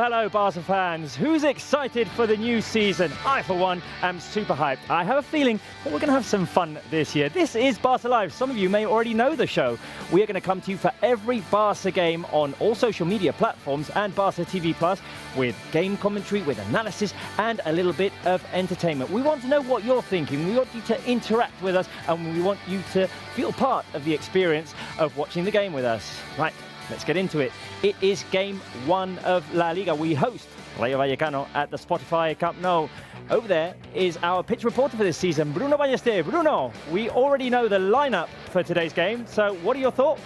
Hello, Barca fans. Who's excited for the new season? I, for one, am super hyped. I have a feeling that we're going to have some fun this year. This is Barca Live. Some of you may already know the show. We are going to come to you for every Barca game on all social media platforms and Barca TV Plus with game commentary, with analysis, and a little bit of entertainment. We want to know what you're thinking. We want you to interact with us, and we want you to feel part of the experience of watching the game with us. Right. Let's get into it. It is game one of La Liga. We host Rayo Vallecano at the Spotify Camp Nou. Over there is our pitch reporter for this season, Bruno Ballester. Bruno, we already know the lineup for today's game, so what are your thoughts?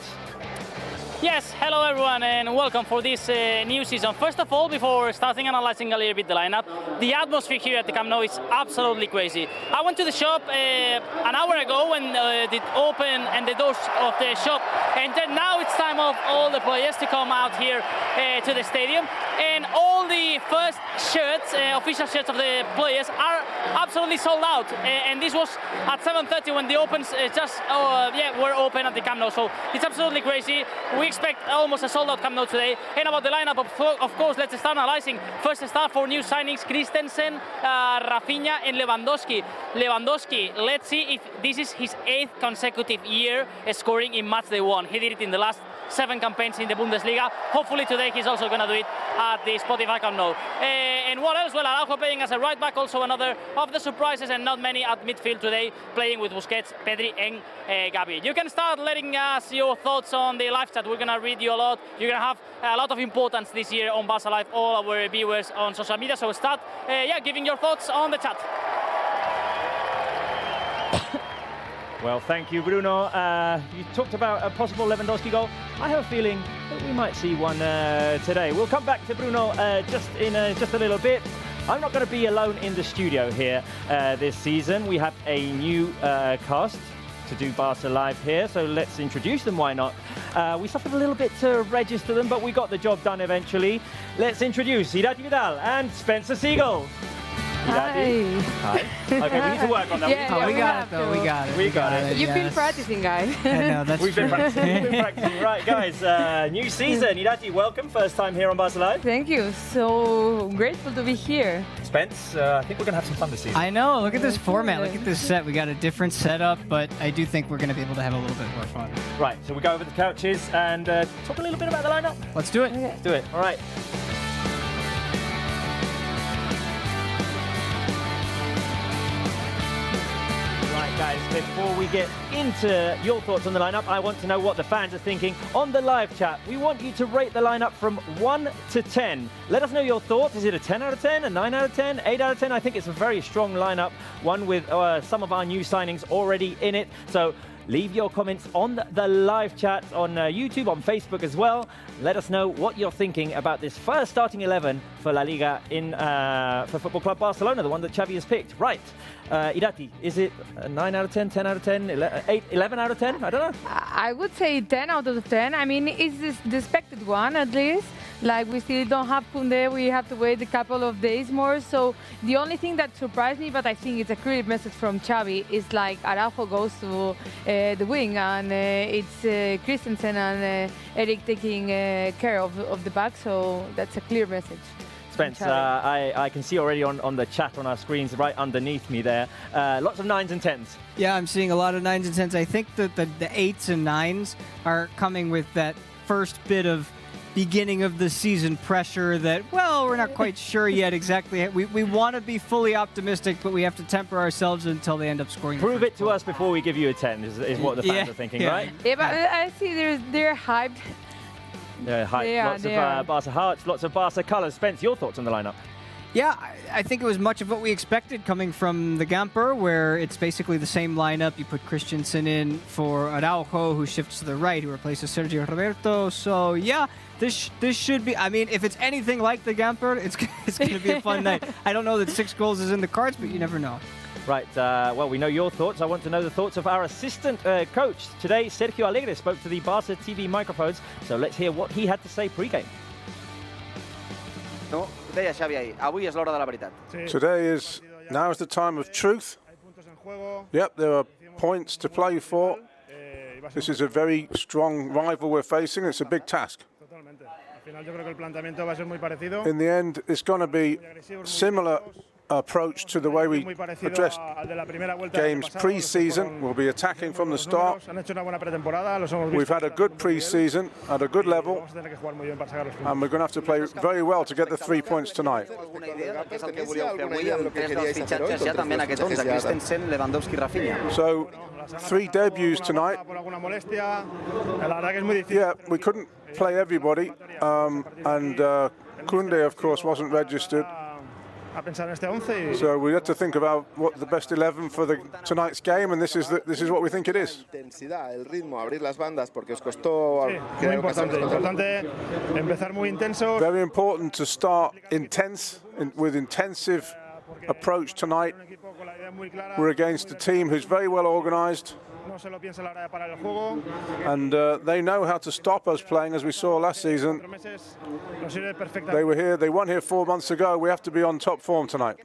Yes, hello everyone and welcome for this new season. First of all, before starting analyzing a little bit the lineup, the atmosphere here at the Camp Nou is absolutely crazy. I went to the shop an hour ago when it opened and the doors of the shop entered. Now it's time of all the players to come out here to the stadium, and all the first shirts, official shirts of the players are absolutely sold out. And this was at 7:30 when the opens were open at the Camp Nou. So it's absolutely crazy. We expect almost a sold-out Camp Nou today. And about the lineup, of course, let's start analyzing. First start for new signings, Christensen, Rafinha and Lewandowski. Lewandowski, let's see if this is his 8th consecutive year scoring in match day one. He did it in the last 7 campaigns in the Bundesliga. Hopefully today he's also going to do it at the Spotify Camp Nou. And what else? Well, Araujo playing as a right back, also another of the surprises, and not many at midfield today, playing with Busquets, Pedri and Gavi. You can start letting us your thoughts on the live chat. We're going to read you a lot. You're going to have a lot of importance this year on Barca Live, all our viewers on social media. So start giving your thoughts on the chat. Well, thank you, Bruno. You talked about a possible Lewandowski goal. I have a feeling that we might see one today. We'll come back to Bruno just a little bit. I'm not going to be alone in the studio here this season. We have a new cast to do Barca Live here, so let's introduce them, why not? We suffered a little bit to register them, but we got the job done eventually. Let's introduce Irati Vidal and Spencer Siegel. Hi. Hi. Okay, we need to work on that. Yeah, we got it though. We got it. You've been practicing, guys. I know, that's We've true. been practicing. Right, guys, new season. Irati, welcome. First time here on Barca Live. Thank you. So grateful to be here. Spence, I think we're going to have some fun this season. I know. Look at this format. Look at this set. We got a different setup, but I do think we're going to be able to have a little bit more fun. Right, so we go over the couches and talk a little bit about the lineup. Let's do it. Okay. Let's do it. All right. Guys, before we get into your thoughts on the lineup, I want to know what the fans are thinking on the live chat. We want you to rate the lineup from 1 to 10. Let us know your thoughts. Is it a 10 out of 10, a 9 out of 10, 8 out of 10? I think it's a very strong lineup, one with some of our new signings already in it. So Leave your comments on the live chat on YouTube, on Facebook as well. Let us know what you're thinking about this first starting 11 for LaLiga for Football Club Barcelona, the one that Xavi has picked. Right, Irati, is it 9 out of 10, 10 out of 10, 11 out of 10? I don't know. I would say 10 out of 10. I mean, it's the expected one at least. Like, we still don't have Koundé. We have to wait a couple of days more. So the only thing that surprised me, but I think it's a clear message from Xavi, is like Araujo goes to the wing, and it's Christensen and Eric taking care of the back. So that's a clear message. Spence, I can see already on the chat on our screens right underneath me there, lots of 9s and 10s. Yeah, I'm seeing a lot of 9s and 10s. I think that the 8s and 9s are coming with that first bit of beginning of the season pressure that, well, we're not quite sure yet exactly. We want to be fully optimistic, but we have to temper ourselves until they end up scoring. Prove it to us before we give you a 10 is what the fans are thinking, right? Yeah, but I see they're hyped. Yeah, hyped. Lots of Barca hearts, lots of Barca colours. Spence, your thoughts on the lineup? Yeah, I think it was much of what we expected coming from the Gamper, where it's basically the same lineup. You put Christensen in for Araujo, who shifts to the right, who replaces Sergio Roberto. So, yeah, this should be, I mean, if it's anything like the Gamper, it's going to be a fun night. I don't know that 6 goals is in the cards, but you never know. Right, well, we know your thoughts. I want to know the thoughts of our assistant coach. Today, Sergio Alegre spoke to the Barca TV microphones, so let's hear what he had to say pre-game. No, deia Xavi ahir, avui és l'hora de la veritat. Now is the time of truth. Yep, there are points to play for. This is a very strong rival we're facing. It's a big task. In the end, it's going to be similar approach to the way we addressed games pre-season. We'll be attacking from the start. We've had a good pre-season at a good level, and we're going to have to play very well to get the 3 points tonight. So 3 debuts tonight. Yeah, we couldn't play everybody, and Koundé, of course, wasn't registered. So we have to think about what the best 11 for tonight's game, and this is what we think it is. Very important to start with intensive approach tonight. We're against a team who's very well organized, and they know how to stop us playing, as we saw last season. They won here 4 months ago. We have to be on top form tonight.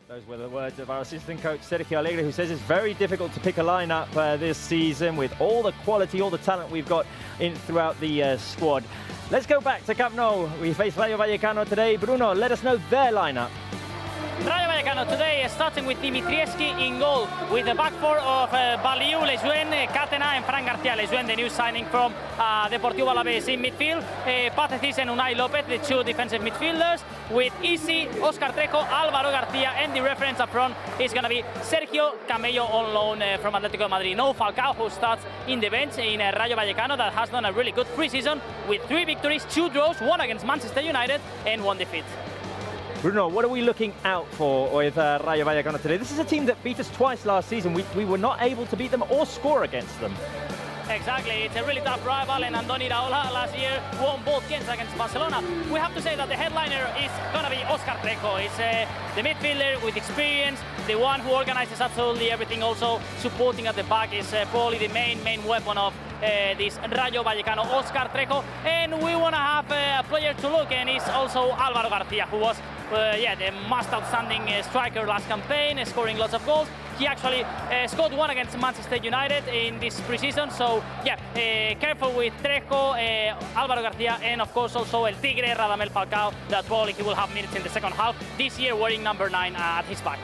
Those were the words of our assistant coach, Sergio Alegre, who says it's very difficult to pick a lineup this season with all the quality, all the talent we've got throughout the squad. Let's go back to Camp Nou. We face Rayo Vallecano today. Bruno, let us know their lineup. Rayo Vallecano today starting with Dimitrievski in goal, with the back four of Baliu, Lejeune, Catena and Fran Garcia. Lejeune, the new signing from Deportivo Alavés in midfield. Patecis and Unai Lopez, the 2 defensive midfielders, with Isi, Oscar Trejo, Álvaro García, and the reference up front is going to be Sergio Camello on loan from Atlético de Madrid. No Falcao, who starts in the bench in Rayo Vallecano, that has done a really good pre-season with 3 victories, 2 draws, 1 against Manchester United and 1 defeat. Bruno, what are we looking out for with Rayo Vallecano today? This is a team that beat us twice last season. We were not able to beat them or score against them. Exactly, it's a really tough rival, and Andoni Iraola last year won both games against Barcelona. We have to say that the headliner is going to be Oscar Trejo. He's the midfielder with experience, the one who organizes absolutely everything. Also supporting at the back is probably the main weapon of this Rayo Vallecano, Oscar Trejo. And we want to have a player to look, and it's also Álvaro García, who was the most outstanding striker last campaign, scoring lots of goals. He actually scored 1 against Manchester United in this preseason. So careful with Trejo, Álvaro García, and of course also El Tigre, Radamel Falcao, that probably he will have minutes in the second half this year, wearing number 9 at his back.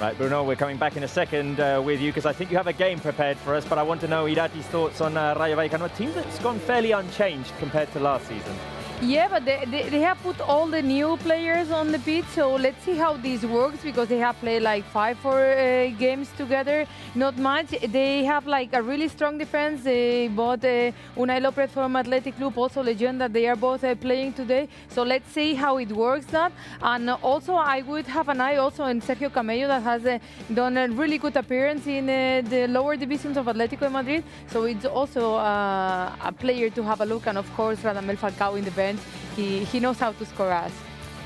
Right, Bruno, we're coming back in a second with you, because I think you have a game prepared for us, but I want to know Irati's thoughts on Rayo Vallecano, a team that's gone fairly unchanged compared to last season. Yeah, but they have put all the new players on the pitch, so let's see how this works, because they have played like 4 games together, not much. They have like a really strong defense. They bought Unai Lopez from Athletic Club, also legend, that they are both playing today. So let's see how it works that. And also I would have an eye also on Sergio Camello, that has done a really good appearance in the lower divisions of Atletico de Madrid. So it's also a player to have a look, and of course Radamel Falcao in the bench. He knows how to score us.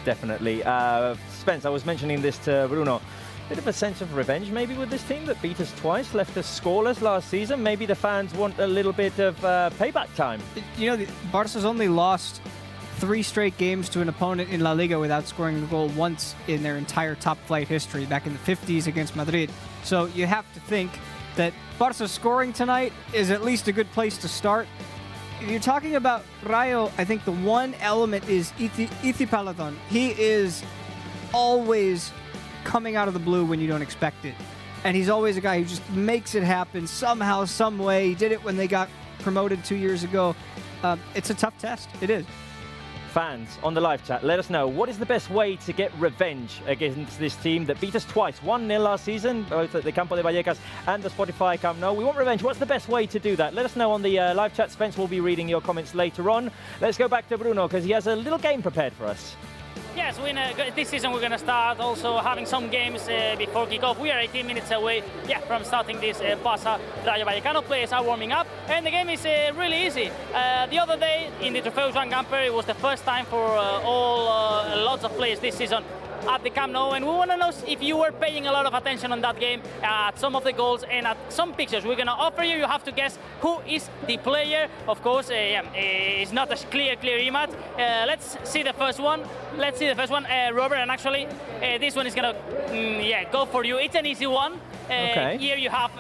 Definitely. Spence, I was mentioning this to Bruno. Bit of a sense of revenge maybe with this team that beat us twice, left us scoreless last season. Maybe the fans want a little bit of payback time. You know, Barca's only lost 3 straight games to an opponent in LaLiga without scoring a goal once in their entire top-flight history, back in the 50s against Madrid. So you have to think that Barca scoring tonight is at least a good place to start. If you're talking about Rayo, I think the one element is Iti Paladon. He is always coming out of the blue when you don't expect it. And he's always a guy who just makes it happen somehow, some way. He did it when they got promoted 2 years ago. It's a tough test. It is. Fans on the live chat, let us know, what is the best way to get revenge against this team that beat us twice, 1-0 last season, both at the Campo de Vallecas and the Spotify Camp Nou. We want revenge. What's the best way to do that? Let us know on the live chat. Spence will be reading your comments later on. Let's go back to Bruno, because he has a little game prepared for us. Yes, this season we're going to start also having some games before kickoff. We are 18 minutes away from starting this Barça Rayo Vallecano. Players are warming up, and the game is really easy. The other day in the Trofeu Joan Gamper, it was the first time for lots of players this season at the Camp Nou, and we want to know if you were paying a lot of attention on that game, at some of the goals and at some pictures we're going to offer you. You have to guess who is the player. Of course, it's not a clear image. Let's see the first one. Robert, and actually this one is going to go for you. It's an easy one. Okay. Here you have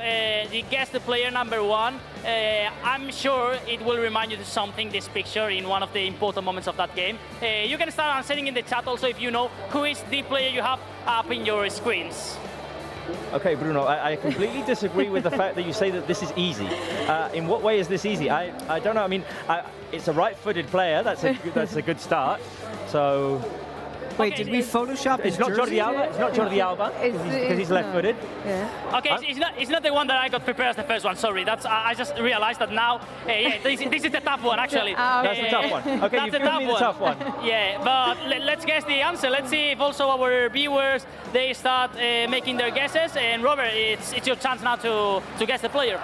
guess the player number 1. I'm sure it will remind you of something, this picture, in one of the important moments of that game. You can start answering in the chat also if you know who is the player you have up in your screens. Okay, Bruno, I completely disagree with the fact that you say that this is easy. In what way is this easy? I don't know. I mean, it's a right-footed player. That's a good start. So. Wait, did we Photoshop his It's not jersey? Jordi Alba. It's not Jordi Alba because he's left-footed. Yeah. Okay, it's not the one that I got prepared as the first one. Sorry, I just realized that now. This is the tough one actually. That's the tough one. Okay, you've given me the tough one. Yeah, but let's guess the answer. Let's see if also our viewers they start making their guesses. And Robert, it's your chance now to guess the player.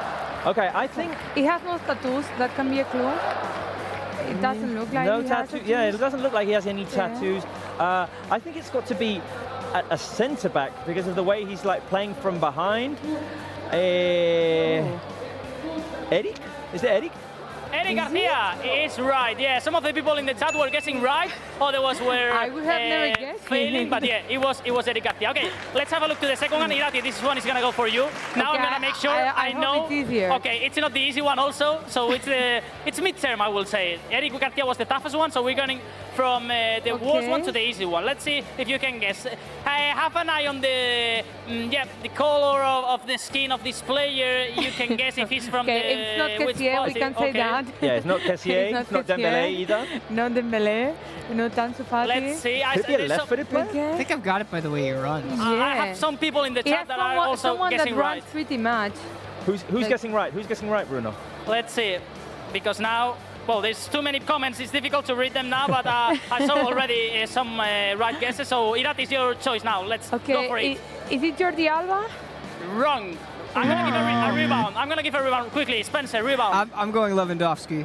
Okay, I think He has no tattoos. That can be a clue. It doesn't look like no he has tattoos. Yeah, it doesn't look like he has any tattoos. I think it's got to be a centre back because of the way he's like playing from behind. Eric? Is it Eric? Eric Garcia is right. Yeah, some of the people in the chat were guessing right. Others were I would have never guessed. failing, but yeah, it was Eric Garcia. Okay, let's have a look to the second one. Irati, this one is gonna go for you. Now I'm gonna make sure I know. hope it's easier. Okay, it's not the easy one also, so it's mid-term, I will say. Eric Garcia was the toughest one, so we're going from the worst one to the easy one. Let's see if you can guess. Have an eye on the color of the skin of this player. You can guess if he's from it's not which Kessier, we party. can say Okay. that. Yeah, it's not Kessier, it's not Dembele either. Not Dembele, not Ansu Fati. Let's see. Could be a left-footed player. I think I've got it by the way he runs. I have some people in the He has chat that are also someone guessing that right. runs pretty much. Who's guessing right? Who's guessing right, Bruno? Let's see, because now, well, there's too many comments. It's difficult to read them now, but I saw already some right guesses. So Irati is your choice now. Let's go for it. Is it Jordi Alba? Wrong. I'm gonna give a rebound. I'm gonna give a rebound quickly. Spencer, rebound. I'm going Lewandowski.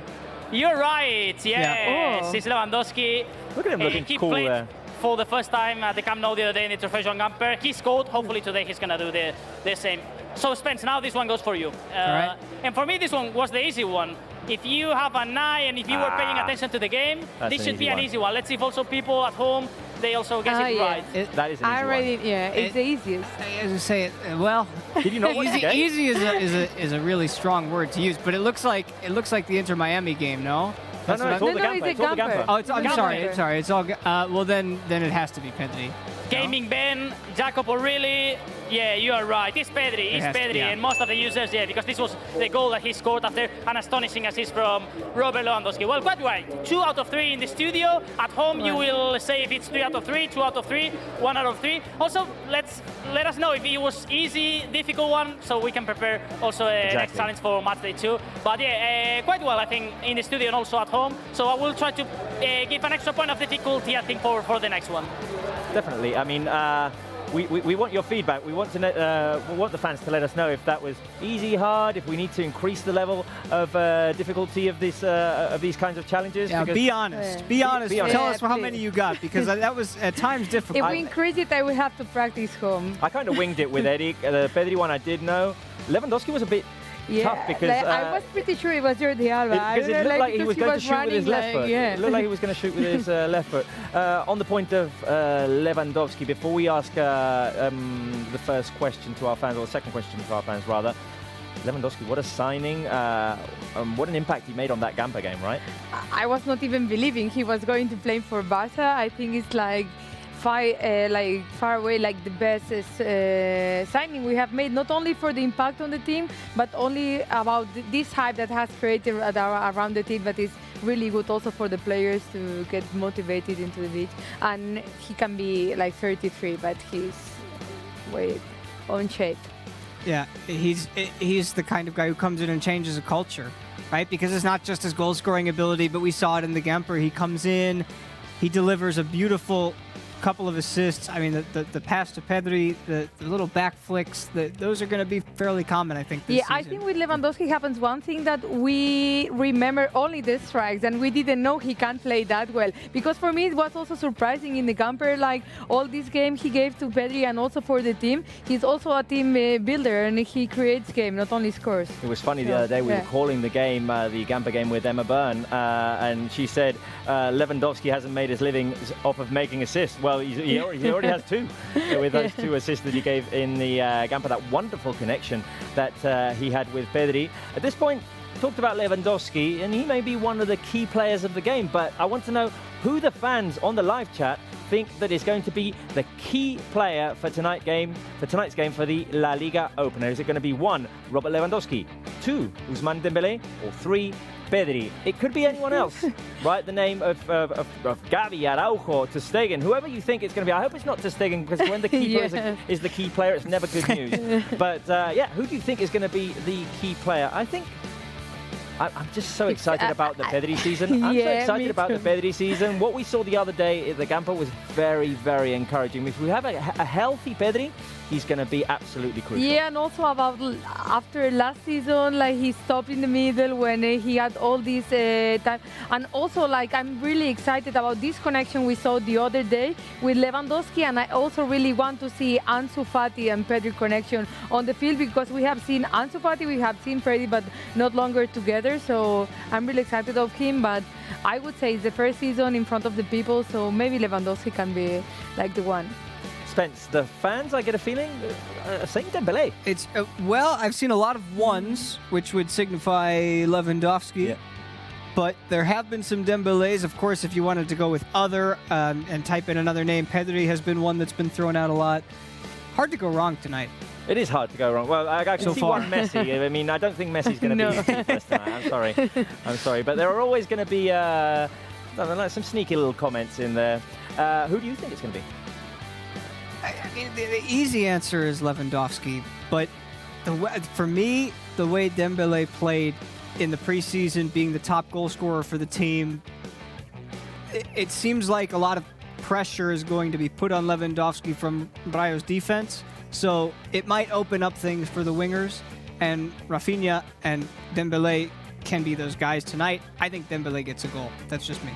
You're right. Yes, Yeah. it's Lewandowski. Look at him looking He cool played there. for the first time at the Camp Nou the other day in the Trofeu Joan Gamper. He scored. Hopefully today he's gonna do the same. So Spence, now this one goes for you. right. And for me, this one was the easy one. If you have an eye and if you were paying attention to the game, That's this an should be easy an one. easy one. Let's see if also people at home, they also guess it yeah. right. That is an easy I already, it's the easiest. As I say, well, Did you not watch the game? easy is a really strong word to use, but it looks like the Inter Miami game, no? No, it's all the No, Gamper. it's It's all the a Gamper. Gamper. Oh, I'm Gamper. sorry. It's all. Well, then it has to be Pedri. Gaming Ben, Jacob O'Reilly, Yeah, you are right. It's Pedri. It's Pedri, and most of the users, because this was the goal that he scored after an astonishing assist from Robert Lewandowski. Well, quite right. 2 out of 3 in the studio. At home, you will say if it's 3 out of 3, 2 out of 3, 1 out of 3. Also, let us know if it was easy, difficult one, so we can prepare also a next challenge for match day 2. But yeah, quite well, I think, in the studio and also at home. So I will try to give an extra point of difficulty, I think, for the next one. Definitely. I mean, we want your feedback. We want to we want the fans to let us know if that was easy, hard, if we need to increase the level of difficulty of these kinds of challenges. Yeah, be honest. Be honest. Tell us how many you got, because that was at times difficult. If we increase it, I will have to practice home. I kind of winged it with Eric. The Pedri one I did know. Lewandowski was a bit tough because I was pretty sure it was Jordi Alba. Because it looked like he was going to shoot with his left foot. Yeah. It looked like he was going to shoot with his left foot. On the point of Lewandowski, before we ask the first question to our fans, or the second question to our fans rather, Lewandowski, what a signing! What an impact he made on that Gamper game, right? I was not even believing he was going to play for Barça. I think it's like far away, like the best signing we have made, not only for the impact on the team, but only about this hype that has created around the team, that is really good also for the players to get motivated into the pitch. And he can be like 33, but he's way on shape. Yeah, he's the kind of guy who comes in and changes a culture, right? Because it's not just his goal-scoring ability, but we saw it in the Gamper. He comes in, he delivers a beautiful couple of assists. I mean, the pass to Pedri, the little back flicks, those are going to be fairly common, I think, this season. I think with Lewandowski happens one thing, that we remember only the strikes, and we didn't know he can play that well. Because for me, it was also surprising in the Gamper, like all this game he gave to Pedri and also for the team. He's also a team builder, and he creates game, not only scores. It was funny the other day, we were calling the game, the Gamper game with Emma Byrne, and she said Lewandowski hasn't made his living off of making assists. Well, he already has 2 with those 2 assists that he gave in the Gamper, that wonderful connection that he had with Pedri. At this point, talked about Lewandowski, and he may be one of the key players of the game, but I want to know who the fans on the live chat think that is going to be the key player for tonight's game for the La Liga opener. Is it going to be 1, Robert Lewandowski, 2, Ousmane Dembélé, or 3, Pedri? It could be anyone else. Write the name of Gavi, Araujo, Ter Stegen, whoever you think it's going to be. I hope it's not Ter Stegen, because when the keeper is the key player, it's never good news. But yeah, who do you think is going to be the key player? I think I'm just so excited about the Pedri season. I'm so excited about the Pedri season. What we saw the other day at the Gamper was very, very encouraging. If we have a healthy Pedri, he's going to be absolutely crucial. Yeah, and also about after last season, like he stopped in the middle when he had all this time. And also, like, I'm really excited about this connection we saw the other day with Lewandowski, and I also really want to see Ansu Fati and Pedri connection on the field, because we have seen Ansu Fati, we have seen Pedri, but not longer together. So I'm really excited of him, but I would say it's the first season in front of the people, so maybe Lewandowski can be like the one. Spence, the fans, I get a feeling, are saying Dembélé. It's well, I've seen a lot of 1s, which would signify Lewandowski. Yeah. But there have been some Dembélés. Of course, if you wanted to go with other and type in another name, Pedri has been one that's been thrown out a lot. Hard to go wrong tonight. It is hard to go wrong. Well, I can so see far. one Messi. I mean, I don't think Messi's going to be first tonight. I'm sorry. But there are always going to be some sneaky little comments in there. Who do you think it's going to be? I mean, the easy answer is Lewandowski, but for me, the way Dembélé played in the preseason, being the top goal scorer for the team, it seems like a lot of pressure is going to be put on Lewandowski from Rayo's defense, so it might open up things for the wingers, and Rafinha and Dembélé can be those guys tonight. I think Dembélé gets a goal. That's just me.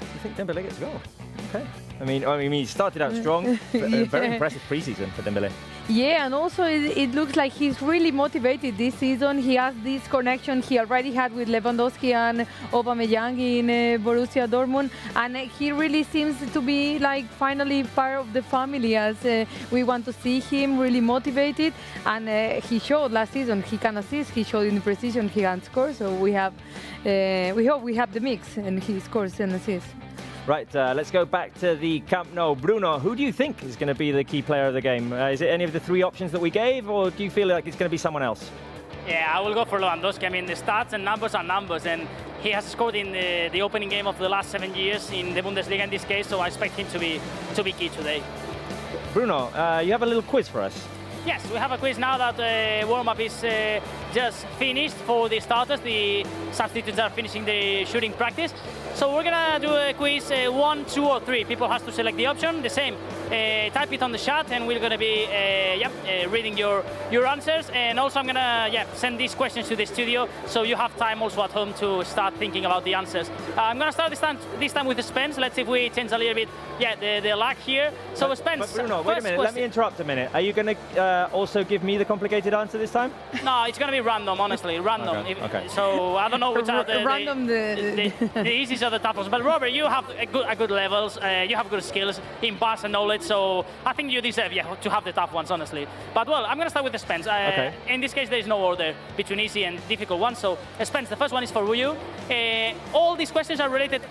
You think Dembélé gets a goal? Okay. I mean, he started out strong, but a very impressive preseason for Dembélé. Yeah, and also it looks like he's really motivated this season. He has this connection he already had with Lewandowski and Aubameyang in Borussia Dortmund, and he really seems to be like finally part of the family, as we want to see him really motivated. And he showed last season he can assist. He showed in the preseason he can score. So we hope we have the mix, and he scores and assists. Right, let's go back to the Camp Nou. Bruno, who do you think is going to be the key player of the game? Is it any of the three options that we gave, or do you feel like it's going to be someone else? Yeah, I will go for Lewandowski. I mean, the stats and numbers are numbers, and he has scored in the opening game of the last 7 years in the Bundesliga in this case, so I expect him to be key today. Bruno, you have a little quiz for us. Yes, we have a quiz now that warm-up is just finished for the starters. The substitutes are finishing the shooting practice. So we're gonna do a quiz 1, 2, or 3. People have to select the option, the same. Type it on the chat, and we're gonna be reading your answers. And also I'm gonna send these questions to the studio, so you have time also at home to start thinking about the answers. I'm gonna start this time with Spence. Let's see if we change a little bit. the luck here. So Spence. But Bruno, wait a minute. Let me interrupt a minute. Are you gonna also give me the complicated answer this time? No, it's gonna be random. Honestly, random. Okay. So I don't know which are the easiest of the toughest. But Robert, you have a good levels. You have good skills in Barça knowledge. So I think you deserve to have the tough ones, honestly. But well, I'm gonna start with the Spence. Okay. In this case, there is no order between easy and difficult ones. So Spence, the first one is for you. All these questions are related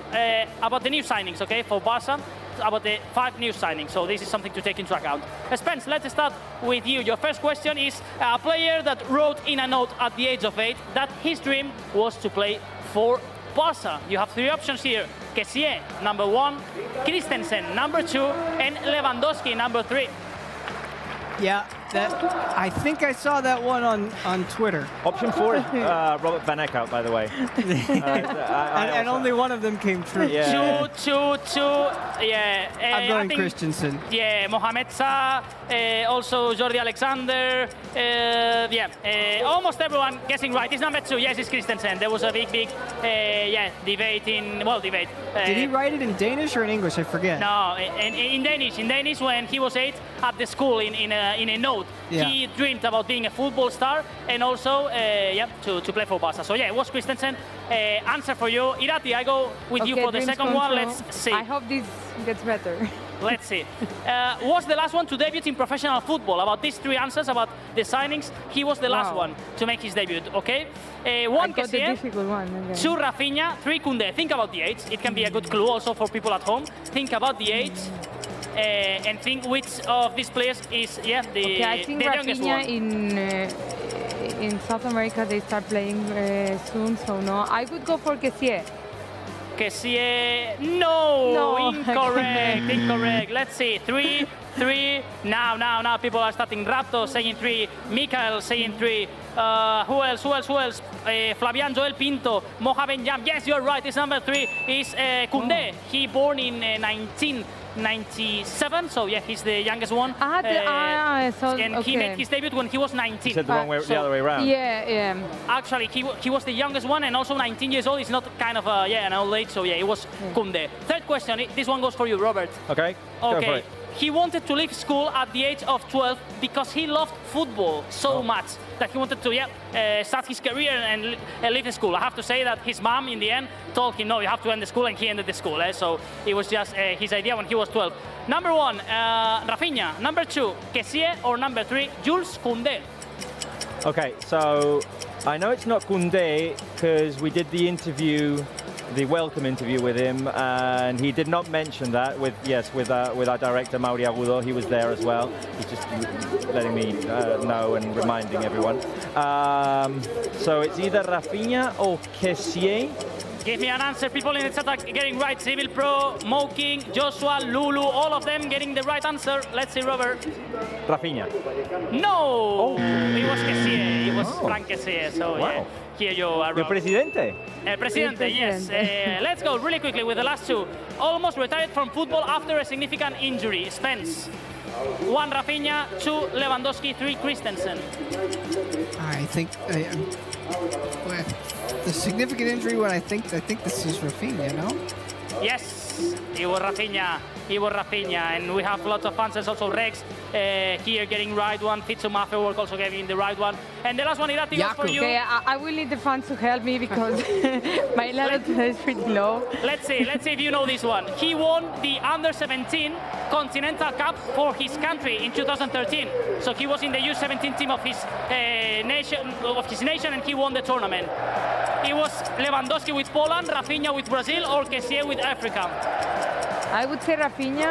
about the new signings, okay, for Barça, about the 5 new signings. So this is something to take into account. Spence, let's start with you. Your first question is a player that wrote in a note at the age of 8 that his dream was to play for Barça. You have 3 options here. Kessié, number 1, Christensen, number 2, and Lewandowski, number 3. Yeah, I think I saw that one on Twitter. Option 4 is Robert Van Eekhout, by the way. And only one of them came true. Yeah. Two. Yeah. I'm going Christensen. Yeah, Mohamed Salah, also Jordi Alexander. Almost everyone guessing right. It's number 2. Yes, it's Christensen. There was a big debate. Did he write it in Danish or in English? I forget. No, in Danish. In Danish, when he was 8 at the school in a note, he dreamed about being a football star and also to play for Barça. So yeah, it was Christensen. Answer for you, Irati. I go with you for the second one. Let's see. I hope this gets better. Let's see. Was the last one to debut in professional football? About these 3 answers about the signings, he was the last one to make his debut. Okay. 1 Kessié, 2 Rafinha, 3 Koundé. Think about the age. It can be a good clue also for people at home. Think about the age. And think which of these players is the I think youngest one. In South America they start playing soon, so no. I would go for Kessié. Kessié, no, incorrect. Let's see, 3. Now people are starting. Rapto saying 3, Mikael saying 3. Who else? Flavian Joel Pinto, Moha Benjam. Yes, you're right. It's number 3. Is Koundé. He born in 1997, so yeah, he's the youngest one. He made his debut when he was 19. You said the the other way around. Yeah. Actually, he was the youngest one, and also 19 years old. It's not kind of an old age, so yeah, it was Koundé. Third question. This one goes for you, Robert. Okay. Go for it. He wanted to leave school at the age of 12 because he loved football so much that he wanted to start his career and leave the school. I have to say that his mom, in the end, told him, no, you have to end the school, and he ended the school. So it was just his idea when he was 12. Number 1, Rafinha. Number 2, Kessié. Or number 3, Jules Koundé. Okay, so I know it's not Koundé because we did the interview, the welcome interview with him, and he did not mention that with our director Mauri Agudo. He was there as well. He's just letting me know and reminding everyone. So it's either Rafinha or Kessié. Give me an answer. People in the chat are getting right. Civil Pro, Moking, Joshua, Lulu, all of them getting the right answer. Let's see, Robert. Rafinha. No! It was Kessié. It was Frank Kessié. So yeah, here you are. El presidente. Presidente, yes. Let's go really quickly with the last 2. Almost retired from football after a significant injury. Spence. 1 Rafinha, 2 Lewandowski, 3 Christensen. I think the significant injury one. I think this is Rafinha, no? Yes, it was Rafinha. And we have lots of answers. Also Rex here getting right one. Fitzu Mafework also getting the right one. And the last one, Irati, goes for you. Okay, I will need the fans to help me because my level today is pretty low. Let's see if you know this one. He won the Under-17 Continental Cup for his country in 2013. So he was in the U17 team of his nation, and he won the tournament. It was Lewandowski with Poland, Rafinha with Brazil, or Kessié with Africa. I would say Rafinha.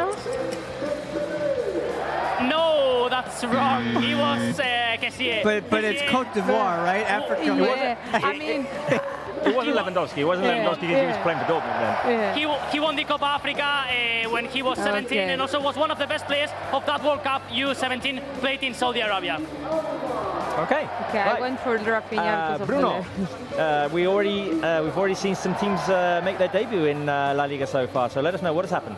No, that's wrong. He was Kessié. But it's Côte d'Ivoire, right? Africa. Yeah, I mean, It wasn't Lewandowski. It wasn't Lewandowski because he was playing for Dortmund then. yeah. He won the Copa Africa when he was 17 Okay. and also was one of the best players of that World Cup U17 played in Saudi Arabia. Okay. Okay, I went for Rafinha because of Bruno, the we've already seen some teams make their debut in La Liga so far. So let us know what has happened.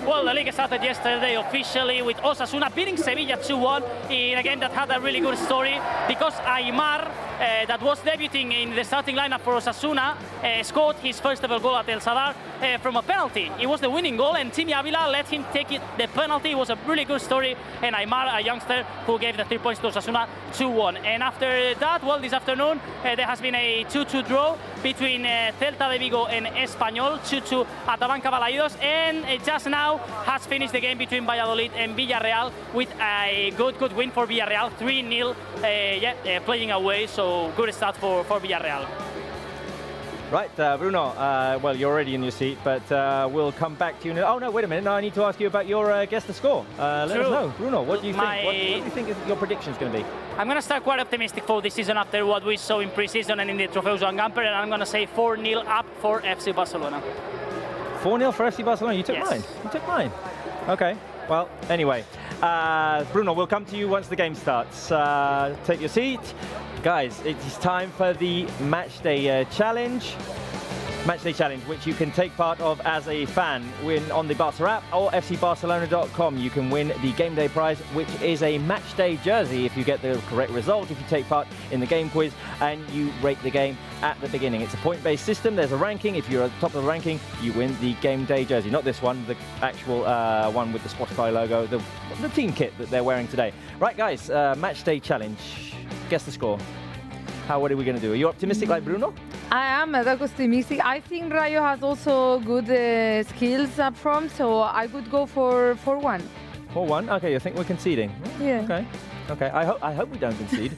Well, La Liga started yesterday officially with Osasuna beating Sevilla 2-1 in a game that had a really good story because Aimar, that was debuting in the starting lineup for Osasuna, scored his first ever goal at El Sadar from a penalty. It was the winning goal and Timmy Avila let him take the penalty. It was a really good story, and Aimar, a youngster who gave the 3 points to Osasuna, 2-1. And after that, well, this afternoon, there has been a 2-2 draw between Celta de Vigo and Espanyol, 2-2 at Abanca Balaidos, and just now has finished the game between Valladolid and Villarreal with a good win for Villarreal, 3-0, playing away, so good start for Villarreal. Right, Bruno, well, you're already in your seat, but we'll come back to you. Oh, no, wait a minute. No, I need to ask you about your guess the score. Let us know. Bruno, what do you think? What do you think your prediction is going to be? I'm going to start quite optimistic for this season after what we saw in pre-season and in the Trofeu Joan Gamper, and I'm going to say 4-0 up for FC Barcelona. 4-0 for FC Barcelona? You took Yes. mine. You took mine. Okay. Well, anyway. Bruno, we'll come to you once the game starts. Take your seat. Guys, it is time for the Matchday Challenge. Matchday Challenge, which you can take part of as a fan on the Barca app or fcbarcelona.com. You can win the game day prize, which is a Matchday jersey if you get the correct result, if you take part in the game quiz and you rate the game at the beginning. It's a point-based system. There's a ranking. If you're at the top of the ranking, you win the game day jersey. Not this one, the actual one with the Spotify logo, the team kit that they're wearing today. Right, guys, Matchday Challenge. Guess the score. What are we going to do? Are you optimistic like Bruno? I am optimistic. I think Rayo has also good skills up front, so I would go for 4-1. 4-1? Okay, I think we're conceding. Yeah. Okay. I hope we don't concede.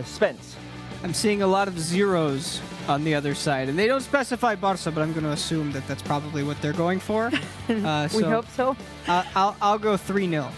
Spence. I'm seeing a lot of zeros on the other side, and they don't specify Barca, but I'm going to assume that that's probably what they're going for. We hope so. I'll go 3-0.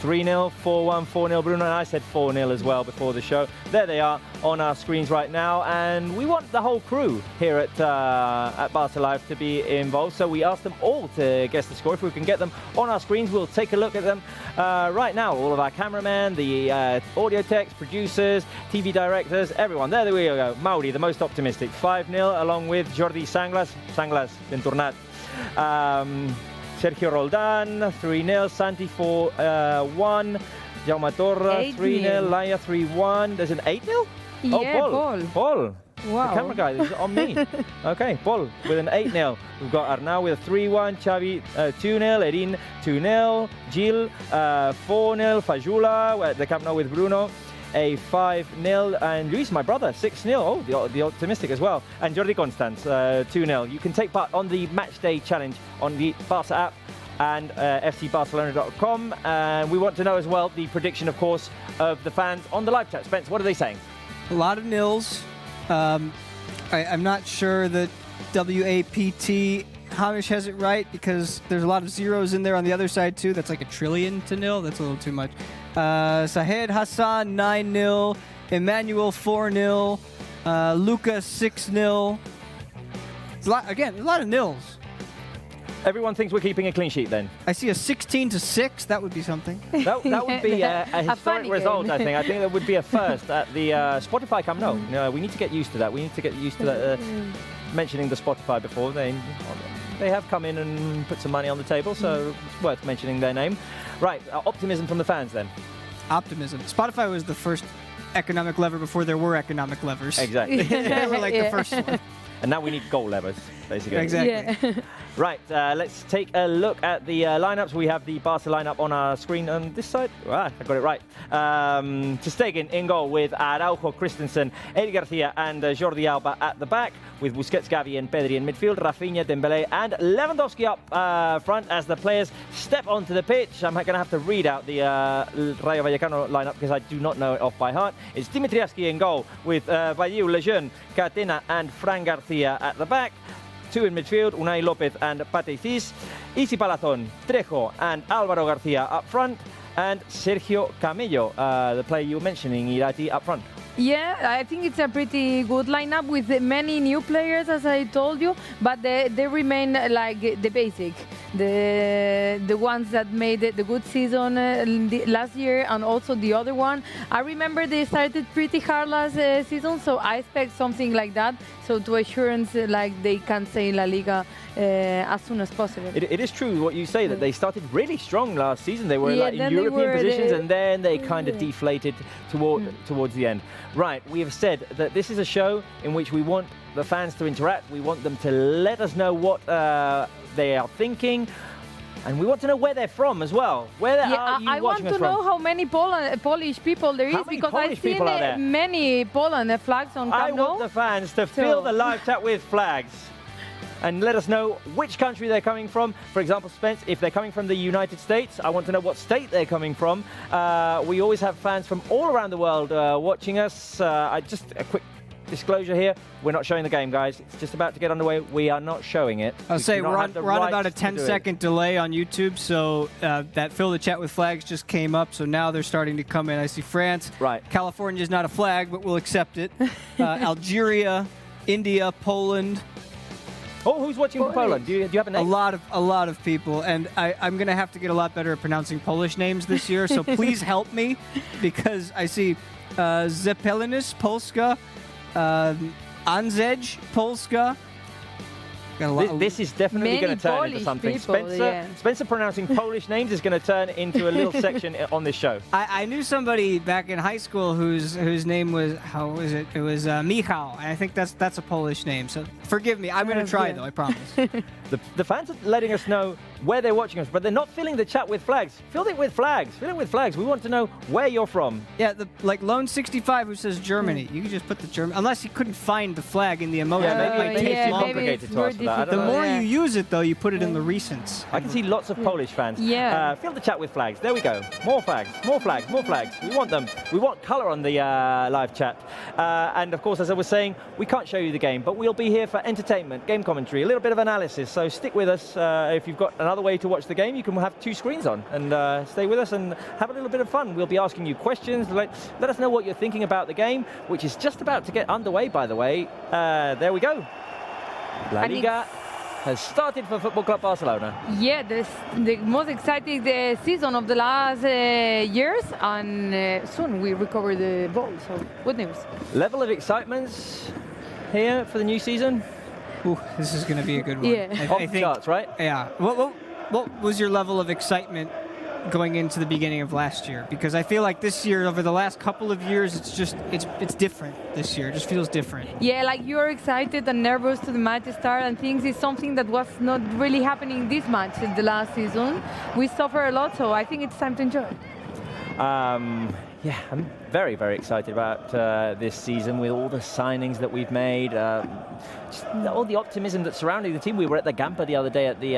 3-0, 4-1, 4-0. Bruno and I said 4-0 as well before the show. There they are on our screens right now, and we want the whole crew here at Barca Live to be involved, so we asked them all to guess the score. If we can get them on our screens, we'll take a look at them right now. All of our cameramen, the audio techs, producers, TV directors, everyone. There we go. Mauri, the most optimistic, 5-0, along with Jordi Sanglas, Venturnat. Sergio Roldan, 3-0. Santi 4-1. Jaume Torra, 3-0. Laia 3-1. There's an 8-0? Yeah, Paul. Wow. The camera guy is on me. Okay, Paul with an 8-0. We've got Arnau with a 3-1. Xavi 2-0. Erin 2-0. Gil 4-0. Fajula at the Camp Nou with Bruno. A 5-0, and Luis, my brother, 6-0. Oh, the optimistic as well. And Jordi Constance, 2-0. You can take part on the Matchday Challenge on the Barca app and fcbarcelona.com. And we want to know as well the prediction, of course, of the fans on the live chat. Spence, what are they saying? A lot of nils. I'm not sure that WAPT Hamish has it right because there's a lot of zeros in there on the other side too. That's like 1 trillion to nil. That's a little too much. Sahed Hassan 9-0. Emmanuel 4-0. Lucas 6-0. A lot of nils. Everyone thinks we're keeping a clean sheet then. I see a 16-6. That would be something. That would be a historic funny result, game. I think. I think that would be a first at the Spotify Camp Nou. No, we need to get used to that. We need to get used to that. Mentioning the Spotify before, they have come in and put some money on the table, so it's worth mentioning their name. Right, optimism from the fans then. Optimism. Spotify was the first economic lever before there were economic levers. Exactly. They were like the first one. And now we need goal levers, basically. Exactly. Yeah. Right, let's take a look at the lineups. We have the Barca lineup on our screen on this side. I got it right. Ter Stegen in goal with Araujo, Christensen, Eric Garcia and Jordi Alba at the back, with Busquets, Gavi and Pedri in midfield, Rafinha, Dembele and Lewandowski up front as the players step onto the pitch. I'm going to have to read out the Rayo Vallecano lineup because I do not know it off by heart. It's Dimitrievski in goal with Bayiu, Lejeune, Catena and Fran Garcia at the back. Two in midfield, Unai López and Pate Cis. Isi Palazón, Trejo and Álvaro García up front. And Sergio Camello, the player you were mentioning, Irati, up front. Yeah, I think it's a pretty good lineup with many new players, as I told you, but they remain like the basic, the ones that made the good season last year, and also the other one. I remember they started pretty hard last season, so I expect something like that. So to assurance, like they can stay in LaLiga as soon as possible. It is true what you say, that they started really strong last season. They were like in European positions, and then they kind of deflated towards the end. Right, we have said that this is a show in which we want the fans to interact. We want them to let us know what they are thinking. And we want to know where they're from as well. Where are you watching us from? I want to know how many Polish people there is, because I've seen many Poland flags on Camp Nou. I want the fans to fill the live chat with flags and let us know which country they're coming from. For example, Spence, if they're coming from the United States, I want to know what state they're coming from. We always have fans from all around the world watching us. Just a quick disclosure here, we're not showing the game, guys. It's just about to get underway. We are not showing it. I'll say we're on about a 10-second delay on YouTube, so that fill the chat with flags just came up, so now they're starting to come in. I see France. Right. California is not a flag, but we'll accept it. Algeria, India, Poland. Oh, who's watching from Poland? Do you have a name? A lot of people, and I'm going to have to get a lot better at pronouncing Polish names this year, so please help me, because I see Zeppelinis, Polska, Anzej, Polska. This is definitely going to turn into something. Spencer pronouncing Polish names is going to turn into a little section on this show. I knew somebody back in high school whose name was, how was it? It was Michał, and I think that's a Polish name. So forgive me. I'm going to try though. I promise. The fans are letting us know where they're watching us, but they're not filling the chat with flags. Fill it with flags. Fill it with flags. We want to know where you're from. Yeah, like Lone65 who says Germany. You can just put the German, unless he couldn't find the flag in the emoji. Maybe it's complicated to us for that. The more you use it, though, you put it in the recents. I can see lots of Polish fans. Yeah. Fill the chat with flags. There we go. More flags, more flags, more flags. We want them. We want colour on the live chat. And of course, as I was saying, we can't show you the game, but we'll be here for entertainment, game commentary, a little bit of analysis. So stick with us. If you've got another way to watch the game, you can have two screens on and stay with us and have a little bit of fun. We'll be asking you questions. Let us know what you're thinking about the game, which is just about to get underway, by the way. There we go. LaLiga has started for Football Club Barcelona. Yeah, this the most exciting season of the last years, and soon we recover the ball, so good news. Level of excitement here for the new season? Ooh, this is going to be a good one. Yeah. Off the charts, right? Yeah. What was your level of excitement going into the beginning of last year? Because I feel like this year, over the last couple of years, it's different this year. It just feels different. Yeah, like you're excited and nervous to the match start, and things is something that was not really happening this much in the last season. We suffer a lot, so I think it's time to enjoy. Yeah, I'm very, very excited about this season with all the signings that we've made, just all the optimism that's surrounding the team. We were at the Gamper the other day at the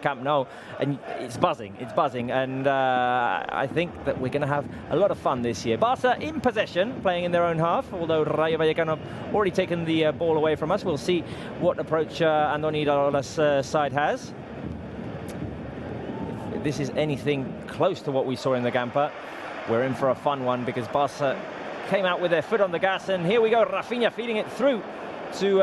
Camp Nou, and it's buzzing, and I think that we're going to have a lot of fun this year. Barca in possession, playing in their own half, although Rayo Vallecano have already taken the ball away from us. We'll see what approach Andoni Iraola's side has. If this is anything close to what we saw in the Gamper, we're in for a fun one, because Barca came out with their foot on the gas, and here we go, Rafinha feeding it through to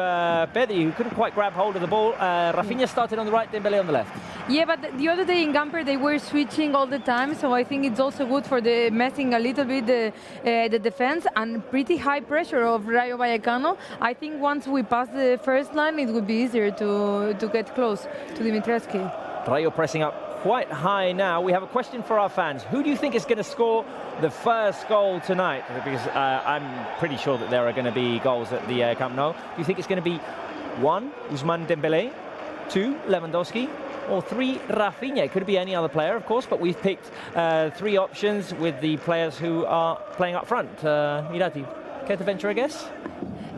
Pedri, who couldn't quite grab hold of the ball. Rafinha started on the right, Dembélé on the left. Yeah, but the other day in Gamper they were switching all the time, so I think it's also good for the messing a little bit the defense, and pretty high pressure of Rayo Vallecano. I think once we pass the first line, it would be easier to get close to Dimitrescu. Rayo pressing up quite high now. We have a question for our fans. Who do you think is going to score the first goal tonight? Because I'm pretty sure that there are going to be goals at the Camp Nou. Do you think it's going to be 1, Ousmane Dembélé, 2, Lewandowski, or 3, Rafinha? It could be any other player, of course, but we've picked 3 options with the players who are playing up front. Irati, care to venture a guess?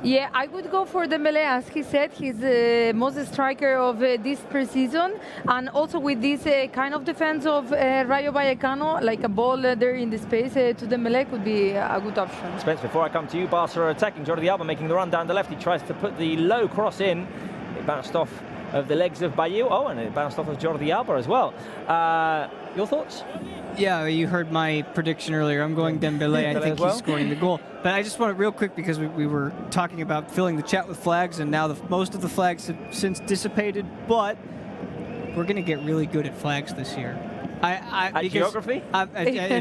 Yeah, I would go for Dembélé, as he said. He's the most striker of this pre-season, and also with this kind of defense of Rayo Vallecano, like a ball there in the space to Dembélé could be a good option. Spence, before I come to you, Barca are attacking. Jordi Alba making the run down the left. He tries to put the low cross in. It bounced off of the legs of Bayu. Oh, and it bounced off of Jordi Alba as well. Your thoughts? Yeah, you heard my prediction earlier. I'm going Dembele. I think he's scoring the goal. But I just want to real quick, because we were talking about filling the chat with flags, and now most of the flags have since dissipated. But we're going to get really good at flags this year. Geography?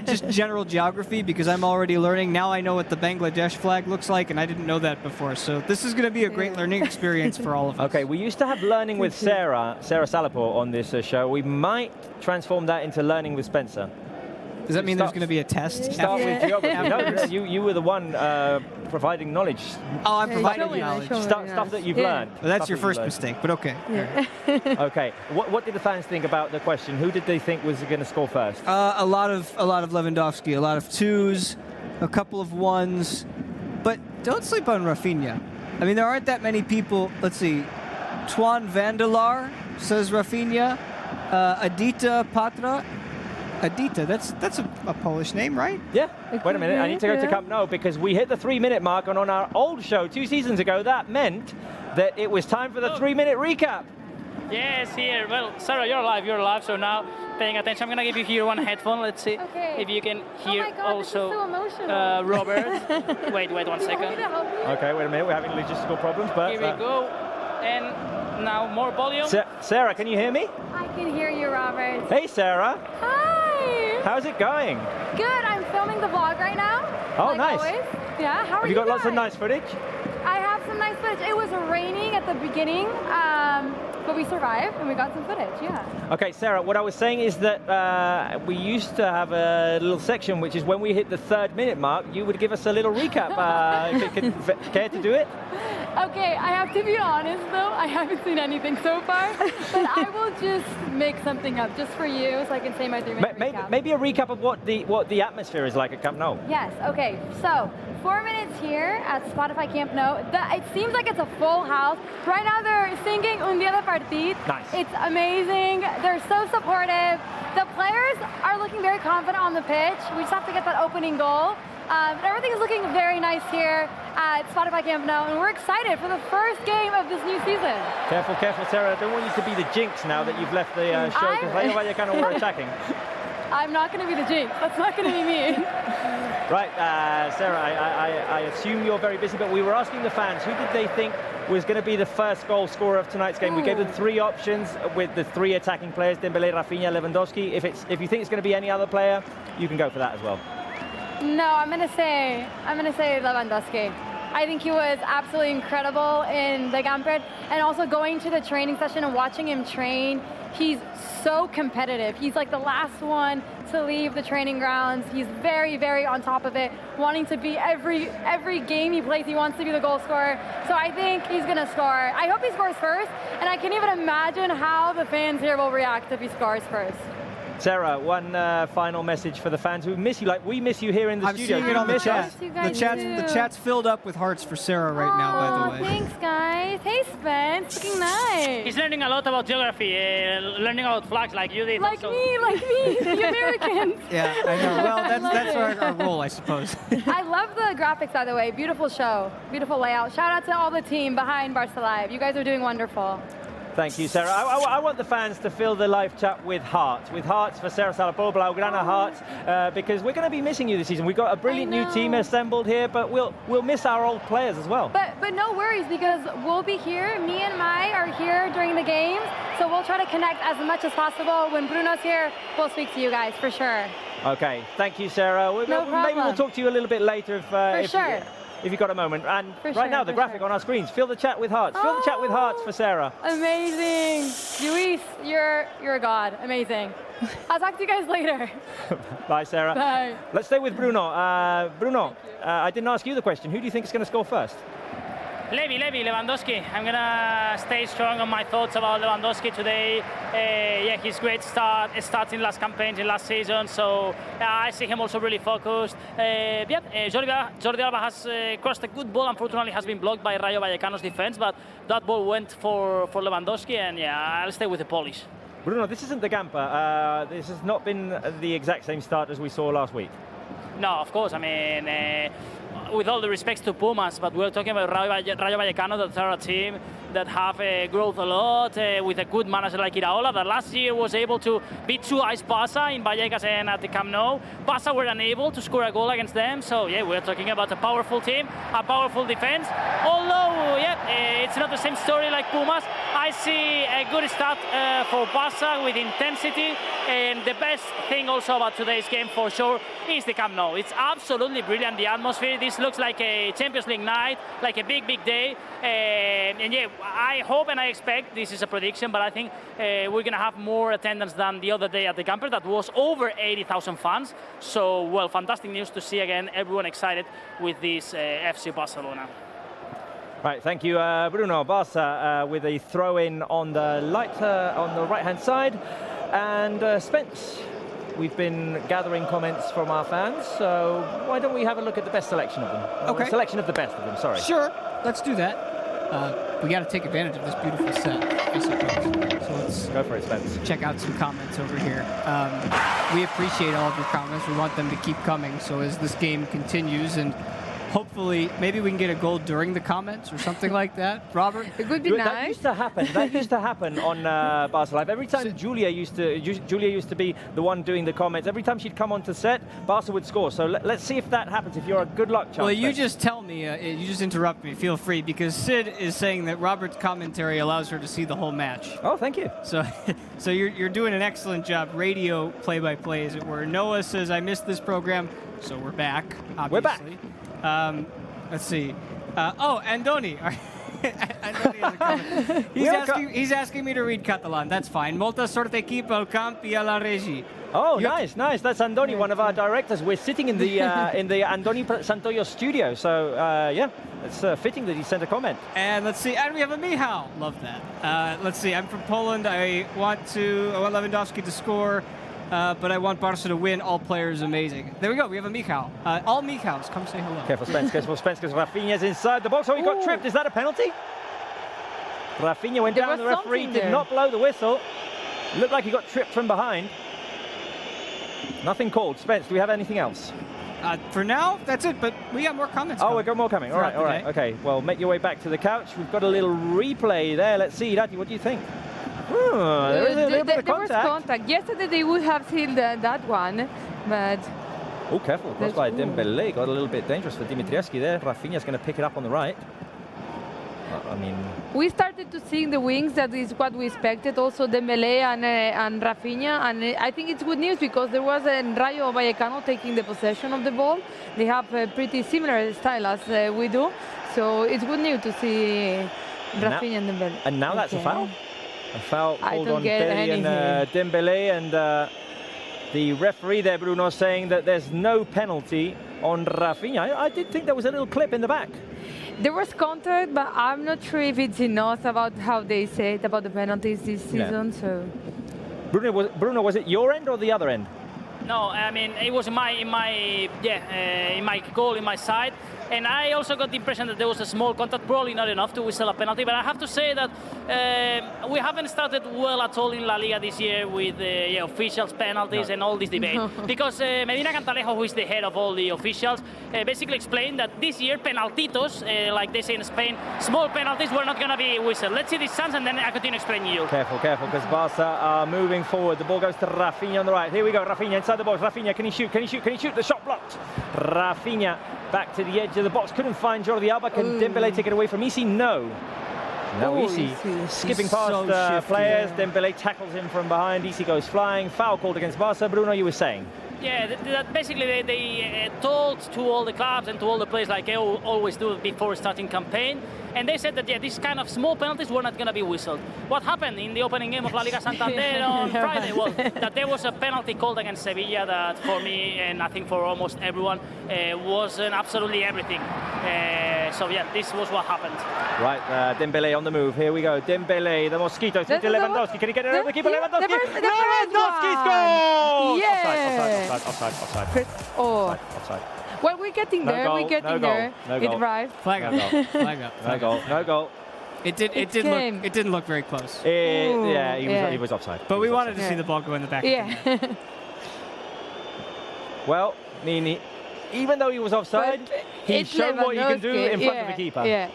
Just general geography, because I'm already learning. Now I know what the Bangladesh flag looks like, and I didn't know that before. So this is going to be a great learning experience for all of us. Okay, we used to have learning with Sarah Salapur on this show. We might transform that into learning with Spencer. Does that mean there's going to be a test? Start with geography. No, you were the one providing knowledge. Oh, I'm providing knowledge. Stuff that you've learned. Well, that's your first mistake, but okay. Okay. What did the fans think about the question? Who did they think was going to score first? A lot of Lewandowski, a lot of twos, a couple of ones, but don't sleep on Rafinha. I mean, there aren't that many people. Let's see. Twan Vandelaar says Rafinha. Adita Patra. Adita, that's a Polish name, right? Yeah. Wait a minute, I need to go to Camp Nou, because we hit the 3-minute mark, and on our old show 2 seasons ago, that meant that it was time for the 3-minute recap. Yes, here. Well, Sarah, you're live, so now paying attention. I'm going to give you here one headphone. Let's see if you can hear also Robert. wait 1 second. Okay, wait a minute, we're having logistical problems, but... Here we go. And now more volume. Sarah, can you hear me? I can hear you, Robert. Hey, Sarah. Hi. How's it going? Good. I'm filming the vlog right now. Oh, like nice. Always. Yeah. How are you Have you got guys? lots of nice footage? I have some nice footage. It was raining at the beginning, but we survived and we got some footage. Yeah. Okay, Sarah, what I was saying is that we used to have a little section, which is when we hit the 3-minute mark, you would give us a little recap. Care to do it? Okay, I have to be honest though, I haven't seen anything so far, but I will just make something up just for you so I can say my 3-minute recap. Maybe a recap of what the atmosphere is like at Camp Nou. Yes, okay, so 4 minutes here at Spotify Camp Nou. It seems like it's a full house. Right now they're singing Un Día de Partit. Nice. It's amazing. They're so supportive. The players are looking very confident on the pitch. We just have to get that opening goal. But everything is looking very nice here at Spotify Camp Nou, and we're excited for the first game of this new season. Careful, Sarah. I don't want you to be the jinx now that you've left the show, because Rayo Vallecano were attacking. I'm not going to be the jinx. That's not going to be me. Right, Sarah, I assume you're very busy, but we were asking the fans, who did they think was going to be the first goal scorer of tonight's game? We gave them 3 options with the 3 attacking players, Dembele, Rafinha, Lewandowski. If you think it's going to be any other player, you can go for that as well. No, I'm gonna say Lewandowski. I think he was absolutely incredible in the Gamper, and also going to the training session and watching him train. He's so competitive. He's like the last one to leave the training grounds. He's very, very on top of it, wanting to be every game he plays, he wants to be the goal scorer. So I think he's gonna score. I hope he scores first, and I can't even imagine how the fans here will react if he scores first. Sarah, one final message for the fans who miss you, like we miss you here in the studio. I'm seeing it on the chat. The chat's filled up with hearts for Sarah right now, by the way. Thanks, guys. Hey, Spence. Looking nice. He's learning a lot about geography, learning about flags like you did. Like me, the Americans. Yeah, I know. Well, that's our role, I suppose. I love the graphics, by the way. Beautiful show. Beautiful layout. Shout out to all the team behind Barça Live. You guys are doing wonderful. Thank you, Sarah. I want the fans to fill the live chat with hearts for Sarah Salapur, Blaugrana hearts, because we're going to be missing you this season. We've got a brilliant new team assembled here, but we'll miss our old players as well. But no worries, because we'll be here. Me and Mai are here during the games, so we'll try to connect as much as possible. When Bruno's here, we'll speak to you guys for sure. Okay, thank you, Sarah. No problem. Maybe we'll talk to you a little bit later if you've got a moment. And right now, the graphic on our screens. Fill the chat with hearts. Fill the chat with hearts for Sarah. Amazing. Luis, you're a god. Amazing. I'll talk to you guys later. Bye, Sarah. Bye. Let's stay with Bruno. Bruno, I didn't ask you the question. Who do you think is going to score first? Lewandowski. I'm gonna stay strong on my thoughts about Lewandowski today. His great starts in last campaigns in last season, so I see him also really focused. Jordi Alba has crossed a good ball. Unfortunately, has been blocked by Rayo Vallecano's defense, but that ball went for Lewandowski, and I'll stay with the Polish. Bruno, this isn't the Gamper. This has not been the exact same start as we saw last week. No, of course. I mean, with all the respects to Pumas, but we're talking about Rayo Vallecano, that are a team that have growth a lot with a good manager like Iraola, that last year was able to beat 2-ice Barça in Vallecas and at the Camp Nou. Barça were unable to score a goal against them, so yeah, we're talking about a powerful team, a powerful defense. Although, it's not the same story like Pumas. I see a good start for Barça with intensity, and the best thing also about today's game for sure is the Camp Nou. It's absolutely brilliant, the atmosphere. This looks like a Champions League night, like a big day. And yeah, I hope and I expect, this is a prediction, but I think we're going to have more attendance than the other day at the Camper. That was over 80,000 fans. So, well, fantastic news to see again everyone excited with this FC Barcelona. Right, thank you, Bruno. Barça with a throw-in on the on the right-hand side. And Spence, we've been gathering comments from our fans, so why don't we have a look at the best selection of them? Okay. Selection of the best of them, sorry. Sure, let's do that. We got to take advantage of this beautiful set, I suppose. So let's go for it, Spence. Check out some comments over here. We appreciate all of your comments. We want them to keep coming. So as this game continues, and hopefully, maybe we can get a goal during the comments or something like that. Robert? It would be That nice. used to happen. That used to happen on Barca Live. Every time Julia used to be the one doing the comments. Every time she'd come onto set, Barca would score. So let's see if that happens. If you're a good luck, Chance. Well, you just tell me. You just interrupt me. Feel free, because Sid is saying that Robert's commentary allows her to see the whole match. Oh, thank you. So you're doing an excellent job. Radio play-by-play, as it were. Noah says, I missed this program, so we're back, obviously. We're back. Let's see. Andoni. Andoni has a comment. He's asking me to read Catalan. That's fine. Molta sorte equip al camp y a la regi. Oh, nice. That's Andoni, one of our directors. We're sitting in the Andoni Santoyo studio. So yeah, it's fitting that he sent a comment. And let's see. And we have a Michał. Love that. Let's see. I'm from Poland. I want Lewandowski to score. But I want Barca to win. All players amazing. There we go. We have a Michał. All Michałs, come say hello. Careful, Spence. Careful, Spence, because Rafinha's inside the box. Oh, he got tripped. Is that a penalty? Rafinha went down. The referee did not blow the whistle. Looked like he got tripped from behind. Nothing called. Spence, do we have anything else? For now, that's it. But we got more comments. Oh, we got more coming. All right. Okay. Well, make your way back to the couch. We've got a little replay there. Let's see, Irati, what do you think? There is a little bit of contact. There was contact. Yesterday they would have sealed that one, but... Oh, careful. Cross by Dembélé. Got a little bit dangerous for Dimitrievski there. Rafinha's going to pick it up on the right. I mean... We started to see in the wings. That is what we expected. Also Dembélé and Rafinha. And I think it's good news, because there was a Rayo Vallecano taking the possession of the ball. They have a pretty similar style as we do. So it's good news to see Rafinha and Dembélé. And now that's a foul? A foul called on Pedri and Dembélé, and the referee there, Bruno, saying that there's no penalty on Rafinha. I did think there was a little clip in the back. There was contact, but I'm not sure if it's enough about how they say it about the penalties this season. So, Bruno, was it your end or the other end? No, I mean, it was in my goal, in my side. And I also got the impression that there was a small contact, probably not enough to whistle a penalty. But I have to say that we haven't started well at all in LaLiga this year with officials, penalties, and all this debate. No. Because Medina Cantalejo, who is the head of all the officials, basically explained that this year penaltitos, like they say in Spain, small penalties were not going to be whistled. Let's see this chance, and then I continue explaining you. Careful, because Barca are moving forward. The ball goes to Rafinha on the right. Here we go, Rafinha inside the box. Rafinha, can he shoot? The shot blocked. Rafinha back to the edge of the box. Couldn't find Jordi Alba. Can Dembélé take it away from Isi? No. Now Isi skipping past players. Yeah. Dembélé tackles him from behind. Isi goes flying. Foul called against Barca. Bruno, you were saying? Yeah, that basically they told to all the clubs and to all the players, like they always do before starting campaign, and they said that these kind of small penalties were not going to be whistled. What happened in the opening game of La Liga Santander on Friday was that there was a penalty called against Sevilla that, for me and I think for almost everyone, wasn't absolutely everything. So yeah, this was what happened. Right, Dembélé on the move. Here we go. Dembélé, the Mosquito through to Lewandowski. Can he get it over the keeper? Lewandowski. Lewandowski's goal! Yeah. Offside. Offside. Well, we're getting there. No we're getting there. It arrived. Flag up. No goal. It didn't look very close. He was offside. But we wanted to see the ball go in the back. Yeah. Well, Nini, even though he was offside, he It's showed what you can do in front of the yeah, keeper. Yeah.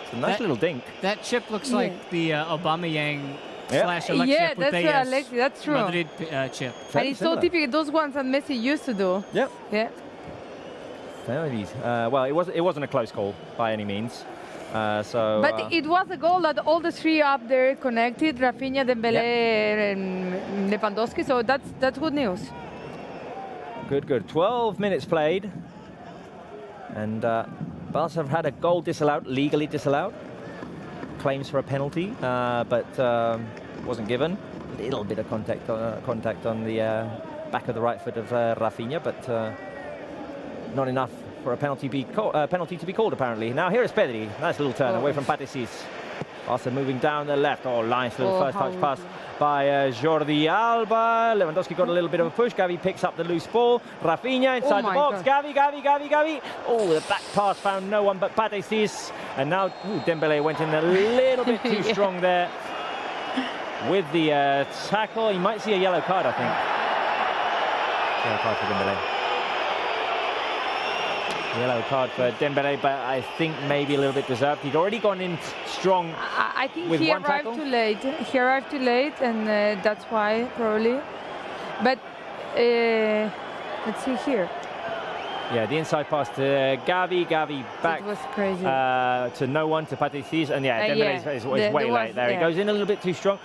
It's a nice little dink. That chip looks like the Aubameyang / Alexia Yeah, that's Putellas what Alexia, that's true. Madrid chip. Very And it's so similar. typical, those ones that Messi used to do. Yep. Yeah. Well, it wasn't a close call by any means. But it was a goal that all the three up there connected, Rafinha, Dembélé, and Lewandowski, so that's good news. Good. 12 minutes played. And Barca have had a goal disallowed, legally disallowed. Claims for a penalty, but wasn't given. A little bit of contact on the back of the right foot of Rafinha, but not enough for a penalty to be called, apparently. Now here is Pedri. Nice little turn away from Patesis. Barca moving down the left. Oh, nice little first touch pass by Jordi Alba. Lewandowski got a little bit of a push. Gavi picks up the loose ball. Rafinha inside the box. God. Gavi. Oh, the back pass found no one but Patesis. And now Dembélé went in a little bit too strong there with the tackle. He might see a yellow card, I think. Yellow card for Dembélé. Yellow card for Dembélé, but I think maybe a little bit deserved. He'd already gone in strong. I think with he one arrived tackle. too late. He arrived too late, and that's why, probably. But let's see here. Yeah, the inside pass to Gavi back It was crazy. to no one, to Patesis, and Dembélé is way late there. He goes in a little bit too strong.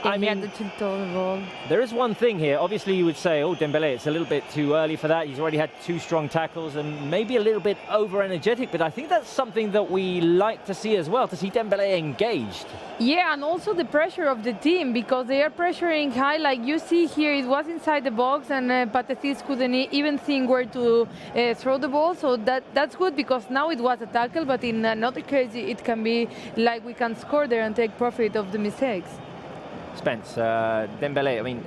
I he had mean, the tilt of the ball. there is one thing here. Obviously, you would say, oh, Dembélé, it's a little bit too early for that. He's already had 2 strong tackles and maybe a little bit over-energetic, but I think that's something that we like to see as well, to see Dembélé engaged. Yeah, and also the pressure of the team, because they are pressuring high. Like you see here, it was inside the box, and Patesis couldn't even think where to throw the ball. So that's good, because now it was a tackle, but in another case, it can be like we can score there and take profit of the mistakes. Spence, Dembélé, I mean,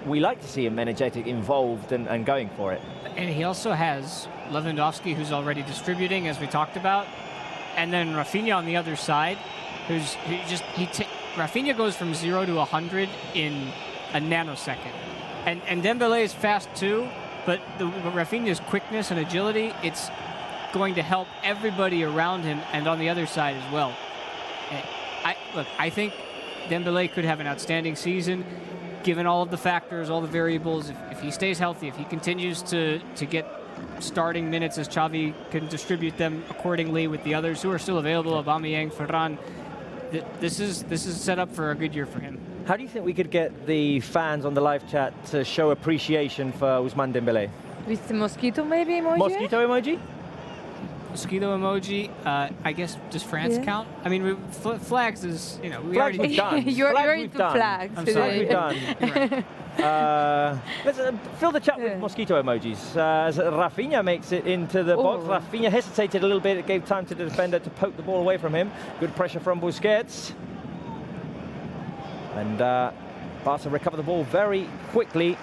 we like to see him energetic, involved, and going for it. And he also has Lewandowski, who's already distributing, as we talked about, and then Rafinha on the other side, Rafinha goes from 0 to 100 in a nanosecond, and Dembélé is fast too, but Rafinha's quickness and agility, it's going to help everybody around him and on the other side as well. I think Dembélé could have an outstanding season, given all of the factors, all the variables. If he stays healthy, if he continues to get starting minutes as Xavi can distribute them accordingly with the others who are still available, Aubameyang, Ferran, this is set up for a good year for him. How do you think we could get the fans on the live chat to show appreciation for Ousmane Dembélé? With the mosquito maybe emoji? Mosquito emoji? Mosquito emoji, I guess, does France count? I mean, flags is, we Flags already... we've done. You're Flags into we've done. flags I'm today. sorry. Flags we've done. Let's fill the chat with mosquito emojis. As Rafinha makes it into the box. Rafinha hesitated a little bit. It gave time to the defender to poke the ball away from him. Good pressure from Busquets. And Barca recover the ball very quickly.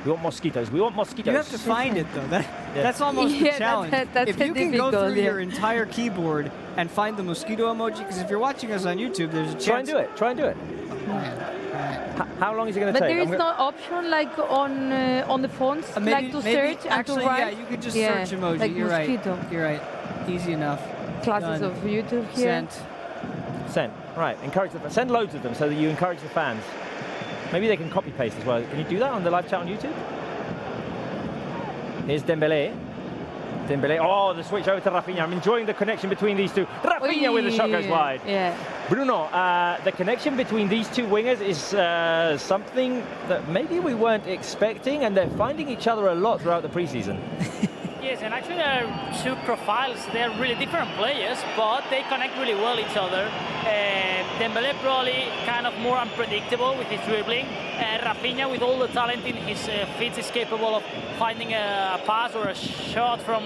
We want mosquitoes. We want mosquitoes. You have to find it, though. That's almost the challenge. That's if you can go through your entire keyboard and find the mosquito emoji, because if you're watching us on YouTube, there's a chance... Try and do it. How long is it going to take? But there is no option like on the phones, like to search and actually, to write? yeah, you could just search emoji. Like You're mosquito. right. You're right. Easy enough. Classes Done. of YouTube here. Send. Right. Encourage the send loads of them so that you encourage the fans. Maybe they can copy paste as well. Can you do that on the live chat on YouTube? Here's Dembélé. Oh, the switch over to Rafinha. I'm enjoying the connection between these two. Rafinha with the shot goes wide. Yeah. Bruno, the connection between these two wingers is something that maybe we weren't expecting, and they're finding each other a lot throughout the preseason. Yes, and actually there are 2 profiles. They're really different players, but they connect really well each other. Dembélé probably kind of more unpredictable with his dribbling. Rafinha, with all the talent in his feet, is capable of finding a pass or a shot from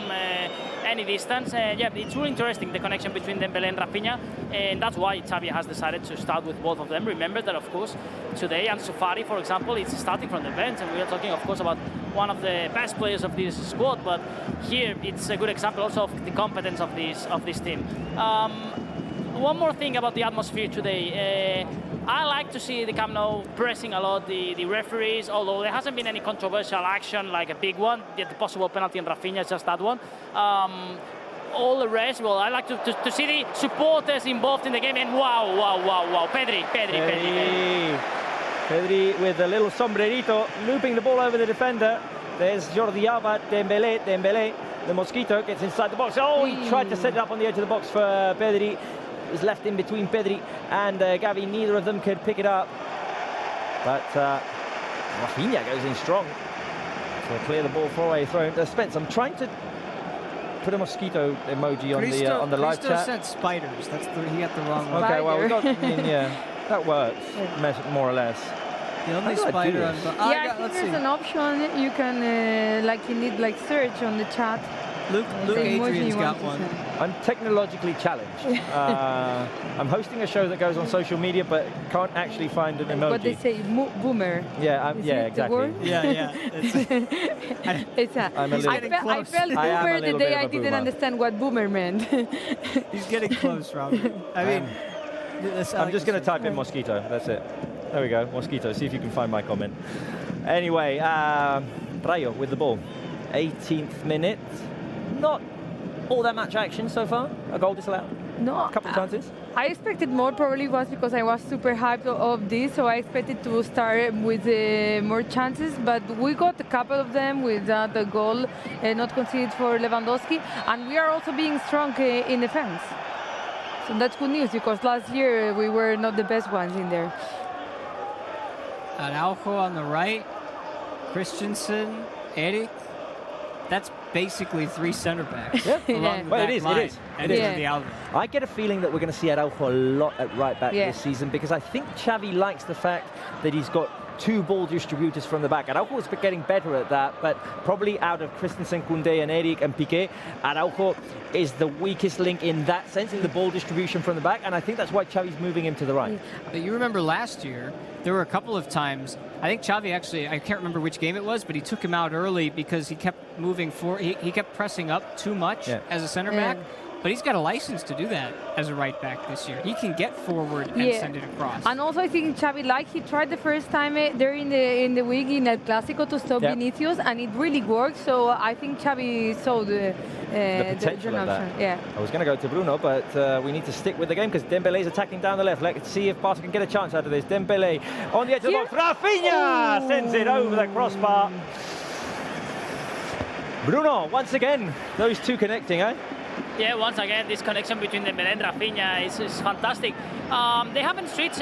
any distance. Yeah, it's really interesting, the connection between Dembélé and Rafinha, and that's why Xavi has decided to start with both of them. Remember that, of course, today Ansu Fati, for example, is starting from the bench, and we are talking, of course, about one of the best players of this squad, but here it's a good example also of the competence of this team. One more thing about the atmosphere today. I like to see the Camp Nou pressing a lot the referees, although there hasn't been any controversial action like a big one. The possible penalty on Rafinha, just that one. All the rest, well, I like to see the supporters involved in the game. And wow, Pedri. Pedri with a little sombrerito, looping the ball over the defender. There's Jordi Alba, Dembele. The Mosquito gets inside the box. Oh, he tried to set it up on the edge of the box for Pedri. It was left in between Pedri and Gavi. Neither of them could pick it up. But Rafinha goes in strong to clear the ball for a throw. Spence, I'm trying to put a Mosquito emoji on the live chat. Said spiders. He got the wrong one. Okay, well, we got, that works, more or less. The only spider on I think there's an option you can search on the chat. Luke Adrian's got one. I'm technologically challenged. I'm hosting a show that goes on social media, but can't actually find an emoji. What they say, boomer. Yeah, exactly. Yeah. I felt boomer the day I didn't understand what boomer meant. He's getting close, Robert. I mean, I'm just going to type in Mosquito. That's it. There we go, Mosquito. See if you can find my comment. Anyway, Rayo with the ball. 18th minute. Not all that much action so far. A goal disallowed. No. A couple of chances. I expected more, probably was because I was super hyped of this, so I expected to start with more chances, but we got a couple of them with the goal not conceded for Lewandowski, and we are also being strong in defense. So that's good news, because last year we were not the best ones in there. Araujo on the right, Christensen, Eric. That's basically 3 center backs. Yeah, it is. I get a feeling that we're going to see Araujo a lot at right back this season, because I think Xavi likes the fact that he's got 2 ball distributors from the back. Araujo's getting better at that, but probably out of Christensen, Koundé and Eric and Piqué, Araujo is the weakest link in that sense, in the ball distribution from the back, and I think that's why Xavi's moving him to the right. But you remember last year, there were a couple of times, I think Xavi actually, I can't remember which game it was, but he took him out early because he kept moving forward. He kept pressing up too much as a center back. But he's got a license to do that as a right back this year. He can get forward and send it across. And also I think Xavi, he tried the first time there in the week in El Clásico to stop Vinicius, and it really worked. So I think Xavi saw the potential of that. Yeah. I was going to go to Bruno, but we need to stick with the game because Dembele's attacking down the left. Let's see if Barca can get a chance out of this. Dembele on the edge of the box. Rafinha sends it over the crossbar. Bruno, once again, those two connecting, eh? Yeah, once again, this connection between Dembele and Rafinha is fantastic. They haven't switched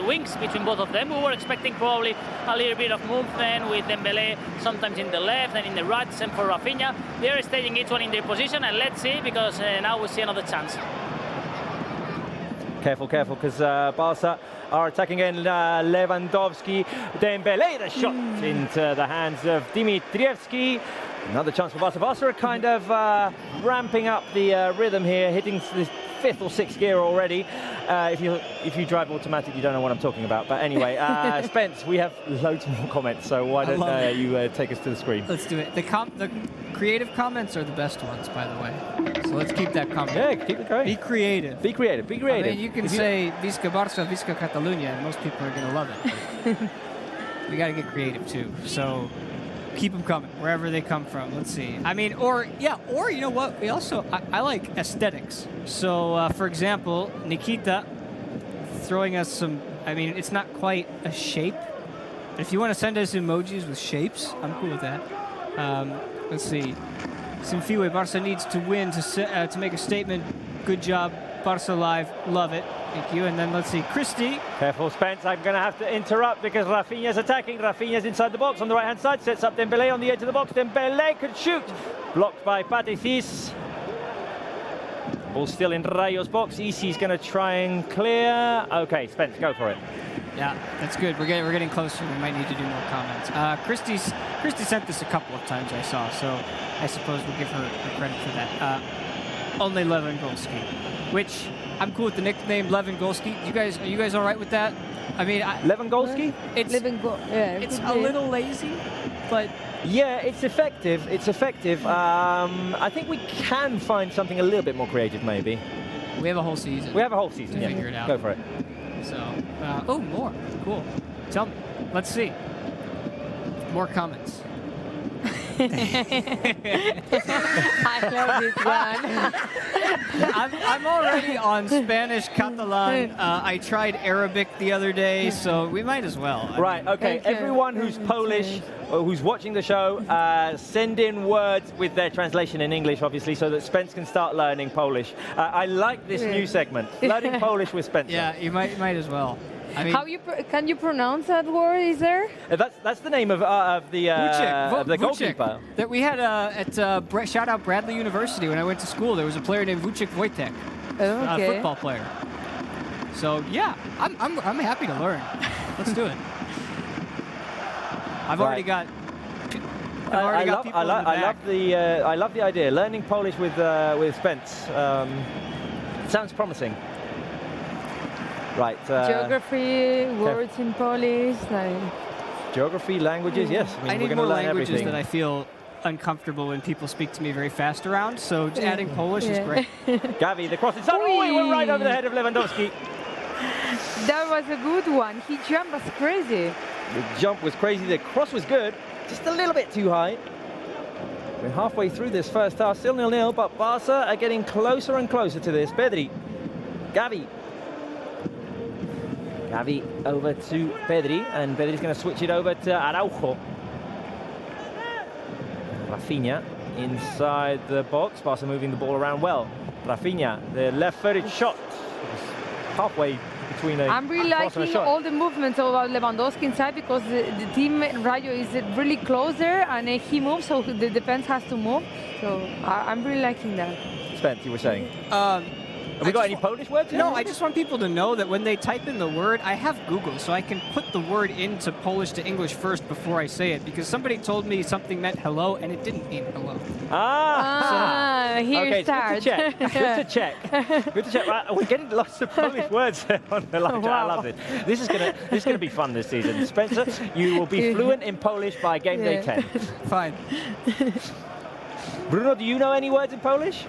wings between both of them. We were expecting probably a little bit of movement with Dembele sometimes in the left and in the right, same for Rafinha. They're staying each one in their position, and let's see, because now we see another chance. Careful, because Barca are attacking in Lewandowski. Dembele, the shot into the hands of Dimitrievski. Another chance for Barca. Barca are kind of ramping up the rhythm here, hitting the 5th or 6th gear already. If you drive automatic, you don't know what I'm talking about. But anyway, Spence, we have loads more comments, so why don't you take us to the screen? Let's do it. The creative comments are the best ones, by the way. So let's keep that comment. Yeah, keep it going. Be creative. Be creative. I mean, you can say Visca Barça, Visca Catalunya, and most people are going to love it. We got to get creative too. So keep them coming wherever they come from. Let's see. I mean, or you know what? We also I like aesthetics. So for example, Nikita throwing us some. I mean, it's not quite a shape. But if you want to send us emojis with shapes, I'm cool with that. Let's see. Simfiwe, Barca needs to win to make a statement. Good job, Barca Live. Love it. Thank you. And then let's see, Christie. Careful, Spence. I'm going to have to interrupt because Rafinha's attacking. Rafinha's inside the box on the right-hand side. Sets up Dembele on the edge of the box. Dembele could shoot. Blocked by Patricis. Ball still in Rayo's box. Isi's going to try and clear. Okay, Spence, go for it. Yeah, that's good. We're getting closer. We might need to do more comments. Christie sent this a couple of times, I saw, so I suppose we'll give her credit for that. Only Lewandowski, which I'm cool with the nickname Lewandowski. Are you guys all right with that? I mean, Lewandowski? It's a little lazy, but yeah, it's effective. It's effective. I think we can find something a little bit more creative, maybe. We have a whole season. We have a whole season. To figure it out. Go for it. So, oh, more. Cool. Tell me. Let's see. More comments. I love this one. I'm already on Spanish, Catalan. I tried Arabic the other day, so we might as well. Right, okay. Thank you. Everyone who's Polish or who's watching the show, send in words with their translation in English, obviously, so that Spence can start learning Polish. I like this new segment, Learning Polish with Spencer. Yeah, you might as well. I mean, Can you pronounce that word? Is there? That's the name of the goalkeeper. That we had shout out Bradley University when I went to school. There was a player named Vucek Wojtek, a football player. So yeah, I'm happy to learn. Let's do it. I've already got. I I love the idea. Learning Polish with Spence sounds promising. Right. Geography, words in Polish, like. Geography, languages, yes. I mean, I we're need going more to learn languages everything. that I feel uncomfortable when people speak to me very fast around. So adding Polish is great. Gavi, the cross inside. Oh, he went right over the head of Lewandowski. That was a good one. He jumped was crazy. The jump was crazy. The cross was good. Just a little bit too high. We're halfway through this first half, still 0-0, but Barca are getting closer and closer to this. Pedri, Gavi over to Pedri, and Pedri's going to switch it over to Araujo. Rafinha inside the box. Barca moving the ball around well. Rafinha, the left-footed shot. Halfway between a I'm really cross and a liking shot. all the movements of Lewandowski inside because the team Rayo is really close there and he moves, so the defense has to move. So I'm really liking that. Spence, you were saying? Have we got any Polish words? No, I just want people to know that when they type in the word, I have Google, so I can put the word into Polish to English first before I say it, because somebody told me something meant hello, and it didn't mean hello. Here okay, starts. Good to check. Good to check. Right, we're getting lots of Polish words on the live chat. I love this. This is gonna be fun this season. Spencer, you will be fluent in Polish by game day 10. Fine. Bruno, do you know any words in Polish?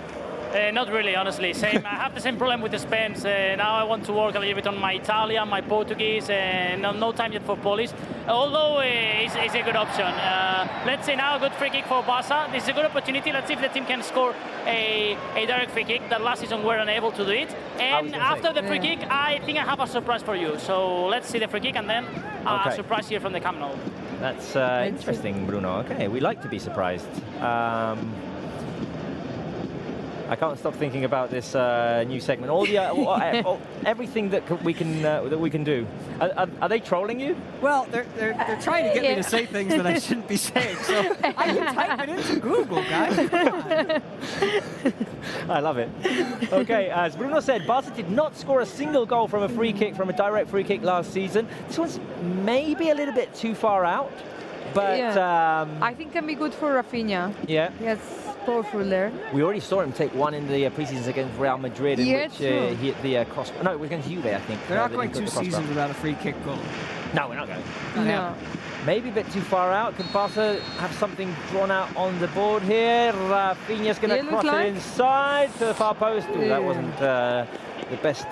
Not really, honestly. Same. I have the same problem with the Spence. Now I want to work a little bit on my Italian, my Portuguese, and no time yet for Polish. Although it's a good option. Let's say now a good free kick for Barca. This is a good opportunity. Let's see if the team can score a direct free kick. That last season were unable to do it. And after the free kick, I think I have a surprise for you. So let's see the free kick and then a surprise here from the Camp Nou. That's interesting, Bruno. Okay, we like to be surprised. I can't stop thinking about this new segment. All the everything that we can do. Are they trolling you? Well, they're trying to get me to say things that I shouldn't be saying. So I can type it into Google, guys. Come on. I love it. Okay, as Bruno said, Barca did not score a single goal from a free kick, from a direct free kick last season. This one's maybe a little bit too far out, but I think can be good for Rafinha. Yeah. Yes. Powerful there. We already saw him take one in the preseason against Real Madrid, in which he hit the cross. No, it was against Juve, I think. They're not going 2 seasons without a free kick goal. No, we're not going. No. Maybe a bit too far out. Can Barca have something drawn out on the board here? Rafinha's going to cross it inside to the far post. Ooh, that wasn't the best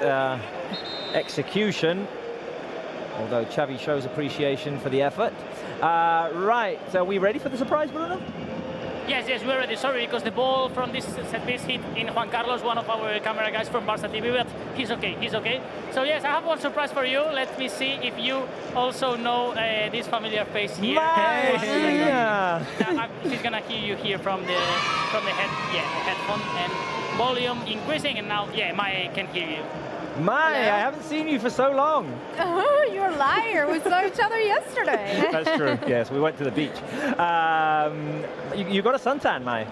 execution, although Xavi shows appreciation for the effort. Right, so are we ready for the surprise, Bruno? Yes, we're ready. Sorry, because the ball from this set piece hit in Juan Carlos, one of our camera guys from Barça TV, but he's okay. So yes, I have one surprise for you. Let me see if you also know this familiar face here. She's gonna hear you here from the headphone, and volume increasing, and now Maya can hear you. Maya, I haven't seen you for so long. Oh, you're a liar. We saw each other yesterday. That's true. Yes, we went to the beach. You got a suntan, Maya.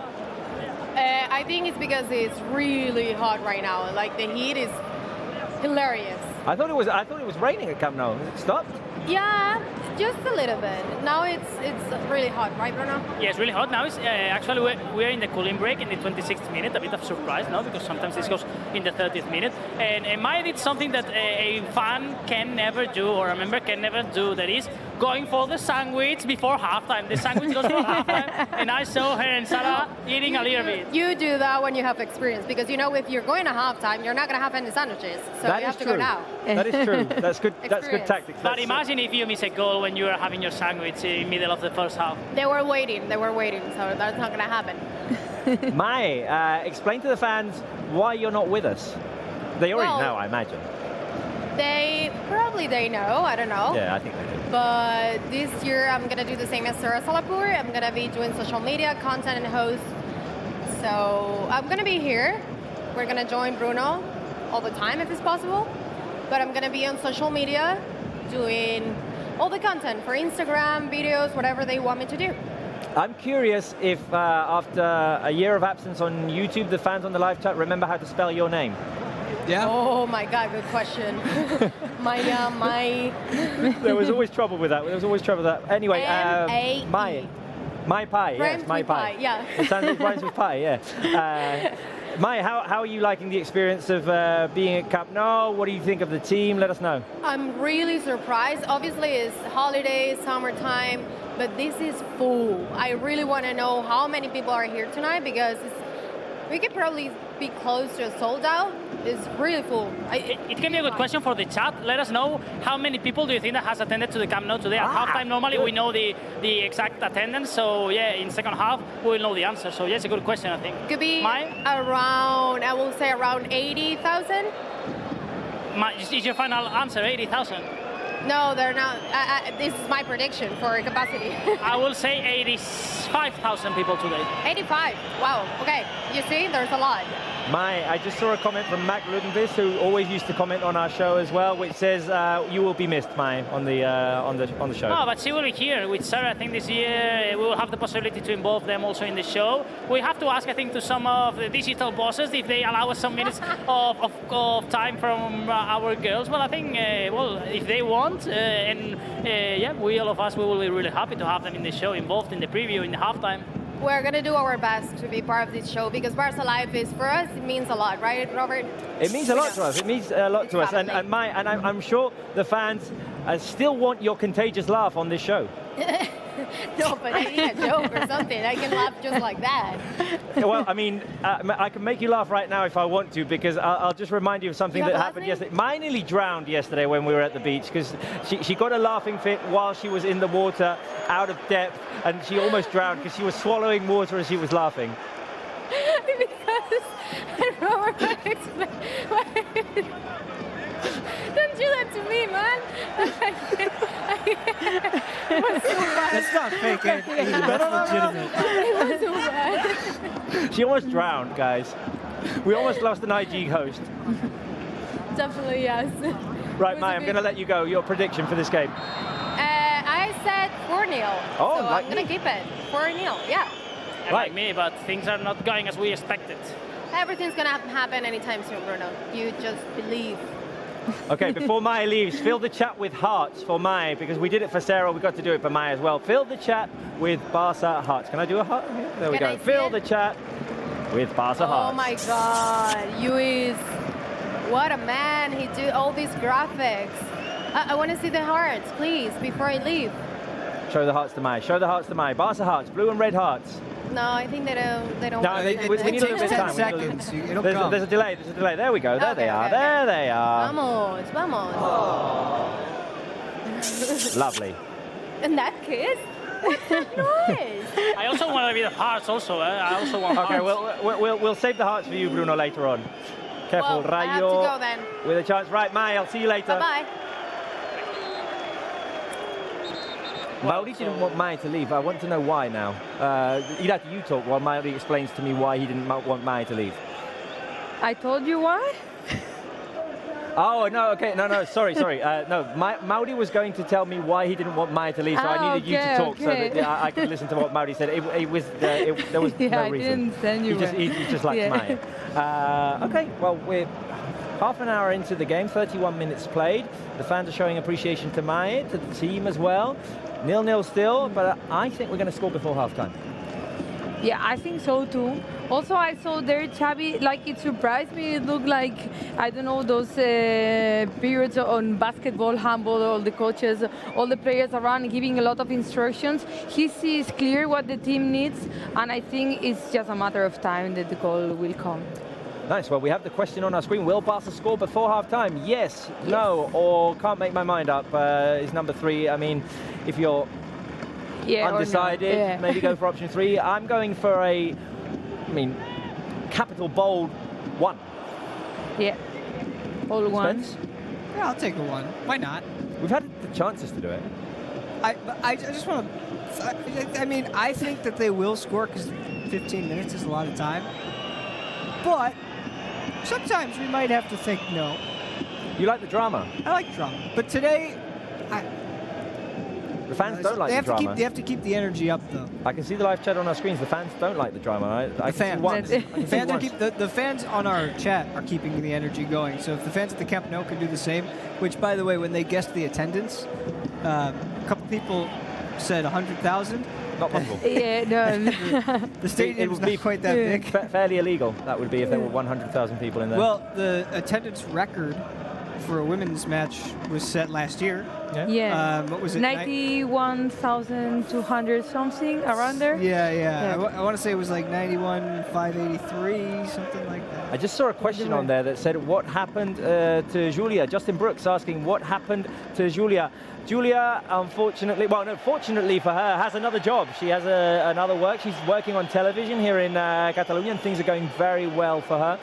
I think it's because it's really hot right now. Like the heat is hilarious. I thought it was raining at Camp Nou. Has it stopped? Yeah, just a little bit. Now it's really hot, right, Bruno? Yeah, it's really hot now. It's actually we're in the cooling break in the 26th minute. A bit of surprise now because sometimes this goes in the 30th minute. And Maya did something that a fan can never do or a member can never do. That is going for the sandwich before halftime. The sandwich goes for halftime, and I saw her and Sarah eating a little bit. You do that when you have experience, because you know if you're going to halftime, you're not going to have any sandwiches, so That you is have to true. go now. That is true. That's good. That's good Experience. tactics. But That's- imagine if you miss a goal when you are having your sandwich in the middle of the first half. They were waiting, so that's not going to happen. Mai, explain to the fans why you're not with us. They already Well- know, I imagine. They know, I don't know. Yeah, I think they do. But this year I'm gonna do the same as Sarah Salapur. I'm gonna be doing social media, content, and host. So I'm gonna be here. We're gonna join Bruno all the time if it's possible. But I'm gonna be on social media doing all the content for Instagram, videos, whatever they want me to do. I'm curious if after a year of absence on YouTube, the fans on the live chat remember how to spell your name. Yeah. Oh my God, good question. my There was always trouble with that. There was always trouble with that. Anyway, M-A-E. My pie, yes, Rhymes my with pie. pie, yeah. It sounds like rhymes with pie, yeah. Mai, how are you liking the experience of being at Camp Nou? What do you think of the team? Let us know. I'm really surprised. Obviously, it's holidays, summertime, but this is full. I really want to know how many people are here tonight, because we could probably be close to a sold out. It's really full. It can be a good question for the chat. Let us know how many people do you think that has attended to the Camp Nou today at halftime. Normally we know the exact attendance, so yeah, in second half we'll know the answer. So yeah, it's a good question, I think. Could be Mai? around, I will say around 80,000. Is your final answer 80,000? No, they're not. This is my prediction for capacity. I will say 85,000 people today. 85. Wow. Okay. You see, there's a lot. Mai, I just saw a comment from Mac Ludenvis, who always used to comment on our show as well, which says you will be missed, Mai, on the show. No, but she will be here with Sarah. I think this year we will have the possibility to involve them also in the show. We have to ask, I think, to some of the digital bosses if they allow us some minutes of time from our girls. Well, I think, well, if they want, yeah, we all of us, we will be really happy to have them in the show, involved in the preview, in the halftime. We're going to do our best to be part of this show, because Barça Live is, for us, it means a lot, right, Robert? It means a lot to us. It means a lot to us. And I'm sure the fans still want your contagious laugh on this show. No, but I need a joke or something. I can laugh just like that. Well, I mean, I can make you laugh right now if I want to, because I'll just remind you of something that happened yesterday. Mai nearly drowned yesterday when we were at the beach, because she got a laughing fit while she was in the water, out of depth, and she almost drowned because she was swallowing water as she was laughing. Because Robert explained. Don't do that to me, man. It was so bad. That's not fake. That's legitimate. It was so bad. She almost drowned, guys. We almost lost an IG host. Definitely, yes. Right, Mai, I'm going to let you go. Your prediction for this game. I said 4-0. Oh, so like I'm going to me. keep it. 4-0, yeah. Like me, but things are not going as we expected. Everything's going to happen anytime soon, Bruno. You just believe. Okay, before Mai leaves, fill the chat with hearts for Mai, because we did it for Sarah, we got to do it for Mai as well. Fill the chat with Barça hearts. Can I do a heart? There we Can go. I see Fill it? the chat with Barça hearts. Oh my God, you is what a man. He did all these graphics. I want to see the hearts, please, before I leave. Show the hearts to Mai. Show the hearts to Mai. Barça hearts, blue and red hearts. No, I think they don't. No, want we it. need a little bit of 10 time. seconds. It'll There's come. a delay. There's a delay. There we go. There they Okay, are. okay, There they are. Vamos, vamos. Lovely. And that kiss? What's that noise? I also want to be the hearts also. I also want Okay, hearts. we'll save the hearts for you, Bruno, later on. Careful, Well, I have Rayo. to go then. With a chance. Right, Mai, I'll see you later. Bye-bye. Mauri didn't want Mai to leave. I want to know why now. Ida, you talk while Mauri explains to me why he didn't want Mai to leave. I told you why? Oh, no, okay, no, sorry. No, Mauri was going to tell me why he didn't want Mai to leave, so I needed you to talk so that I could listen to what Mauri said. There was Yeah, no I reason. didn't send you He just liked Yeah. Mai. Okay, well, we're half an hour into the game, 31 minutes played. The fans are showing appreciation to Mai, to the team as well. 0-0 still, but I think we're going to score before half-time. Yeah, I think so too. Also, I saw there Xavi, like it surprised me. It looked like, I don't know, those periods on basketball, handball, all the coaches, all the players around giving a lot of instructions. He sees clear what the team needs, and I think it's just a matter of time that the goal will come. Nice. Well, we have the question on our screen. Will Barca score before half-time? Yes, no, or can't make my mind up is number 3. I mean, if you're undecided, maybe go for option 3. I'm going for capital bold 1. Yeah, all ones. Yeah, I'll take a 1. Why not? We've had the chances to do it. I just want to. I mean, I think that they will score because 15 minutes is a lot of time. But sometimes we might have to think no. You like the drama? I like drama, but today, the fans don't like the drama. They have to keep the energy up, though. I can see the live chat on our screens. The fans don't like the drama. The fans on our chat are keeping the energy going. So if the fans at the Camp Nou can do the same, which, by the way, when they guessed the attendance, a couple people said 100,000. Not possible. Yeah, no. The stadium's not quite that big. Fairly illegal, that would be, if there were 100,000 people in there. Well, the attendance record for a women's match was set last year. Yeah. What was it? 91,200 something, around there? Yeah. I want to say it was like 91,583, something like that. I just saw a question on there that said, what happened to Julia? Justin Brooks asking, what happened to Julia? Julia, unfortunately, fortunately for her, has another job. She has another work. She's working on television here in Catalonia, and things are going very well for her.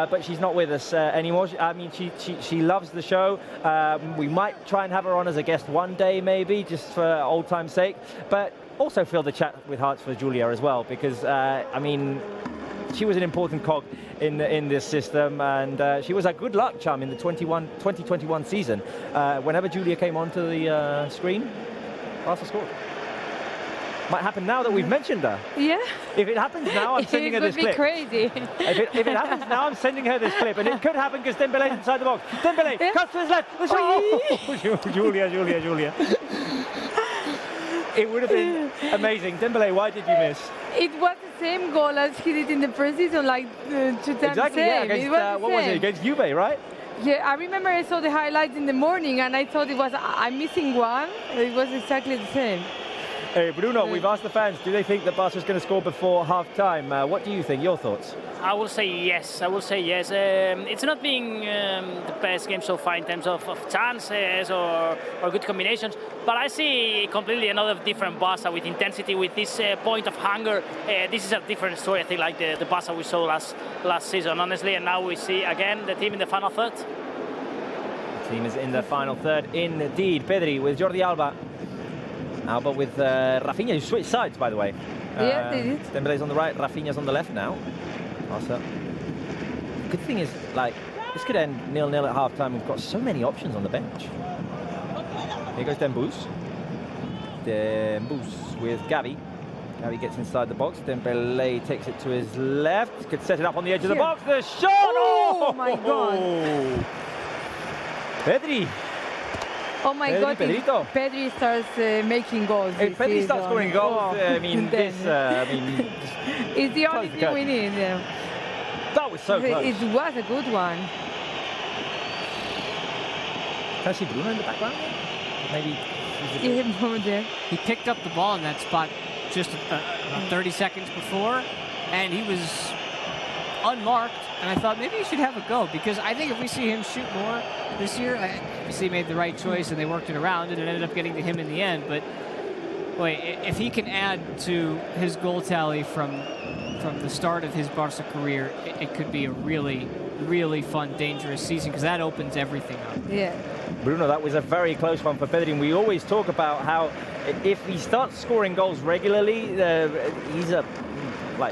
But she's not with us anymore. I mean, she loves the show. We might try and have her on as a guest one day, maybe, just for old time's sake. But also fill the chat with hearts for Julia as well, because, I mean, she was an important cog in this system, and she was a good luck charm in the 2021 season. Whenever Julia came onto the screen, Barca scored. Might happen now that we've mentioned her. Yeah. If it happens now, I'm sending her this clip. It would be crazy. If it happens now, I'm sending her this clip, and it could happen because Dembele's inside the box. Dembele, cuts to his left. Oh, Julia. It would have been amazing. Dembele, why did you miss? It was the same goal as he did in the pre-season, like 2 times exactly, same. Yeah, against, what was it? Against Juve, right? Yeah, I remember I saw the highlights in the morning, and I thought I'm missing one. It was exactly the same. Hey, Bruno, we've asked the fans, do they think that Barca's going to score before half-time? What do you think? Your thoughts? I will say yes. It's not being the best game so far in terms of chances or good combinations, but I see completely another different Barca with intensity, with this point of hunger. This is a different story, I think, like the Barca we saw last season, honestly, and now we see again the team in the final third. The team is in the final third, indeed. Pedri with Jordi Alba. Alba with Rafinha, who switched sides, by the way. Yeah, they did. Dembele's on the right, Rafinha's on the left now. Barca. Good thing is, like, this could end 0-0 at half-time. We've got so many options on the bench. Here goes Dembus. Dembus with Gavi. Gavi gets inside the box. Dembele takes it to his left. Could set it up on the edge of the box. The shot! Oh my God. Pedri. Oh my God, if Pedri starts making goals. If Pedri starts scoring goals, it's the only thing we need. Yeah. That was so close. It was a good one. Can I see Bruno in the background? Maybe. He picked up the ball in that spot just 30 seconds before, and he was unmarked. And I thought maybe he should have a go, because I think if we see him shoot more this year, obviously he made the right choice and they worked it around and it ended up getting to him in the end. But boy, if he can add to his goal tally from the start of his Barca career, it could be a really, really fun, dangerous season, because that opens everything up. Yeah. Bruno, that was a very close one for Pedri, and we always talk about how if he starts scoring goals regularly, he's a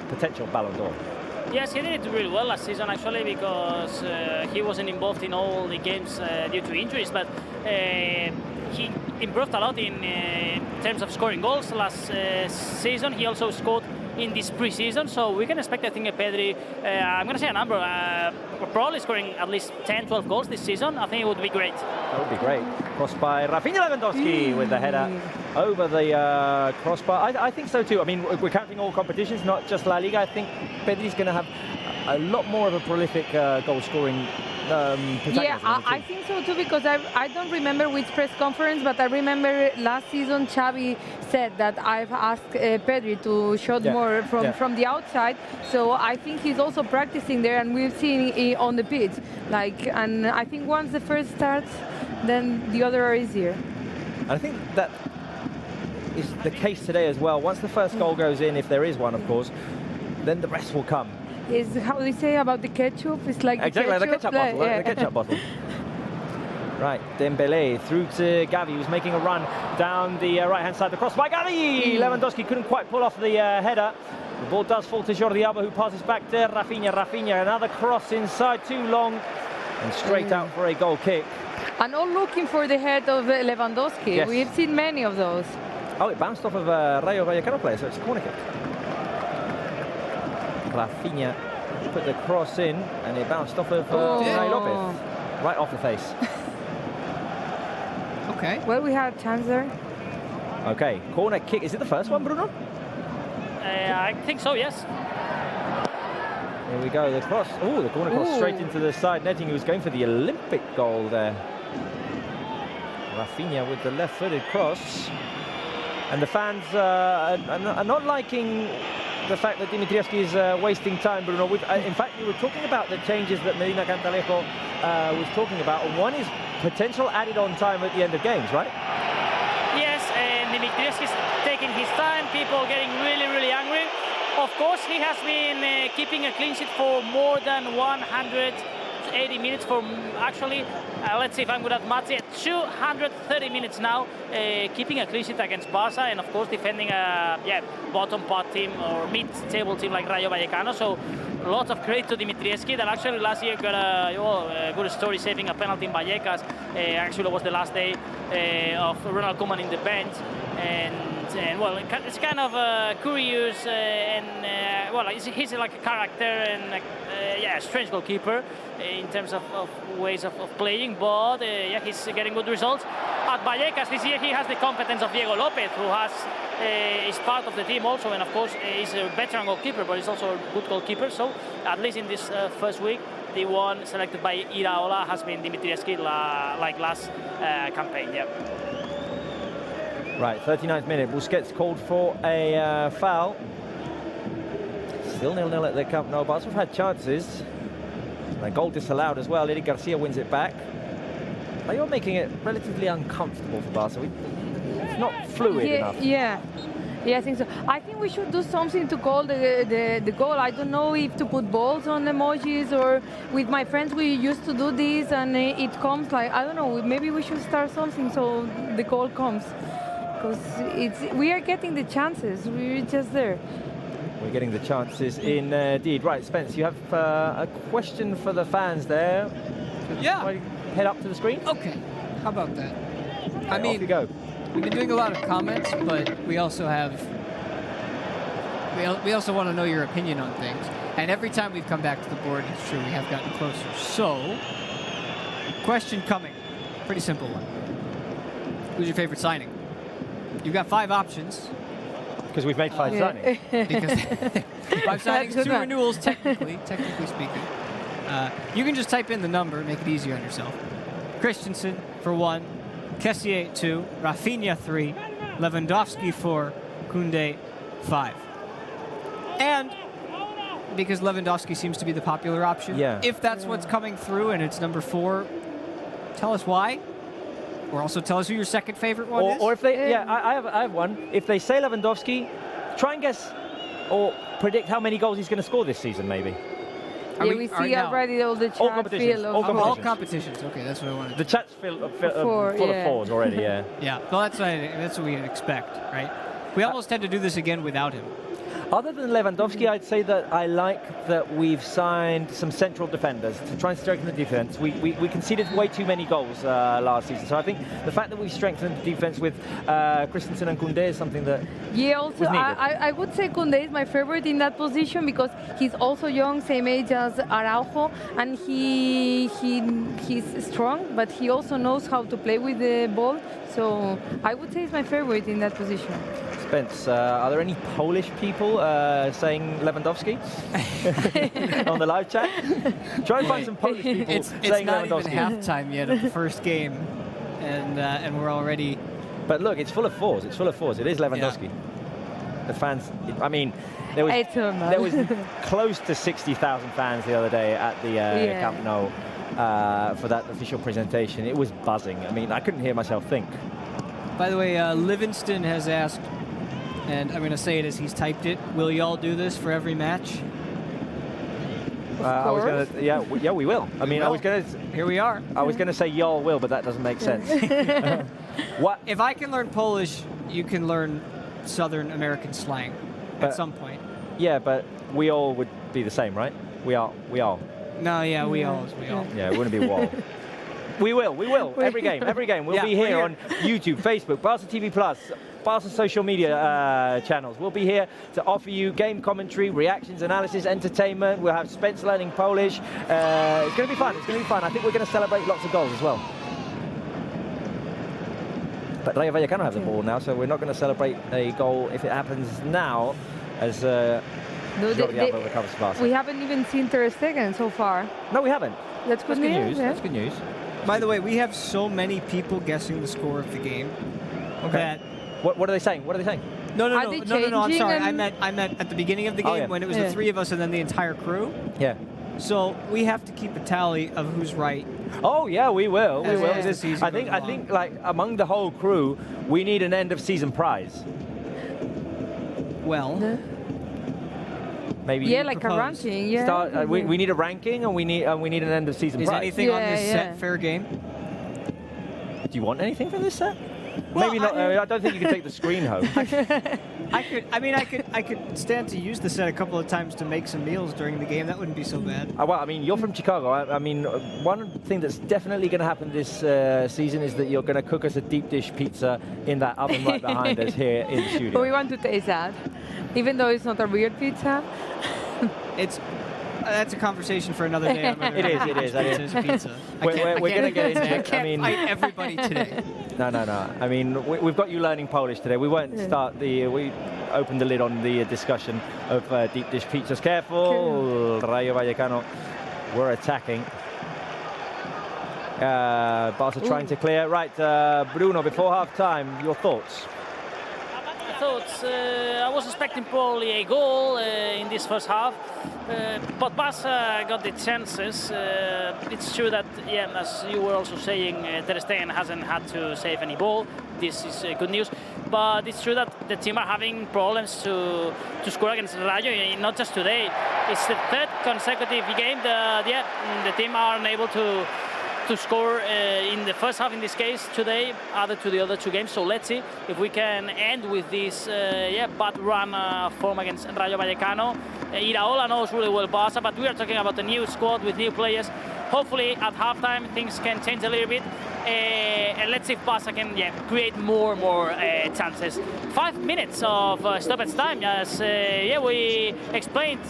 potential Ballon d'Or. Yes, he did it really well last season, actually, because he wasn't involved in all the games due to injuries, but he improved a lot in terms of scoring goals last season. He also scored in this preseason. So we can expect, I think, Pedri, I'm going to say a number, probably scoring at least 10, 12 goals this season. I think it would be great. That would be great. Crossed by Rafinha Lewandowski with the header over the crossbar. I think so too. I mean, we're counting all competitions, not just La Liga. I think Pedri's going to have a lot more of a prolific goal-scoring yeah, I think so too, because I don't remember which press conference, but I remember last season Xavi said that I've asked Pedri to shoot more from the outside. So I think he's also practicing there, and we've seen it on the pitch. And I think once the first starts, then the other are easier. I think that is the case today as well. Once the first goal goes in, if there is one, of course, then the rest will come. Is how they say about the ketchup? It's like exactly the ketchup bottle. The ketchup bottle. Right, Dembele through to Gavi, who's making a run down the right-hand side. The cross by Gavi. Lewandowski couldn't quite pull off the header. The ball does fall to Jordi Alba, who passes back to Rafinha. Rafinha, another cross inside, too long, and straight out for a goal kick. And all looking for the head of Lewandowski. Yes. We've seen many of those. Oh, it bounced off of a Rayo Vallecano player, so it's a corner kick. Rafinha put the cross in, and it bounced off of Unai Lopez, right off the face. Okay. Well, we had a chance there. Okay, corner kick. Is it the first one, Bruno? I think so, yes. Here we go, the cross. Oh, the corner cross straight into the side netting. He was going for the Olympic goal there. Rafinha with the left-footed cross. And the fans are not liking the fact that Dimitrievski is wasting time, Bruno. In fact, you were talking about the changes that Medina Cantalejo was talking about. One is potential added-on time at the end of games, right? Yes, and Dimitrievski is taking his time. People getting really, really angry. Of course, he has been keeping a clean sheet for more than 180 minutes for actually, let's see if I'm good at maths, 230 minutes now, keeping a clean sheet against Barça, and of course defending a bottom part team or mid-table team like Rayo Vallecano. So lots of credit to Dimitrievski, that actually last year got a good story saving a penalty in Vallecas. Actually was the last day of Ronald Koeman in the bench, and well, it's kind of curious, and well, he's like a character and a strange goalkeeper in terms of ways of playing, but he's getting good results. At Vallecas this year, he has the competence of Diego Lopez, who is part of the team also, and of course he's a veteran goalkeeper, but he's also a good goalkeeper. So at least in this first week, the one selected by Iraola has been Dimitrievski, like last campaign. Right, 39th minute. Busquets called for a foul. Still 0-0 at the Camp Nou. Barca have had chances. A goal disallowed as well. Eric Garcia wins it back. They are making it relatively uncomfortable for Barca. It's not fluid enough. Yeah, I think so. I think we should do something to call the goal. I don't know if to put balls on emojis, or with my friends we used to do this and it comes like, I don't know, maybe we should start something so the goal comes. Because we are getting the chances, we're just there. We're getting the chances indeed. Right, Spence, you have a question for the fans there. Yeah. Head up to the screen. Okay. How about that? Okay, I mean, off you go. We've been doing a lot of comments, but we also want to know your opinion on things. And every time we've come back to the board, it's true, we have gotten closer. So, question coming. Pretty simple one. Who's your favorite signing? You've got 5 options. Because we've made 5 signings. Because 5 signings, 2 renewals, technically speaking. You can just type in the number, make it easier on yourself. Christensen for 1, Kessié 2, Rafinha 3, Lewandowski 4, Koundé 5. And because Lewandowski seems to be the popular option, if that's what's coming through and it's number 4, tell us why. Or also tell us who your second favorite one is. Or if they, I have one. If they say Lewandowski, try and guess or predict how many goals he's going to score this season, maybe. We see already all the chat fill of all competitions. Okay, that's what I wanted. The chat's full of 4s already. Yeah. Well, that's what we'd expect, right? We almost had to do this again without him. Other than Lewandowski, I'd say that I like that we've signed some central defenders to try and strengthen the defense. We conceded way too many goals last season, so I think the fact that we've strengthened the defense with Christensen and Koundé is something that also I would say Koundé is my favorite in that position because he's also young, same age as Araujo, and he's strong, but he also knows how to play with the ball. So I would say he's my favorite in that position. Spence, are there any Polish people saying Lewandowski on the live chat? Try and find some Polish people saying Lewandowski. It's not even halftime yet of the first game, and we're already. But look, it's full of fours. It's full of fours. It is Lewandowski. Yeah. The fans. I mean, there was close to 60,000 fans the other day at the Camp Nou for that official presentation. It was buzzing. I mean, I couldn't hear myself think. By the way, Livingston has asked, and I'm going to say it as he's typed it, will y'all do this for every match? I was gonna, yeah, we will. I mean, I was going to. Here we are. I was going to say y'all will, but that doesn't make sense. What? If I can learn Polish, you can learn Southern American slang at some point. Yeah, but we all would be the same, right? We all. No, yeah, we all. Yeah, it wouldn't be wall. We will. Every game. We'll be here on YouTube, Facebook, Barca TV Plus, Barca social media channels. We'll be here to offer you game commentary, reactions, analysis, entertainment. We'll have Spence learning Polish. It's going to be fun. I think we're going to celebrate lots of goals as well. But Rayo Vallecano have the ball now, so we're not going to celebrate a goal if it happens now as Jordi Alba recovers Barca. We haven't even seen Ter Stegen so far. No, we haven't. That's good news. That's good news. By the way, we have so many people guessing the score of the game. Okay. What are they saying? No. I'm sorry. I meant at the beginning of the game when it was the three of us and then the entire crew. Yeah. So we have to keep a tally of who's right. Oh yeah, we will. We will. I think like among the whole crew, we need an end of season prize. Well. Maybe like a ranking. Yeah. We need a ranking, and we need an end of season prize. Is anything on this set fair game? Do you want anything from this set? Well, maybe not. I don't think you can take the screen home. I could stand to use the set a couple of times to make some meals during the game. That wouldn't be so bad. Well, I mean, you're from Chicago. I mean, one thing that's definitely going to happen this season is that you're going to cook us a deep dish pizza in that oven right behind us here in the studio. We want to taste that, even though it's not a real pizza. That's a conversation for another day. It is. It's a pizza. We're going to get into it. I can't fight everybody today. No. I mean, we've got you learning Polish today. We won't start we opened the lid on the discussion of deep dish pizzas. Careful, Rayo Vallecano. We're attacking. Barca trying to clear. Right, Bruno, before half-time, your thoughts? I was expecting probably a goal in this first half, but Barca got the chances. It's true that, as you were also saying, Ter Stegen hasn't had to save any ball. This is good news. But it's true that the team are having problems to score against Rayo, not just today. It's the third consecutive game that the team are unable to score in the first half, in this case today, added to the other two games. So let's see if we can end with this bad run form against Rayo Vallecano. Iraola knows really well Barca, but we are talking about a new squad with new players. Hopefully at halftime things can change a little bit, and let's see if Barca can create more chances. 5 minutes of stoppage time, as we explained.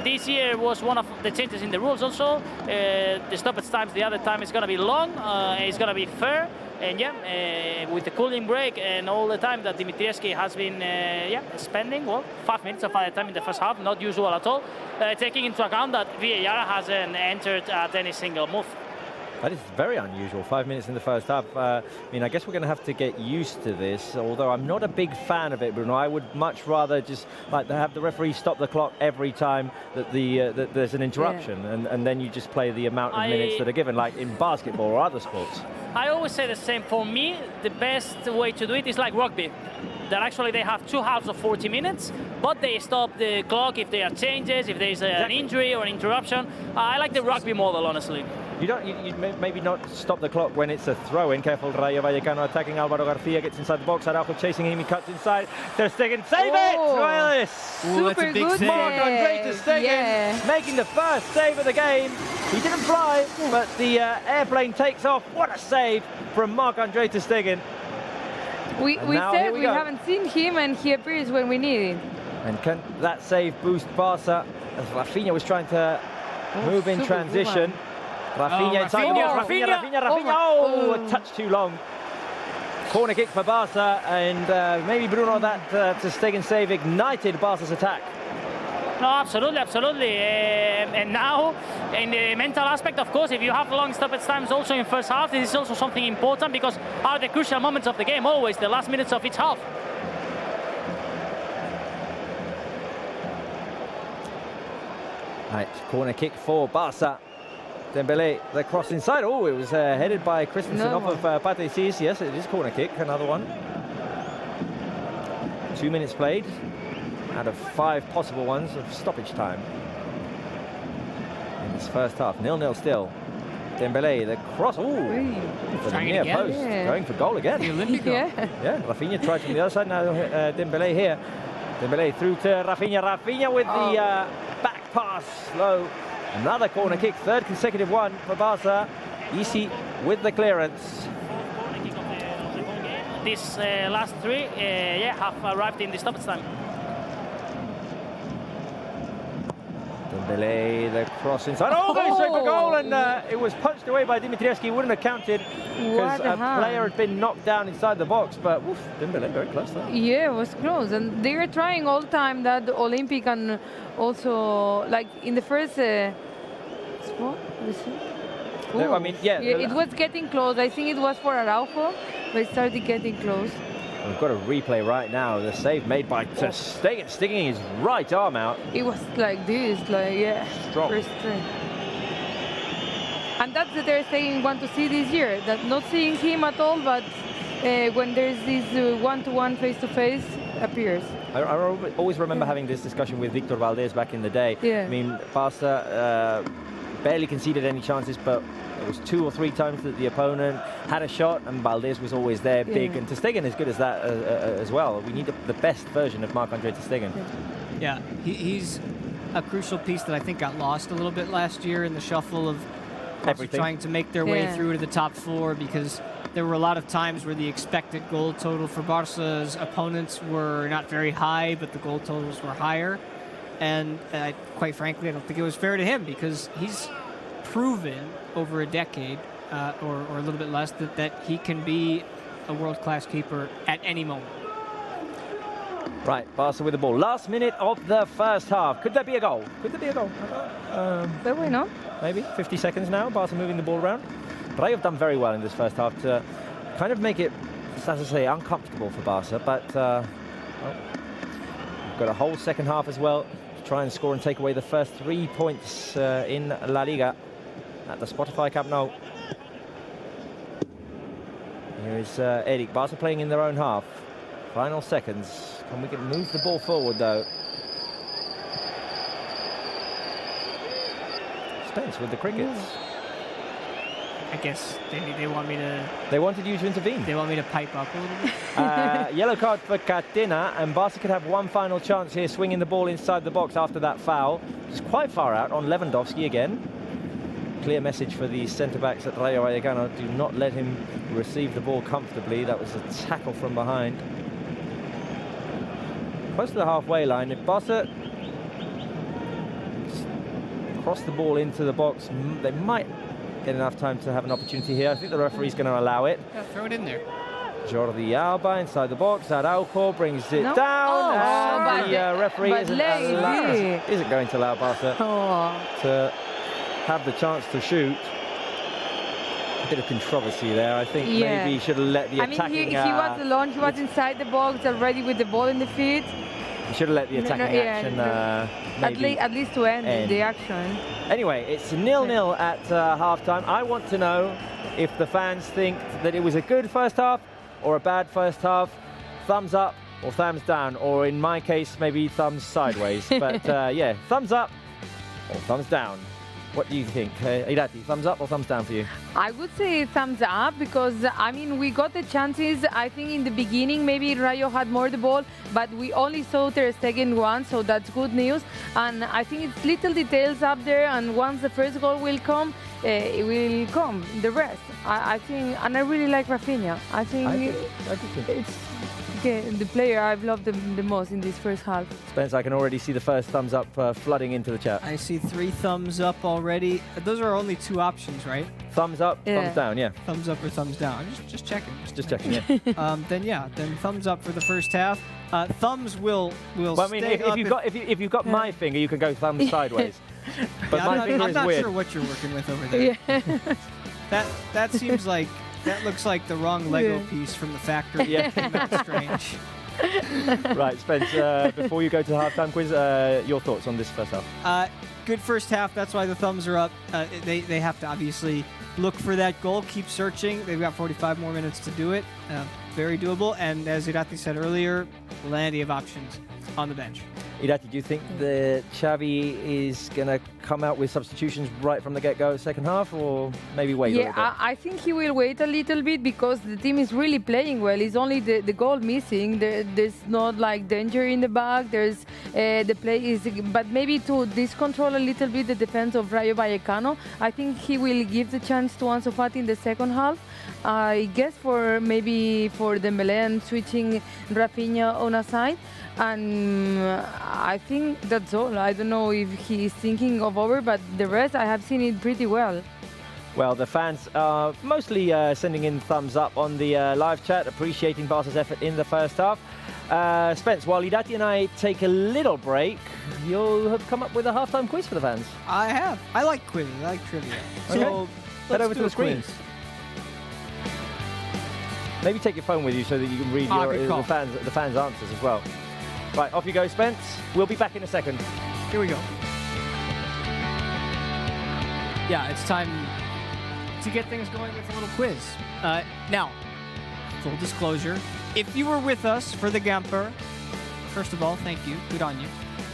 This year was one of the changes in the rules also. The stoppage times, the other time is going to be long, it's going to be fair. And with the cooling break and all the time that Dimitrievski has been spending, 5 minutes of added time in the first half, not usual at all, taking into account that VAR hasn't entered at any single move. That is very unusual, 5 minutes in the first half. I mean, I guess we're going to have to get used to this, although I'm not a big fan of it, Bruno. I would much rather just like to have the referee stop the clock every time that that there's an interruption, and then you just play the amount of minutes that are given, like in basketball or other sports. I always say the same. For me, the best way to do it is like rugby. That actually they have 2 halves of 40 minutes, but they stop the clock if there are changes, if there's an injury or an interruption. I like the rugby model, honestly. You maybe not stop the clock when it's a throw-in. Careful, Rayo Vallecano attacking. Álvaro García gets inside the box. Araujo chasing him. He cuts inside. Ter Stegen, save it! Royalists! Super good save. Marc-Andre Ter Stegen making the first save of the game. He didn't fly, but the airplane takes off. What a save from Marc-Andre Ter Stegen. We said we haven't seen him, and he appears when we need him. And can that save boost Barca? As Rafinha was trying to move in transition. Rafinha inside the box. Rafinha. Oh, a touch too long. Corner kick for Barca, and maybe Bruno, that Ter Stegen save ignited Barca's attack. No, absolutely. And now, in the mental aspect, of course, if you have long stoppage times also in first half, this is also something important because are the crucial moments of the game, always the last minutes of each half. Right, corner kick for Barca. Dembélé, the cross inside. Oh, it was headed by Christensen off of Patesis. Yes, it is corner kick, another one. 2 minutes played out of 5 possible ones of stoppage time in this first half. 0-0 still. Dembélé, the cross. Ooh, for the near post. Going for goal again. Yeah, Rafinha tried from the other side. Now Dembélé here. Dembélé through to Rafinha. Rafinha with the back pass. Low. Another corner kick, third consecutive one for Barca. Easy with the clearance. These last 3 have arrived in the stoppage time. Dembélé, the cross inside. Oh, going straight for goal, and it was punched away by Dimitrievski. Wouldn't have counted because a player had been knocked down inside the box. But woof, Dembélé very close there. Yeah, it was close, and they were trying all the time that Olympic, and also like in the first spot. I mean, yeah, it was getting close. I think it was for Araujo, but it started getting close. We've got a replay right now. The save made by Ter Stegen, sticking his right arm out. It was like this, Strong. First try. And that's the Ter Stegen want to see this year. That not seeing him at all, but when there's this one-to-one, face-to-face, appears. I always remember having this discussion with Victor Valdés back in the day. Yeah. I mean, Barca barely conceded any chances, but it was 2 or 3 times that the opponent had a shot, and Valdés was always there, big. And Ter Stegen is good as that as well. We need the best version of Marc-Andre Ter Stegen. Yeah, he's a crucial piece that I think got lost a little bit last year in the shuffle of trying to make their way through to the top 4, because there were a lot of times where the expected goal total for Barca's opponents were not very high, but the goal totals were higher. And quite frankly, I don't think it was fair to him, because he's proven over a decade or a little bit less that he can be a world-class keeper at any moment. Right, Barca with the ball. Last minute of the first half. Could there be a goal? But why not? Maybe 50 seconds now. Barca moving the ball around. Rayo have done very well in this first half to kind of make it, as I say, uncomfortable for Barca. But we've got a whole second half as well to try and score and take away the first 3 points in LaLiga at the Spotify Camp Nou. Here is Eric. Barca playing in their own half. Final seconds. Can we move the ball forward though? Spence with the crickets. I guess they want me to... They wanted you to intervene. They want me to pipe up a little bit. Yellow card for Catena, and Barca could have one final chance here, swinging the ball inside the box after that foul. It's quite far out on Lewandowski again. Clear message for the centre-backs at Rayo Vallecano. Do not let him receive the ball comfortably. That was a tackle from behind. Close to the halfway line. If Barca cross the ball into the box, they might get enough time to have an opportunity here. I think the referee's going to allow it. Yeah, throw it in there. Jordi Alba inside the box. Araujo brings it down, and the referee isn't going to allow Barca to have the chance to shoot. A bit of controversy there. I think maybe he should have let the attacking... he was alone. He was inside the box already with the ball in the feet. He should have let the attacking action at least to end the action. Anyway, it's 0-0 at half-time. I want to know if the fans think that it was a good first half or a bad first half. Thumbs up or thumbs down, or in my case, maybe thumbs sideways. But yeah, thumbs up or thumbs down. What do you think? Irati, thumbs up or thumbs down for you? I would say thumbs up because, I mean, we got the chances. I think in the beginning, maybe Rayo had more the ball, but we only saw Ter Stegen once, so that's good news. And I think it's little details up there, and once the first goal will come, it will come, the rest. I think, and I really like Rafinha. I think it's the player I've loved the most in this first half. Spence, I can already see the first thumbs up flooding into the chat. I see 3 thumbs up already. Those are only 2 options, right? Thumbs up, thumbs down, yeah. Thumbs up or thumbs down. Just checking. Just checking, yeah. Then thumbs up for the first half. Thumbs will well, I mean, stay up if you've got my finger, you can go thumbs sideways. But yeah, my finger I'm is not weird. sure what you're working with over there. Yeah. That seems like that looks like the wrong Lego piece from the factory. Yeah. That's strange. Right, Spence, before you go to the halftime quiz, your thoughts on this first half? Good first half. That's why the thumbs are up. They have to obviously look for that goal, keep searching. They've got 45 more minutes to do it. Very doable. And as Irati said earlier, plenty of options on the bench. Irati, do you think that Xavi is going to come out with substitutions right from the get-go second half, or maybe wait a little bit? I think he will wait a little bit because the team is really playing well. It's only the goal missing. There's not like danger in the back. There's the play is, but maybe to discontrol a little bit the defense of Rayo Vallecano. I think he will give the chance to Ansu Fati in the second half. I guess for Dembélé and switching Rafinha on a side. And I think that's all. I don't know if he's thinking of over, but the rest I have seen it pretty well. Well, the fans are mostly sending in thumbs up on the live chat, appreciating Barca's effort in the first half. Spence, while Irati and I take a little break, you'll have come up with a halftime quiz for the fans. I have. I like quizzes. I like trivia. Okay. So Head over do to the a screens. quiz. Maybe take your phone with you so that you can read the fans' answers as well. Right, off you go, Spence. We'll be back in a second. Here we go. Yeah, it's time to get things going with a little quiz. Now, full disclosure, if you were with us for the Gamper, first of all, thank you. Good on you.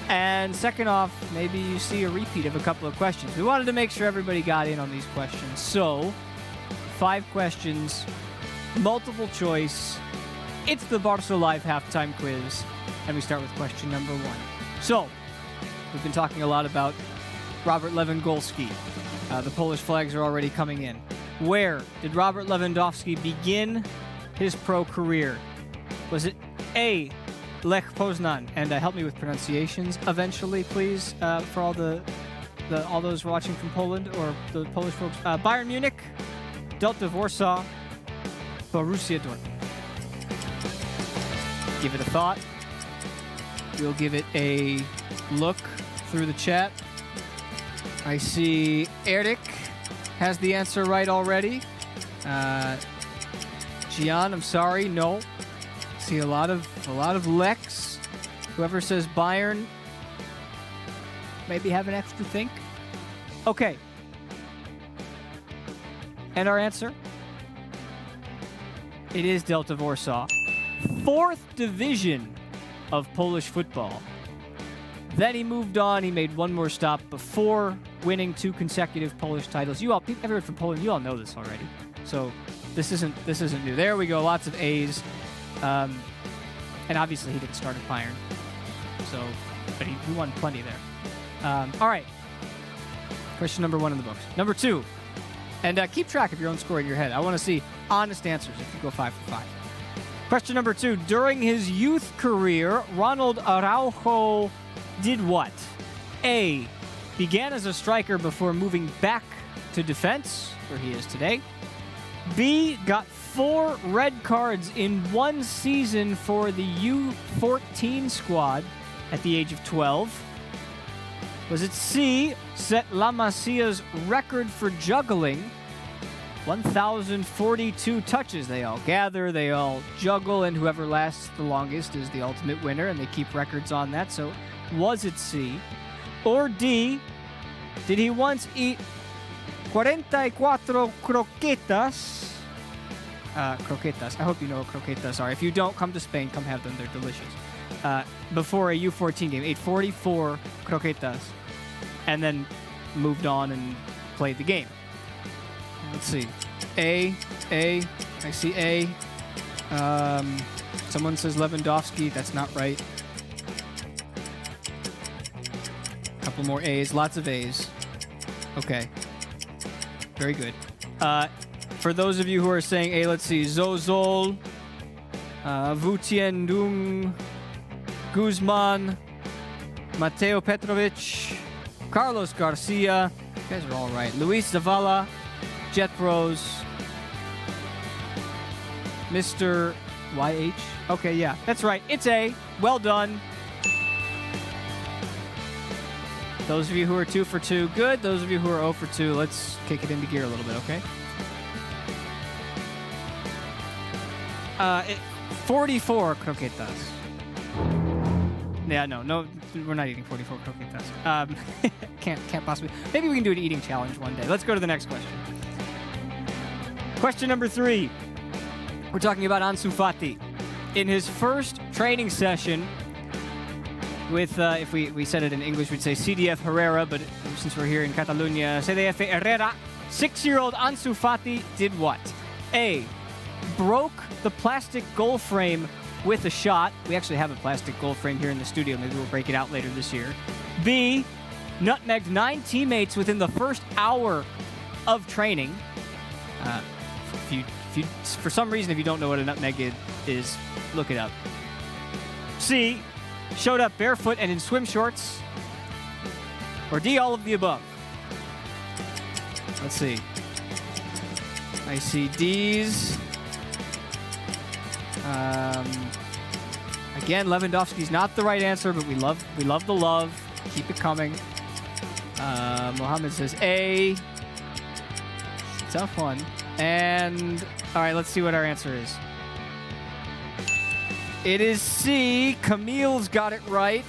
And second off, maybe you see a repeat of a couple of questions. We wanted to make sure everybody got in on these questions. So, 5 questions, multiple choice. It's the Barca Live halftime quiz. And we start with question number 1. So, we've been talking a lot about Robert Lewandowski. The Polish flags are already coming in. Where did Robert Lewandowski begin his pro career? Was it A, Lech Poznan? And help me with pronunciations eventually, please, for all all those watching from Poland or the Polish folks. Bayern Munich, Delta Warsaw, Borussia Dortmund. Give it a thought. We'll give it a look through the chat. I see Eric has the answer right already. Gian, I'm sorry, no. See a lot of Lex. Whoever says Bayern, maybe have an extra think. Okay. And our answer? It is Delta Warsaw. 4th division of Polish football. Then he moved on. He made one more stop before winning 2 consecutive Polish titles. Everyone from Poland, you all know this already. So this isn't new. There we go. Lots of A's. And obviously he didn't start at Bayern. So, but he won plenty there. All right. Question number 1 in the books. Number 2. And keep track of your own score in your head. I want to see honest answers if you go 5 for 5. Question number 2. During his youth career, Ronald Araujo did what? A, began as a striker before moving back to defense, where he is today. B, got 4 red cards in 1 season for the U14 squad at the age of 12. Was it C, set La Masia's record for juggling? 1,042 touches. They all gather, they all juggle, and whoever lasts the longest is the ultimate winner, and they keep records on that. So was it C? Or D, did he once eat 44 croquetas? Croquetas. I hope you know what croquetas are. If you don't, come to Spain, come have them. They're delicious. Before a U14 game, ate 44 croquetas. And then moved on and played the game. Let's see. I see A. Someone says Lewandowski. That's not right. A couple more A's. Lots of A's. Okay. Very good. For those of you who are saying A, let's see. Zozol, Vutiendung, Guzman, Mateo Petrovic, Carlos Garcia. You guys are all right. Luis Zavala, Jet Bros, Mr. YH. Okay, yeah, that's right. It's A. Well done. Those of you who are 2 for 2, good. Those of you who are 0 for 2, let's kick it into gear a little bit, okay? 44 croquetas. Yeah, no, we're not eating 44 croquetas. Can't possibly. Maybe we can do an eating challenge one day. Let's go to the next question. Question number 3. We're talking about Ansu Fati. In his first training session with, if we said it in English, we'd say CDF Herrera, but since we're here in Catalonia, CDF Herrera, 6-year-old Ansu Fati did what? A, broke the plastic goal frame with a shot. We actually have a plastic goal frame here in the studio. Maybe we'll break it out later this year. B, nutmegged 9 teammates within the first hour of training. For some reason, if you don't know what a nutmeg is, look it up. C, showed up barefoot and in swim shorts. Or D, all of the above. Let's see. I see D's. Again, Lewandowski's not the right answer, but we love the love. Keep it coming. Mohammed says A. Tough one. And all right, let's see what our answer is. It is C. Camille's got it right.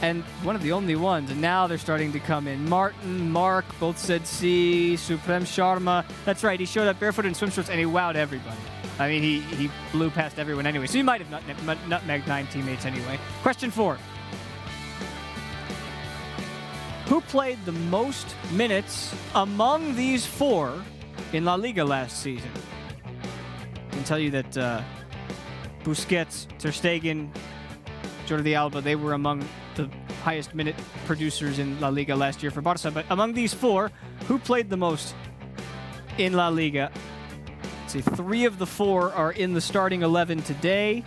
And one of the only ones. And now they're starting to come in. Martin, Mark, both said C. Supreme Sharma. That's right. He showed up barefoot in swim shorts and he wowed everybody. I mean, he blew past everyone anyway. So he might have nutmegged 9 teammates anyway. Question 4. Who played the most minutes among these 4 in La Liga last season? I can tell you that Busquets, Ter Stegen, Jordi Alba, they were among the highest minute producers in La Liga last year for Barça. But among these 4, who played the most in La Liga? Let's see, 3 of the 4 are in the starting 11 today.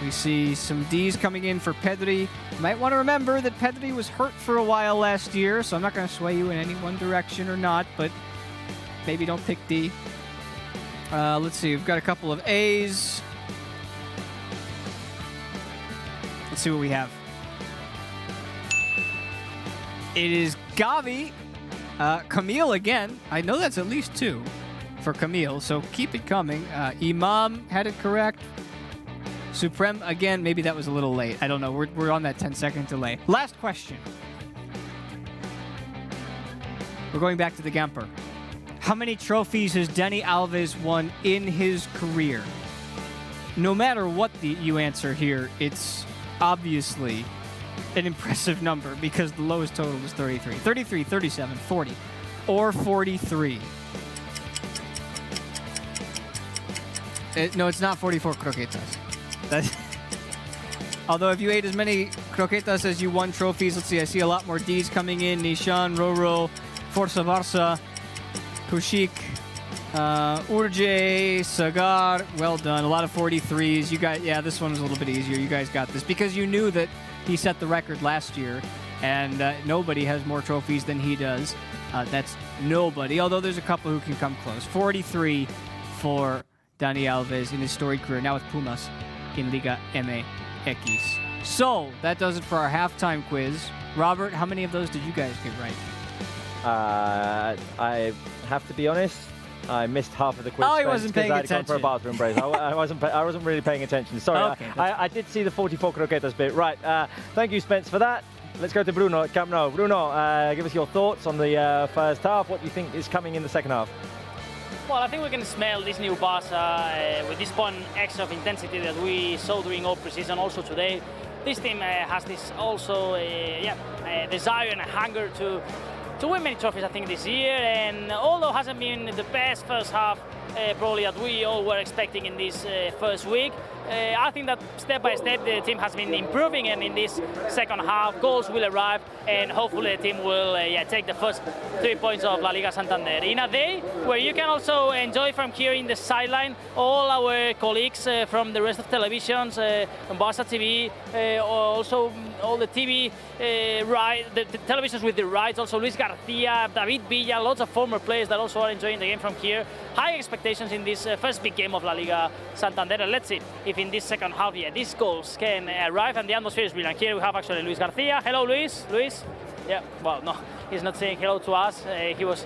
We see some D's coming in for Pedri. You might want to remember that Pedri was hurt for a while last year, so I'm not going to sway you in any one direction or not, but maybe don't pick D. Let's see, we've got a couple of A's. Let's see what we have. It is Gavi. Camille again. I know that's at least 2 for Camille, so keep it coming. Imam had it correct. Supreme, again, maybe that was a little late. I don't know. We're on that 10-second delay. Last question. We're going back to the Gamper. How many trophies has Dani Alves won in his career? No matter what you answer here, it's obviously an impressive number because the lowest total was 33. 33, 37, 40, or 43. No, it's not 44 croquetas. Although if you ate as many croquetas as you won trophies, let's see, I see a lot more D's coming in. Nishan, Roro, Forza Barça, Kushik, Urje, Sagar, well done. A lot of 43s. You guys, yeah, this one was a little bit easier. You guys got this because you knew that he set the record last year, and nobody has more trophies than he does. That's nobody, although there's a couple who can come close. 43 for Dani Alves in his storied career, now with Pumas in Liga MX. So, that does it for our halftime quiz. Robert, how many of those did you guys get right? I have to be honest, I missed half of the quiz. Oh, he wasn't paying attention. I had to go for a bathroom break. I wasn't really paying attention. Sorry. Okay, I did see the 44 croquetas bit. Right. Thank you, Spence, for that. Let's go to Bruno at Camp Nou. Bruno, give us your thoughts on the first half. What do you think is coming in the second half? Well, I think we can smell this new Barça with this 1 extra of intensity that we saw during all preseason, also today. this team has this also desire and a hunger to win many trophies, I think, this year. And although it hasn't been the best first half, probably that we all were expecting in this first week, I think that step by step the team has been improving, and in this second half goals will arrive, and hopefully the team will take the first 3 points of La Liga Santander in a day where you can also enjoy from here in the sideline all our colleagues from the rest of televisions, on Barça TV, also all the TV the televisions with the rights, also Luis Garcia, David Villa, lots of former players that also are enjoying the game from here. High expectations in this first big game of La Liga Santander, and let's see if in this second half, these goals can arrive, and the atmosphere is brilliant. Here we have actually Luis Garcia. Hello, Luis. Luis? Yeah, well, no, he's not saying hello to us. He was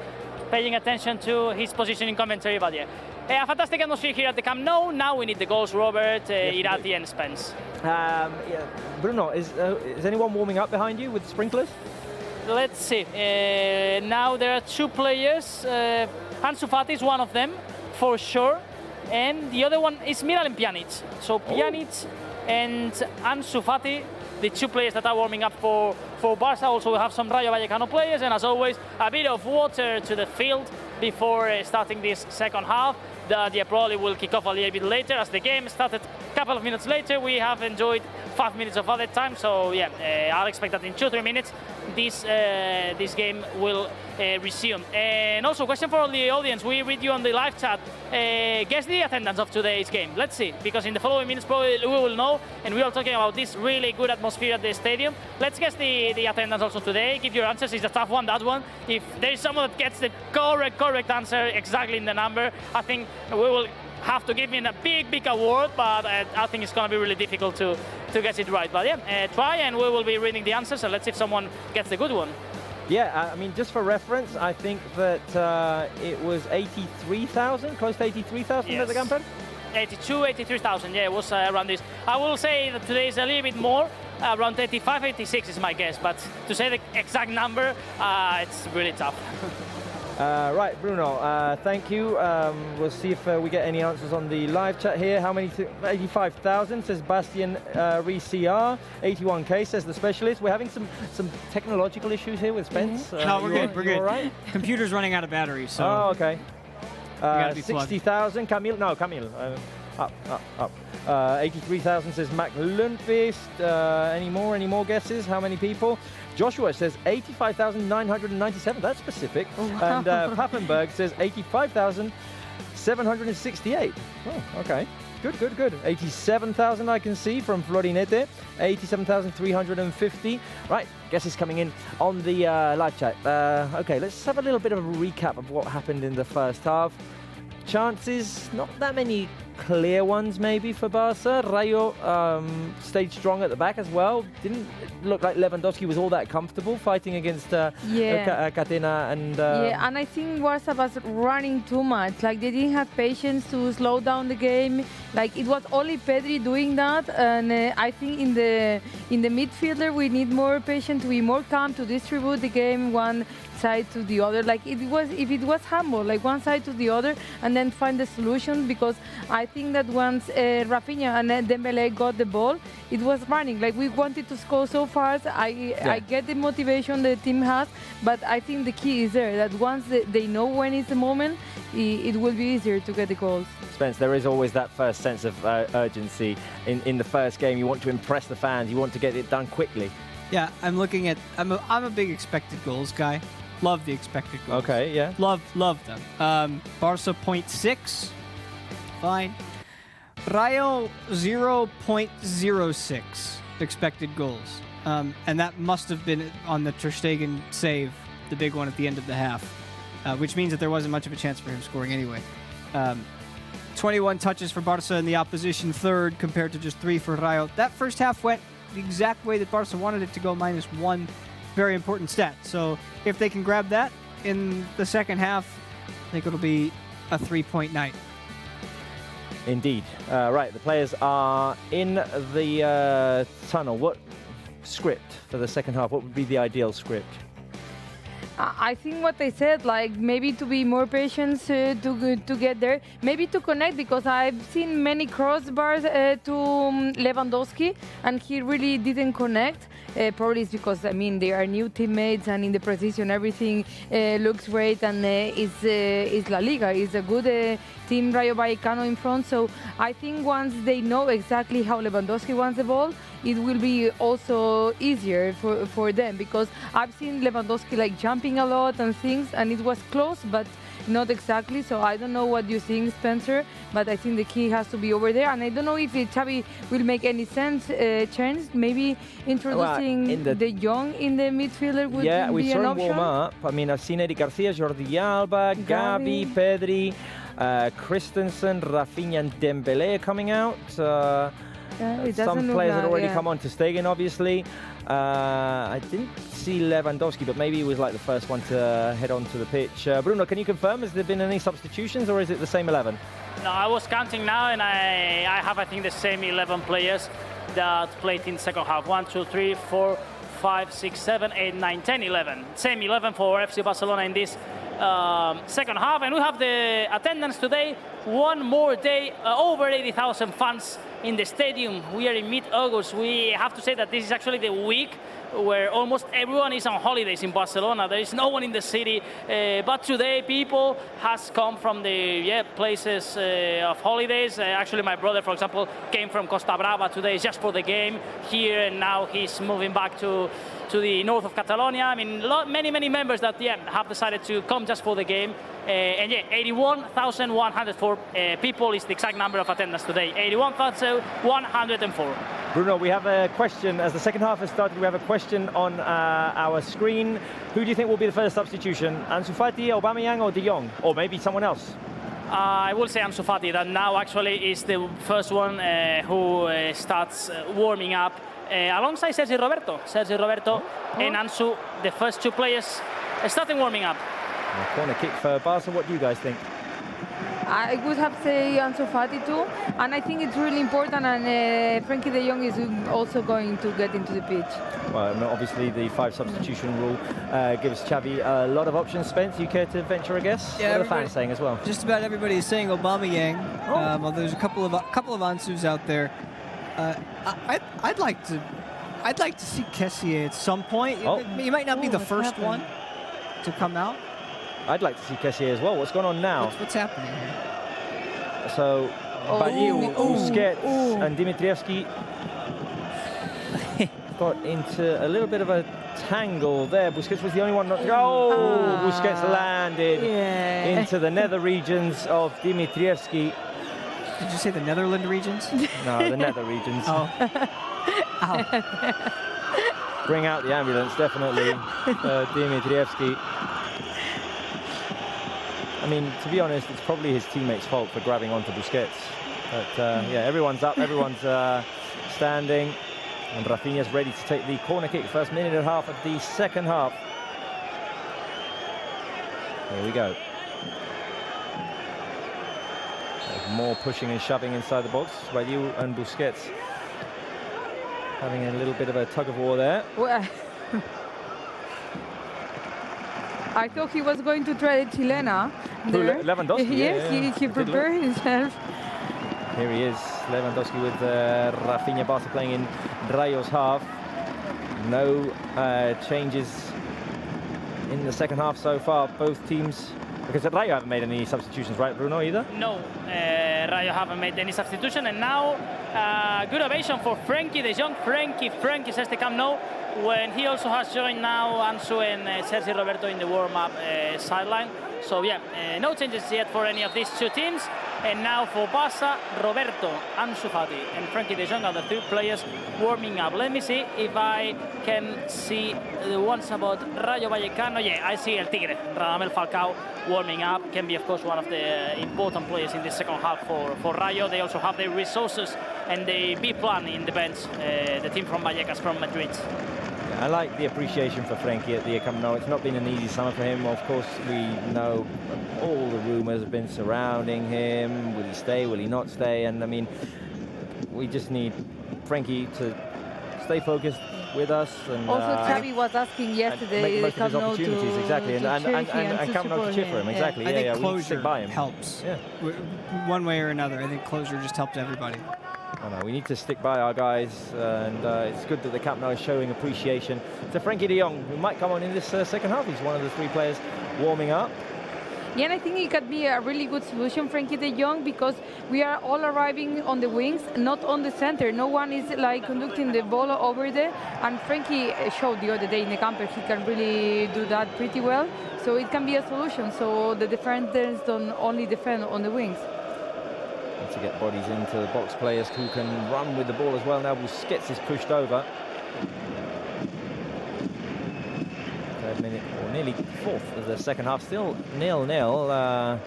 paying attention to his position in commentary, but yeah. A fantastic atmosphere here at the Camp Nou. Now we need the goals, Robert, Irati and Spence. Bruno, is anyone warming up behind you with sprinklers? Let's see. Now there are 2 players. Ansu Fati is one of them, for sure. And the other one is Miralem Pjanic. So Pjanic and Ansu Fati, the 2 players that are warming up for Barça. Also we have some Rayo Vallecano players, and as always, a bit of water to the field before starting this second half. The probably will kick off a little bit later, as the game started a couple of minutes later. We have enjoyed 5 minutes of added time, so I'll expect that in 2-3 minutes this game will resume. And also, question for the audience: we read you on the live chat. Guess the attendance of today's game. Let's see, because in the following minutes probably we will know, and we are talking about this really good atmosphere at the stadium. Let's guess the attendance also today. Give your answers. It's a tough one, that one. If there is someone that gets the correct answer exactly in the number, I think we will have to give him a big award, but I think it's going to be really difficult to get it right. But try, and we will be reading the answers, and let's see if someone gets the good one. Yeah, I mean, just for reference, I think that it was 83,000, close to 83,000 at the Camper? 83,000, yeah, it was around this. I will say that today is a little bit more, around 85, 86 is my guess, but to say the exact number, it's really tough. Right, Bruno, thank you. We'll see if we get any answers on the live chat here. How many? 85,000 says Bastian Rees-CR. 81K says the specialist. We're having some technological issues here with Spence. No, we're good. We're good. All right? Computer's running out of batteries, so. Oh, okay. 60,000. Camille. No, Camille. Up. 83,000 says Mac Lundqvist. Any more guesses? How many people? Joshua says 85,997. That's specific. Oh, wow. And Papenberg says 85,768. Oh, okay. Good. 87,000 I can see from Florinete. 87,350. Right, guesses coming in on the live chat. Okay, let's have a little bit of a recap of what happened in the first half. Chances, not that many clear ones maybe for Barça. Rayo stayed strong at the back as well. Didn't look like Lewandowski was all that comfortable fighting against Catena and... and I think Barça was running too much. Like, they didn't have patience to slow down the game. Like, it was only Pedri doing that, and I think in the midfielder we need more patience, to be more calm, to distribute the game one side to the other. Like, if it was handball, like one side to the other, and then find the solution, because I think that once Rafinha and Dembele got the ball, it was running. Like, we wanted to score so fast. I get the motivation the team has, but I think the key is there, that once they know when is the moment, it will be easier to get the goals. Spence, there is always that first sense of urgency in the first game. You want to impress the fans. You want to get it done quickly. Yeah, I'm a big expected goals guy. Love the expected goals. Okay, yeah. Love them. Barça 0.6. Fine. Rayo 0.06 expected goals. And that must have been on the Ter Stegen save, the big one at the end of the half, which means that there wasn't much of a chance for him scoring anyway. 21 touches for Barça in the opposition third compared to just 3 for Rayo. That first half went the exact way that Barça wanted it to go, -1. Very important stat. So if they can grab that in the second half, I think it'll be a 3-point night. Indeed. Right, the players are in the tunnel. What script for the second half? What would be the ideal script? I think what I said, like maybe to be more patient to get there, maybe to connect, because I've seen many crossbars to Lewandowski and he really didn't connect. Probably it's because, I mean, they are new teammates and in the precision everything looks great, and it's LaLiga. It's a good team, Rayo Vallecano in front. So I think once they know exactly how Lewandowski wants the ball, it will be also easier for them, because I've seen Lewandowski like jumping a lot and things, and it was close, but not exactly. So I don't know what you think, Spencer, but I think the key has to be over there. And I don't know if Xavi will make any sense change, maybe introducing the young in the midfielder would be an option. Yeah, we saw him warm up. I mean, I've seen Eric Garcia, Jordi Alba, Gavi, Pedri, Christensen, Rafinha and Dembele coming out. Some players had already come on to Stegen, obviously. I didn't see Lewandowski, but maybe he was like the first one to head onto the pitch. Bruno, can you confirm, has there been any substitutions or is it the same 11? No, I was counting now, and I have, I think, the same 11 players that played in second half. 1, 2, 3, 4, 5, 6, 7, 8, 9, 10, 11. Same 11 for FC Barcelona in this second half. And we have the attendance today. One more day, over 80,000 fans in the stadium. We are in mid-August. We have to say that this is actually the week where almost everyone is on holidays in Barcelona. There is no one in the city, but today people has come from the places of holidays. Actually, my brother, for example, came from Costa Brava today just for the game here, and now he's moving back to the north of Catalonia. I mean, many members that have decided to come just for the game. And 81,104 people is the exact number of attendance today. 81,104. Bruno, we have a question. As the second half has started, we have a question on our screen. Who do you think will be the first substitution? Ansu Fati, Aubameyang or De Jong? Or maybe someone else? I will say Ansu Fati, that now actually is the first one who starts warming up alongside Sergi Roberto. Sergi Roberto and Ansu, the first two players, starting warming up. A corner kick for Barca. What do you guys think? I would have to say Ansu Fati too, and I think it's really important, and Frenkie de Jong is also going to get into the pitch. Well, obviously the 5 substitution rule gives Xavi a lot of options. Spence, you care to venture a guess? Yeah, what are the fans saying as well? Just about everybody is saying Aubameyang. Well, there's a couple of Ansus out there. I'd like to see Kessié at some point. He might not be the first one to come out. I'd like to see Kessié as well. What's going on now? What's happening here? So, Badiou, Busquets and Dimitrievski got into a little bit of a tangle there. Busquets was the only one not to go. Busquets landed into the nether regions of Dimitrievski. Did you say the Netherlands regions? No, the nether regions. Oh. Bring out the ambulance, definitely, Dimitrievski. I mean, to be honest, it's probably his teammates' fault for grabbing onto Busquets. But everyone's up, everyone's standing. And Rafinha's ready to take the corner kick. First minute and a half of the second half. Here we go. There's more pushing and shoving inside the box. Rayo and Busquets having a little bit of a tug of war there. Well, I thought he was going to try the chilena. Lewandowski, yes, he prepared himself. Here he is, Lewandowski with Rafinha. Barca playing in Rayo's half. No changes in the second half so far. Both teams, because Rayo haven't made any substitutions, right, Bruno, either? No, Rayo haven't made any substitution. And now, good ovation for Frenkie de Jong. Frenkie says the Camp Nou, when he also has joined now Ansu and Sergi Roberto in the warm-up sideline. So no changes yet for any of these two teams. And now for Barca, Roberto, Ansu Fati and Frenkie de Jong are the 3 players warming up. Let me see if I can see the ones about Rayo Vallecano. Yeah, I see El Tigre, Radamel Falcao warming up. Can be, of course, one of the important players in the second half for Rayo. They also have the resources and the B plan in the bench, the team from Vallecas, from Madrid. I like the appreciation for Frenkie at the Camp Nou. It's not been an easy summer for him. Of course, we know all the rumours have been surrounding him. Will he stay? Will he not stay? And I mean, we just need Frenkie to stay focused with us. And Also, Xavi was asking yesterday, make the most of his Camp Nou opportunities, exactly, and Camp Nou to cheer for him, exactly. I think we need to closure stick by him. helps. Yeah. One way or another, I think closure just helps everybody. No, we need to stick by our guys, and it's good that the Camp Nou is showing appreciation to Frankie de Jong, who might come on in this second half. He's one of the 3 players warming up. Yeah, and I think it could be a really good solution, Frankie de Jong, because we are all arriving on the wings, not on the center. No one is like conducting the ball over there, and Frankie showed the other day in the camper he can really do that pretty well. So it can be a solution. So the defenders don't only defend on the wings. To get bodies into the box players who can run with the ball as well. Now Busquets is pushed over. 3rd minute, or nearly 4th of the second half. Still 0-0.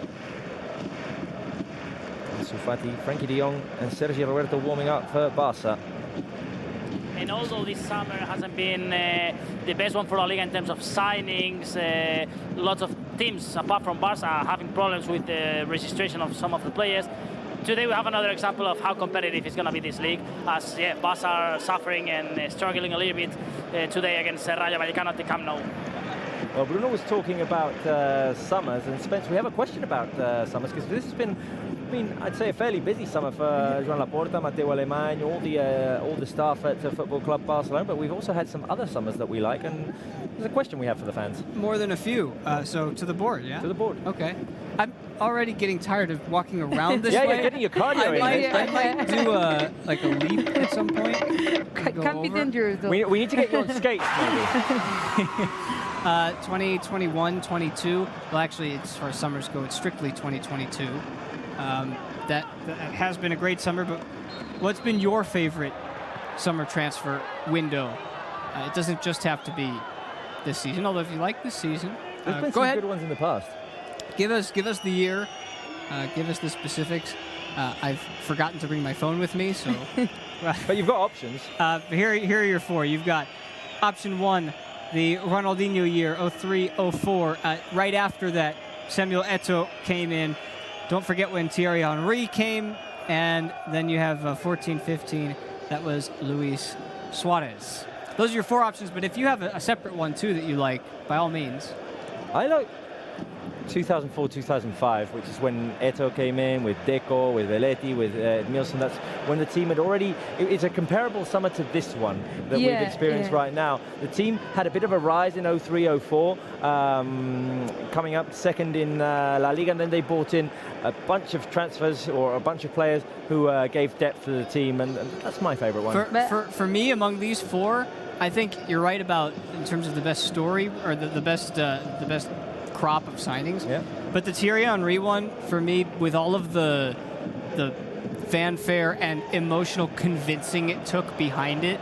Ansu Fati, Frankie de Jong and Sergio Roberto warming up for Barça. And although this summer hasn't been the best one for La Liga in terms of signings, lots of teams apart from Barça are having problems with the registration of some of the players. Today we have another example of how competitive it's going to be this league, as Barça are suffering and struggling a little bit today against Rayo Vallecano at the Camp Nou. Well, Bruno was talking about summers, and Spence, we have a question about summers, because this has been, I'd say, a fairly busy summer for Joan Laporta, Mateo Alemany, all the staff at Football Club Barcelona, but we've also had some other summers that we like, and there's a question we have for the fans. More than a few. So to the board, yeah? To the board. Okay. I'm already getting tired of walking around this way. Yeah, you're getting your cardio in. I might do a leap at some point. Can be dangerous, though. We need to get you on skates, maybe. 2021, 22. Well, actually, as far as summers go, it's strictly 2022. That has been a great summer, but what's been your favorite summer transfer window? It doesn't just have to be this season, although if you like this season, There's been go some ahead. good ones in the past. Give us the year. Give us the specifics. I've forgotten to bring my phone with me, so. But you've got options. Here are your 4. You've got option 1, the Ronaldinho year, 03-04. Right after that, Samuel Eto'o came in. Don't forget when Thierry Henry came. And then you have 14-15. That was Luis Suarez. Those are your 4 options, but if you have a separate one, too, that you like, by all means. I like 2004-2005, which is when Eto'o came in with Deco, with Velletti, with Nielsen. That's when the team had already. It's a comparable summer to this one that we've experienced right now. The team had a bit of a rise in 03-04, coming up second in La Liga, and then they brought in a bunch of transfers or a bunch of players who gave depth to the team, and that's my favorite one. For me, among these 4, I think you're right about in terms of the best story or the best crop of signings. Yeah. But the Thierry Henry one, for me, with all of the fanfare and emotional convincing it took behind it.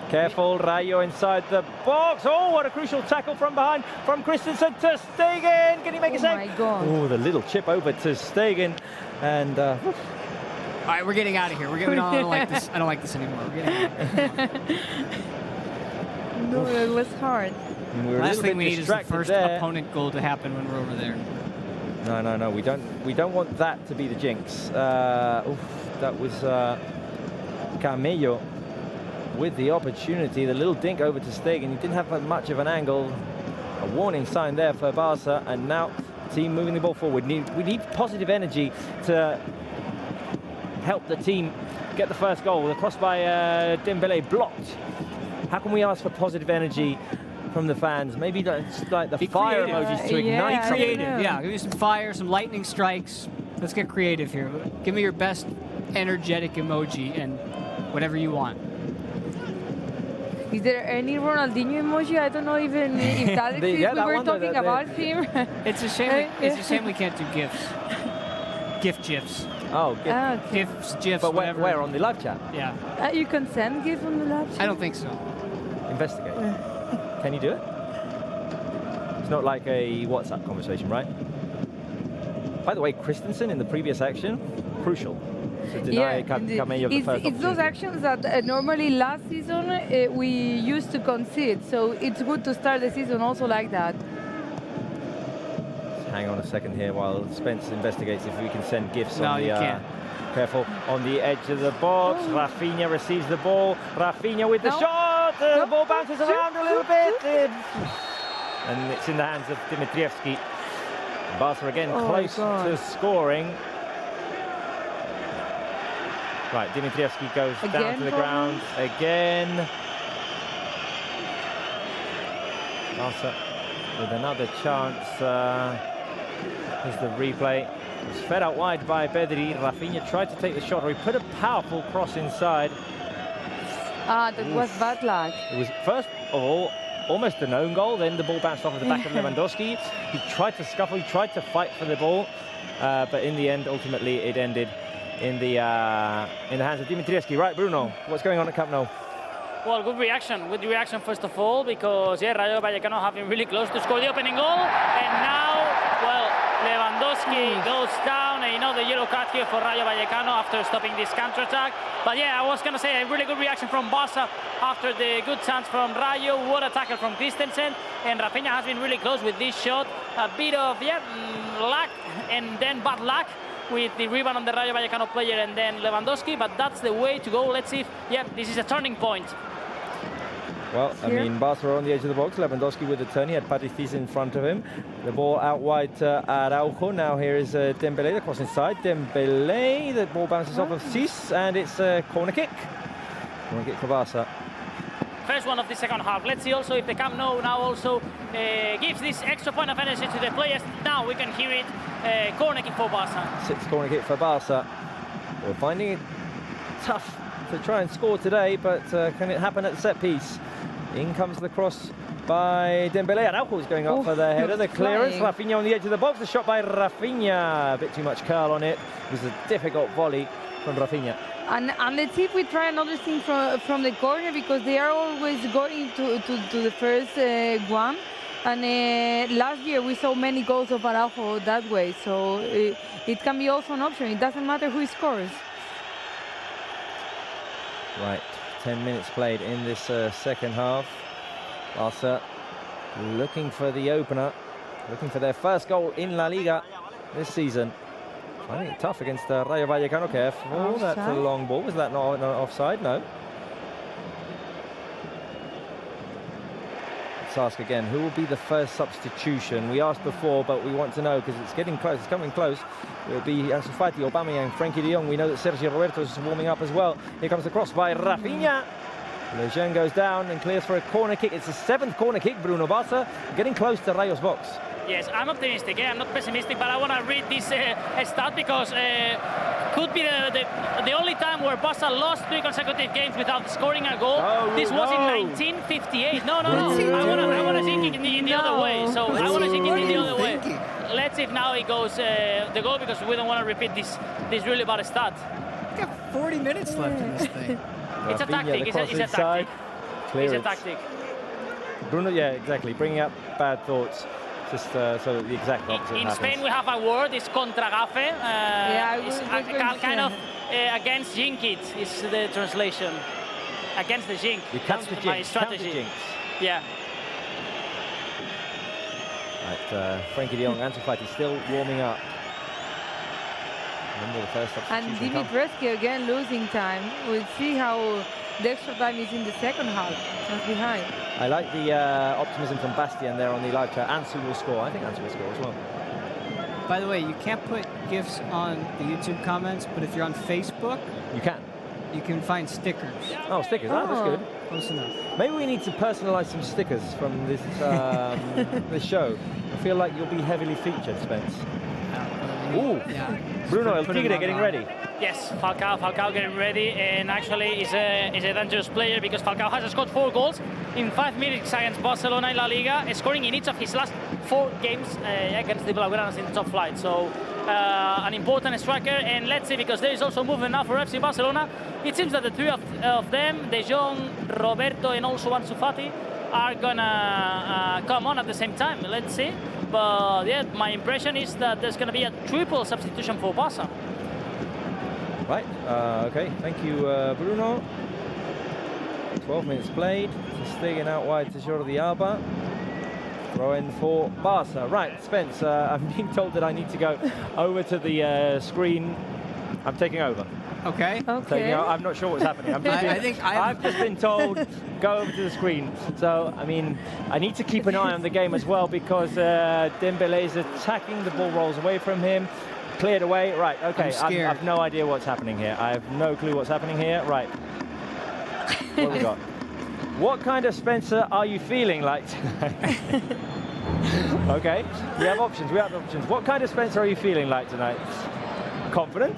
Careful, Rayo inside the box. Oh, what a crucial tackle from behind from Christensen to Stegen. Can he make a save? Oh my God. Oh, the little chip over to Stegen, and. All right, we're getting out of here. I don't like this. I don't like this anymore. We're getting out of here. No, it was hard. Last thing we need is the first opponent goal to happen when we're over there. No. We don't want that to be the jinx. That was Camello with the opportunity. The little dink over to Stegen. He didn't have much of an angle. A warning sign there for Barca, and now team moving the ball forward. We need positive energy to help the team get the first goal. The cross by Dembele blocked. How can we ask for positive energy from the fans? Maybe like the fire emojis to ignite something. Creative, yeah. Give me some fire, some lightning strikes. Let's get creative here. Give me your best energetic emoji and whatever you want. Is there any Ronaldinho emoji? I don't know even if that exists. We were talking about him. It's a shame. It's a shame we can't do GIFs. GIFs. Oh, GIFs, but whatever. where on the live chat? Yeah. You can send GIFs on the live chat? I don't think so. Investigate. Can you do it? It's not like a WhatsApp conversation, right? By the way, Christensen in the previous action, crucial. To deny Camello the first it's those actions that normally last season we used to concede, so it's good to start the season also like that. Hang on a second here while Spence investigates if we can send GIFs no, on the... you can't. Careful on the edge of the box. Rafinha receives the ball. Rafinha with the shot. The ball bounces around a little bit. And it's in the hands of Dimitrievski. Barca again close to scoring. Right, Dimitrievski goes down to the ground again. Barca with another chance. Here's the replay. It was fed out wide by Pedri. Rafinha tried to take the shot, or he put a powerful cross inside. That was bad luck. It was, first of all, almost an own goal. Then the ball bounced off of the back of Lewandowski. He tried to scuffle, he tried to fight for the ball. But in the end, ultimately, it ended in the hands of Dimitrievski. Right, Bruno, what's going on at Camp Nou? Well, good reaction first of all, because Rayo Vallecano have been really close to score the opening goal, and now, well, Lewandowski goes down, and the yellow card here for Rayo Vallecano after stopping this counter-attack. But yeah, I was going to say a really good reaction from Barça after the good chance from Rayo. What a tackle from Christensen, and Rafinha has been really close with this shot. A bit of, luck and then bad luck with the rebound on the Rayo Vallecano player and then Lewandowski, but that's the way to go. Let's see if, this is a turning point. Well, I mean, Barca are on the edge of the box. Lewandowski with the turn. He had Patricis in front of him. The ball out wide to Araujo. Now here is Dembélé, the cross inside. Dembélé, the ball bounces off of Cis, and it's a corner kick. Corner kick for Barca. First one of the second half. Let's see also if the Camp Nou now also gives this extra point of energy to the players. Now we can hear it. Corner kick for Barca. Sixth corner kick for Barca. We're finding it tough to try and score today, but can it happen at the set piece? In comes the cross by Dembélé. Araujo is going up for the header. The clearance. Rafinha on the edge of the box. The shot by Rafinha. A bit too much curl on it. It was a difficult volley from Rafinha. And let's see if we try another thing from the corner, because they are always going to the first one. And last year we saw many goals of Araujo that way, so it can be also an option. It doesn't matter who scores. Right, 10 minutes played in this second half. Barca looking for the opener, looking for their first goal in LaLiga this season. Finding it tough against Rayo Vallecano. Careful, that's a long ball. Was that not offside? No. Let's ask again, who will be the first substitution? We asked before, but we want to know because it's getting close, it's coming close. It will be Ansu Fati, Aubameyang, Frenkie de Jong. We know that Sergio Roberto is warming up as well. Here comes the cross by Rafinha. Lejeune goes down and clears for a corner kick. It's the seventh corner kick, Bruno. Barca getting close to Rayo's box. Yes, I'm optimistic. I'm not pessimistic, but I want to read this stat because could be the only time where Barca lost 3 consecutive games without scoring a goal. This was in 1958. No. I want to think it in the other way. So I want to think it in the other way. Let's see if now it goes the goal, because we don't want to repeat this really bad stat. We got 40 minutes left in this thing. It's a tactic. It's a tactic. It's a tactic. Bruno, yeah, exactly. Bringing up bad thoughts. Just so that the exact opposite in happens. Spain we have a word, it's contragafe. It's kind of against jinx is the translation. Against the jinx. That's my strategy. Yeah. Right, Frenkie de Jong, Ansu Fati still warming up. Remember the first substitution. And Dimitrievski again losing time. We'll see how the extra time is in the second half. Not behind. I like the optimism from Bastian there on the live chat. Ansu will score. I think Ansu will score as well. By the way, you can't put GIFs on the YouTube comments, but if you're on Facebook, you can. You can find stickers. Oh, stickers. Oh, that's good. Close enough. Maybe we need to personalize some stickers from this this show. I feel like you'll be heavily featured, Spence. Ooh. Yeah. Bruno El Tigre getting ready. Yes, Falcao getting ready, and actually is a dangerous player because Falcao has scored 4 goals in 5 minutes against Barcelona in La Liga, scoring in each of his last 4 games against the Blaugranas in the top flight. So an important striker, and let's see, because there is also movement now for FC Barcelona. It seems that the 3 of them, De Jong, Roberto, and also Ansu Fati, are gonna come on at the same time. Let's see. But yeah, my impression is that there's gonna be a triple substitution for Barca. Right, okay, thank you, Bruno. 12 minutes played. Stegen out wide to Jordi Alba. Throw in for Barca. Right, Spence, I'm being told that I need to go over to the screen I'm taking over. Okay. Okay. I'm not sure what's happening. I've just been told go over to the screen. So I mean, I need to keep an eye on the game as well because Dembele is attacking. The ball rolls away from him. Cleared away. Right. Okay. I've no idea what's happening here. I have no clue what's happening here. Right. What have we got? What kind of Spencer are you feeling like tonight? Okay. We have options. What kind of Spencer are you feeling like tonight? Confident?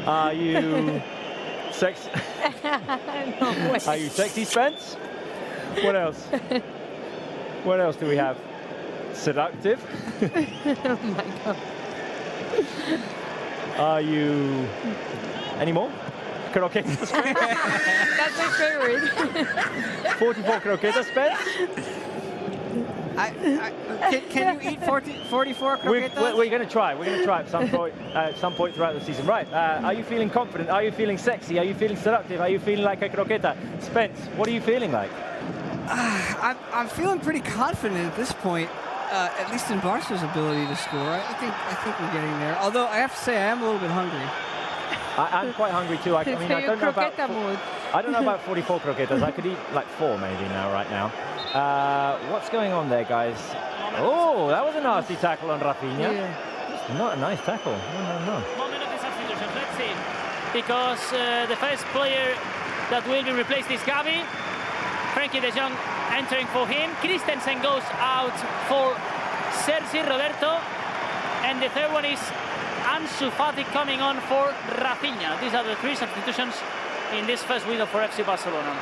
Are you sexy? No way. Are you sexy, Spence? What else? What else do we have? Seductive? Oh my God. Are you... Any more? Croquetas? That's my favorite. 44 croquetas, Spence? Can you eat 44 croquetas? We're going to try. We're going to try at some point throughout the season. Right. Are you feeling confident? Are you feeling sexy? Are you feeling seductive? Are you feeling like a croqueta? Spence, what are you feeling like? I'm feeling pretty confident at this point, at least in Barca's ability to score. I think we're getting there. Although I have to say I am a little bit hungry. I'm quite hungry too. I don't know about 44 croquetas. I could eat like 4 maybe right now. What's going on there, guys? Oh, that was a nasty tackle on Rafinha. Yeah. Not a nice tackle. No. Moment of the substitutions. Let's see. Because the first player that will be replaced is Gavi. Frankie de Jong entering for him. Christensen goes out for Sergi Roberto. And the third one is Ansu Fati coming on for Rafinha. These are the 3 substitutions in this first window for FC Barcelona.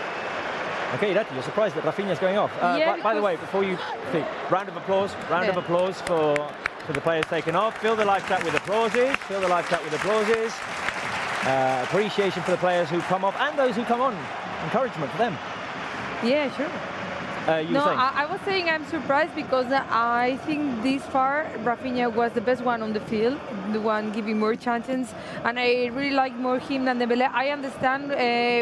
Okay, Irati, you're surprised that Rafinha's going off. By the way, before you think, round of applause for the players taken off. Fill the live chat with applauses. Appreciation for the players who come off and those who come on. Encouragement for them. Yeah, sure. I was saying I'm surprised because I think this far Rafinha was the best one on the field, the one giving more chances, and I really like more him than Dembele. I understand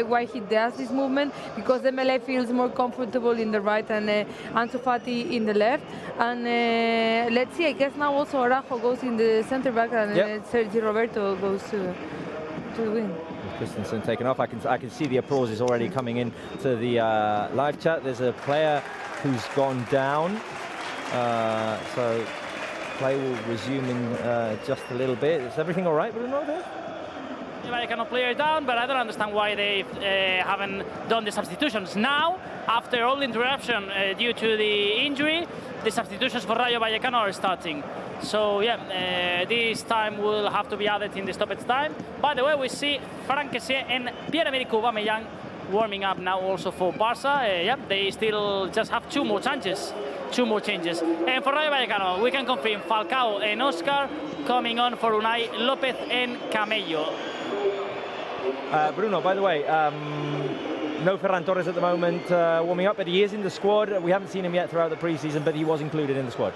why he does this movement because Dembele feels more comfortable in the right and Ansu Fati in the left. And let's see, I guess now also Araujo goes in the center back and Sergi Roberto goes to the wing. Christensen taken off. I can see the applause is already coming in to the live chat. There's a player who's gone down, so play will resume in just a little bit. Is everything all right, Bruno? There? Vallecano player down, but I don't understand why they haven't done the substitutions now. After all the interruption due to the injury, the substitutions for Rayo Vallecano are starting. So yeah, this time will have to be added in the stoppage time. By the way, we see Frank Kessie and Pierre-Emerick warming up now also for Barça. They still just have 2 more changes. And for Rayo Vallecano, we can confirm Falcao and Oscar coming on for Unai, Lopez and Camello. Bruno, by the way, no Ferran Torres at the moment warming up, but he is in the squad. We haven't seen him yet throughout the pre-season, but he was included in the squad.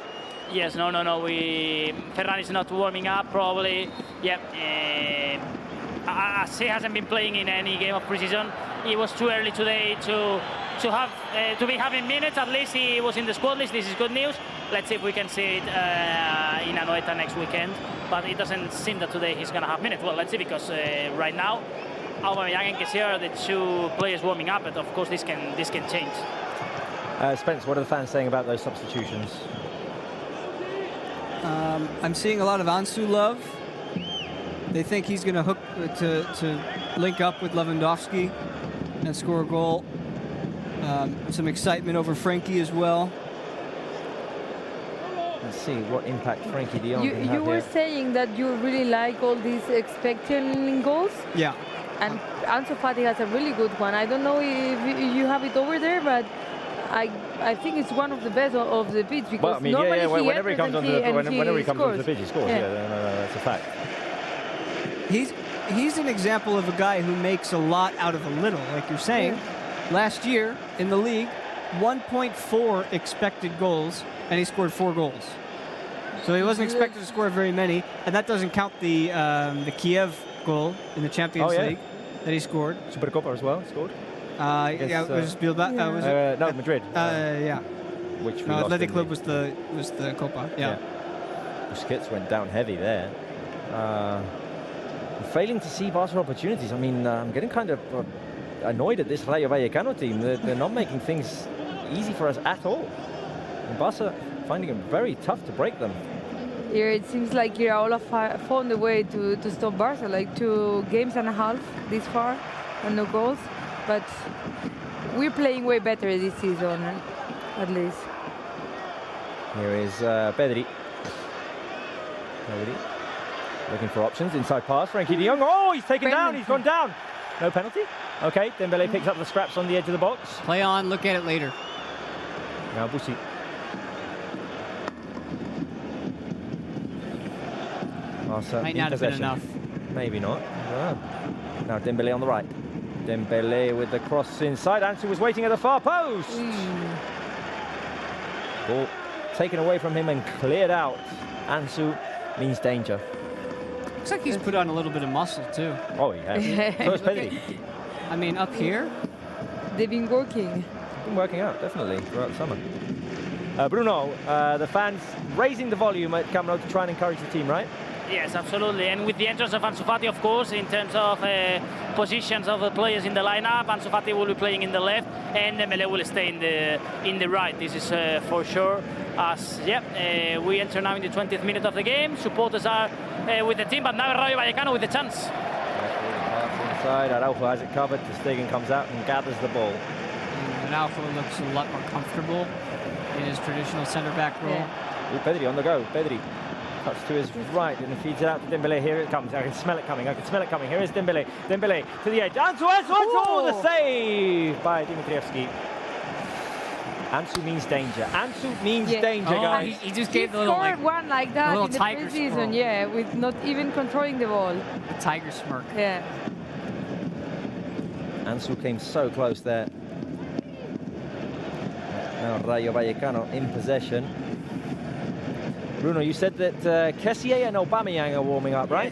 Yes, no. Ferran is not warming up, probably. Yeah, as he hasn't been playing in any game of pre-season, it was too early today to be having minutes. At least he was in the squad list. This is good news. Let's see if we can see it in Anoeta next weekend. But it doesn't seem that today he's going to have minutes. Well, let's see, because right now, Aubameyang and Kessie are the 2 players warming up. But of course, this can change. Spence, what are the fans saying about those substitutions? I'm seeing a lot of Ansu love. They think he's going to hook to link up with Lewandowski and score a goal. Some excitement over Frankie as well. Let's see what impact Frankie de Jong can have. You were saying that you really like all these expected goals. Yeah. And Ansu Fati has a really good one. I don't know if you have it over there, but I think it's one of the best of the pitch, because normally whenever he comes onto the pitch, he scores. Yeah, that's a fact. He's an example of a guy who makes a lot out of a little, like you're saying. Yeah. Last year in the league, 1.4 expected goals, and he scored 4 goals. So he wasn't expected to score very many, and that doesn't count the Kiev goal in the Champions League that he scored. Supercopa as well, scored. It was Bilbao. Madrid. Yeah. Which Athletic Club was the Copa. Yeah. Busquets went down heavy there. Failing to see Barca opportunities. I mean, I'm getting kind of annoyed at this Rayo Vallecano team. They're not making things easy for us at all. And Barca finding it very tough to break them. Here it seems like Iraola found a way to stop Barca, like 2 games and a half this far, and no goals. But we're playing way better this season, at least. Here is Pedri. Looking for options. Inside pass. Frankie de Jong. Oh, he's taken down. He's gone down. No penalty. Okay, Dembele picks up the scraps on the edge of the box. Play on, look at it later. Now Busi. Might not have been enough. Maybe not. Now Dembele on the right. Dembele with the cross inside. Ansu was waiting at the far post. Ball taken away from him and cleared out. Ansu means danger. Looks like he's put on a little bit of muscle too. Oh, he has. So is Pedri. I mean, up here, They've been working. Been working out, definitely, throughout the summer. Bruno, the fans raising the volume at Camp Nou to try and encourage the team, right? Yes, absolutely. And with the entrance of Ansu Fati, of course, in terms of positions of the players in the lineup, Ansu Fati will be playing in the left, and Dembele will stay in the right. This is for sure. As we enter now in the 20th minute of the game. Supporters are with the team, but now Rayo Vallecano with the chance. Inside, Araujo has it covered. Ter Stegen comes out and gathers the ball. Araujo looks a lot more comfortable in his traditional centre-back role. Ooh, Pedri on the go. Pedri cuts to his right and feeds it out to Dembele. Here it comes. I can smell it coming. Here is Dembele. Dembele to the edge. Ansu! Oh, the save by Dimitrievski. Ansu means danger. Ansu means danger, guys. He just gave the little scored one like that in the tiger preseason, with not even controlling the ball. The tiger smirk. Yeah. Ansu came so close there. Now Rayo Vallecano in possession. Bruno, you said that Kessié and Aubameyang are warming up, right?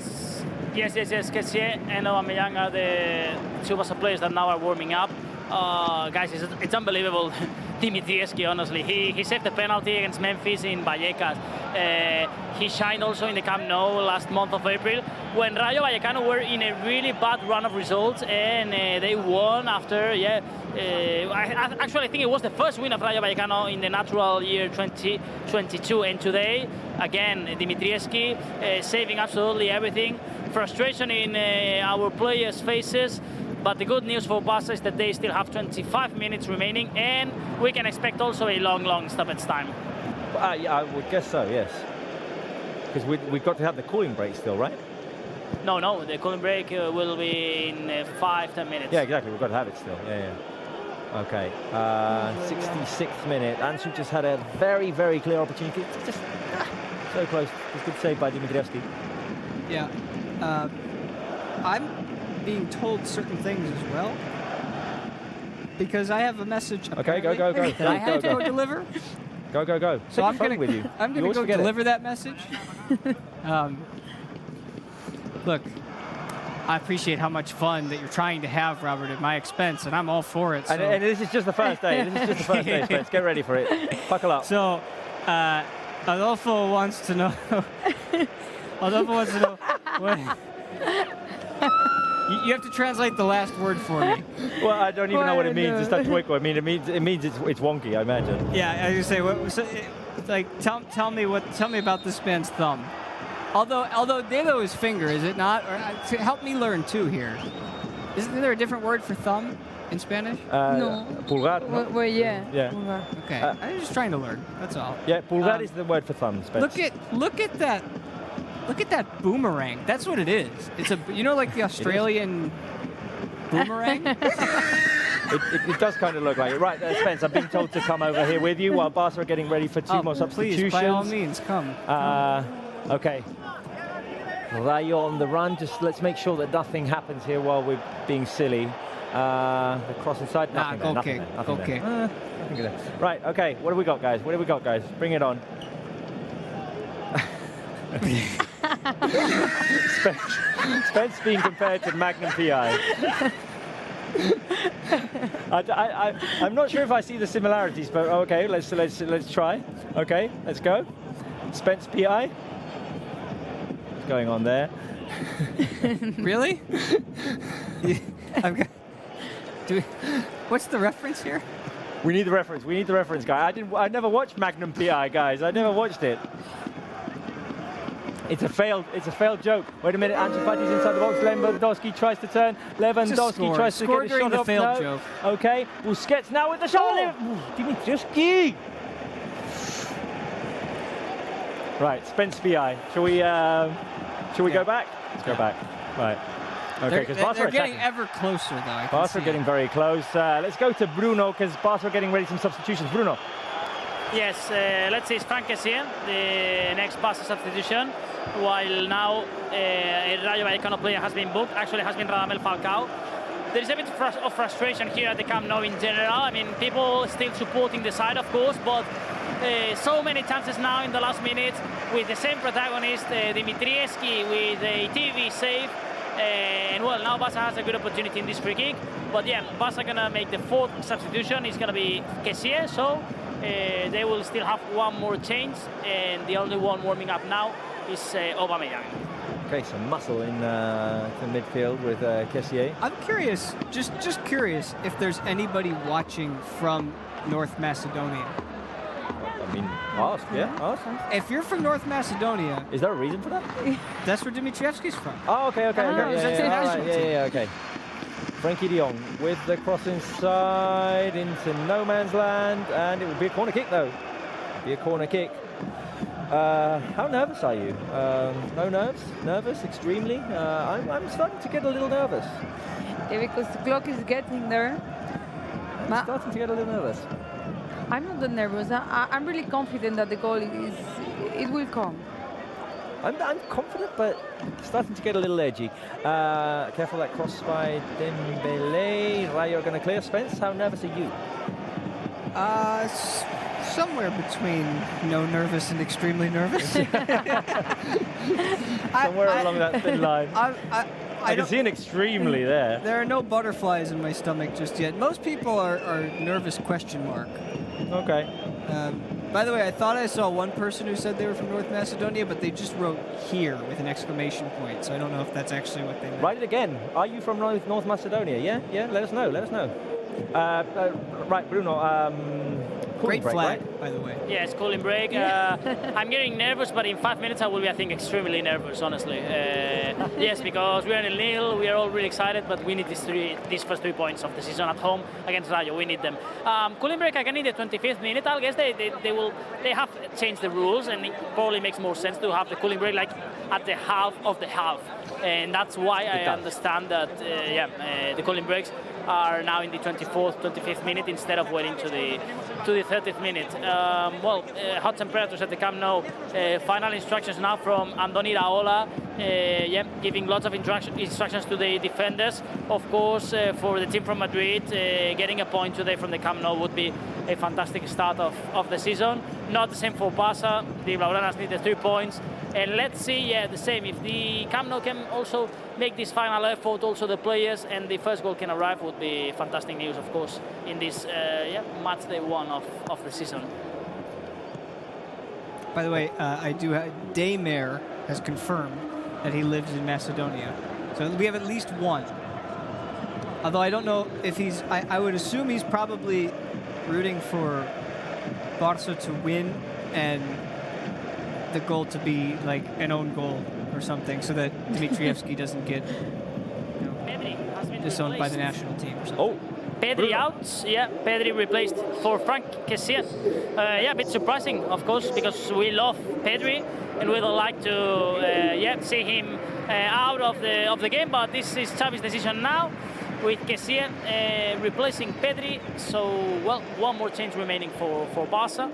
Yes. Kessié and Aubameyang are the 2 Barca players that now are warming up. Guys, it's unbelievable. Dimitrievski, honestly, he saved the penalty against Memphis in Vallecas. He shined also in the Camp Nou last month of April when Rayo Vallecano were in a really bad run of results, and they won after, I think it was the first win of Rayo Vallecano in the natural year 2022, and today, again, Dimitrievski saving absolutely everything. Frustration in our players' faces. But the good news for Barca is that they still have 25 minutes remaining, and we can expect also a long stoppage time. I would guess so, yes. Because we've got to have the cooling break still, right? No, the cooling break will be in 5-10 minutes. Yeah, exactly. We've got to have it still. Yeah. Okay. 66th minute. Ansu just had a very, very clear opportunity. Just so close. It's a good save by Dimitrievski. Yeah. I'm being told certain things as well, because I have a message. Okay, go. That I have to go deliver. Go. So I'm going to go deliver that message. Look, I appreciate how much fun that you're trying to have, Robert, at my expense, and I'm all for it. So. And this is just the first day. Spence. Get ready for it. Buckle up. So, Adolfo wants to know. What. You have to translate the last word for me. Well, I don't even know what it means. It's that quick. I mean, it means it's wonky, I imagine. Yeah, I was gonna say, tell me about this man's thumb. Although dedo is finger, is it not? Or, help me learn too here. Isn't there a different word for thumb in Spanish? No. Pulgar. No? Well, yeah. Yeah. Okay. I'm just trying to learn. That's all. Yeah, pulgar is the word for thumb. Spence. Look at that. Look at that boomerang. That's what it is. It's like the Australian boomerang? It does kind of look like it. Right, Spence, I'm being told to come over here with you while Barca are getting ready for 2 more substitutions. Please, by all means, come. Okay. Rayo on the run. Just let's make sure that nothing happens here while we're being silly. The cross inside, nothing there. Right, okay. What do we got, guys? Bring it on. Spence being compared to Magnum PI. I'm not sure if I see the similarities, but okay, let's try. Okay, let's go. Spence PI. going on there. Really? What's the reference here? We need the reference. We need the reference, guy. I never watched Magnum PI, guys. I never watched it. It's a failed joke. Wait a minute, Ansu Fati's inside the box. Lewandowski tries to turn. Lewandowski tries to get a shot off. Failed joke. Okay, Busquets now with the shot. Dimitrievski. Right, Spence PI. Shall we go back? Let's go back. Right. Okay, because Barca they're are getting ever closer, though. Barca are getting very close. Let's go to Bruno, because Barca are getting ready some substitutions. Bruno. Yes, let's say it's Frank Kessié, the next Barca substitution, while now a Rayo Vallecano player has been booked. Actually, has been Radamel Falcao. There is a bit of frustration here at the Camp Nou in general. I mean, people still supporting the side, of course, but so many chances now in the last minute with the same protagonist, Dimitrievski, with a TV save. And well, now Barca has a good opportunity in this free kick. But yeah, Barca gonna make the fourth substitution. It's gonna be Kessié, so they will still have one more change, and the only one warming up now is Aubameyang. Okay, some muscle in the midfield with Kessié. I'm curious, just curious, if there's anybody watching from North Macedonia. I mean, ask. If you're from North Macedonia, is there a reason for that? That's where Dimitrievski's from. Oh, okay. Yeah. Okay. Frankie de Jong with the cross inside into no man's land, and it would be a corner kick, though. Be a corner kick. How nervous are you? No nerves? Nervous? Extremely? I'm starting to get a little nervous. Yeah, because the clock is getting there. I'm starting to get a little nervous. I'm not that nervous. I'm really confident that the goal it will come. I'm confident, but starting to get a little edgy. Careful that cross by Dembele. Rayo going to clear. Spence, how nervous are you? Somewhere between nervous and extremely nervous. Somewhere along that thin line. I can see an extremely there. There are no butterflies in my stomach just yet. Most people are nervous question mark. Okay. By the way, I thought I saw one person who said they were from North Macedonia, but they just wrote here with an exclamation point, so I don't know if that's actually what they meant. Write it again. Are you from North Macedonia? Yeah? Let us know. Right, Bruno. Great break, flag, right? by the way. Yes, cooling break. I'm getting nervous, but in 5 minutes I will be, I think, extremely nervous, honestly. Yes, because we are in Lille, we are all really excited, but we need these first 3 points of the season at home against Rayo. We need them. Cooling break again in the 25th minute. I guess they have changed the rules, and it probably makes more sense to have the cooling break like at the half of the half, and that's why I understand that. The cooling breaks are now in the 24th, 25th minute instead of waiting to the 30th minute. Hot temperatures at the Camp Nou. Final instructions now from Andoni Iraola, giving lots of instructions to the defenders. Of course, for the team from Madrid, getting a point today from the Camp Nou would be a fantastic start of the season. Not the same for Barca. The Blaugranas need the 3 points. And let's see, the same. If the Camp Nou can also make this final effort, also the players, and the first goal can arrive, would be fantastic news, of course, in this match day 1 of the season. By the way, Daymare has confirmed that he lives in Macedonia. So we have at least one. Although I don't know if he's... I would assume he's probably rooting for Barca to win and the goal to be like an own goal or something, so that Dimitrievski doesn't get disowned by the national team or something. Oh, Pedri out. Yeah, Pedri replaced for Frank Kessié. A bit surprising, of course, because we love Pedri and we would like to see him out of the game. But this is Xavi's decision now, with Kessié replacing Pedri. So, one more change remaining for Barca.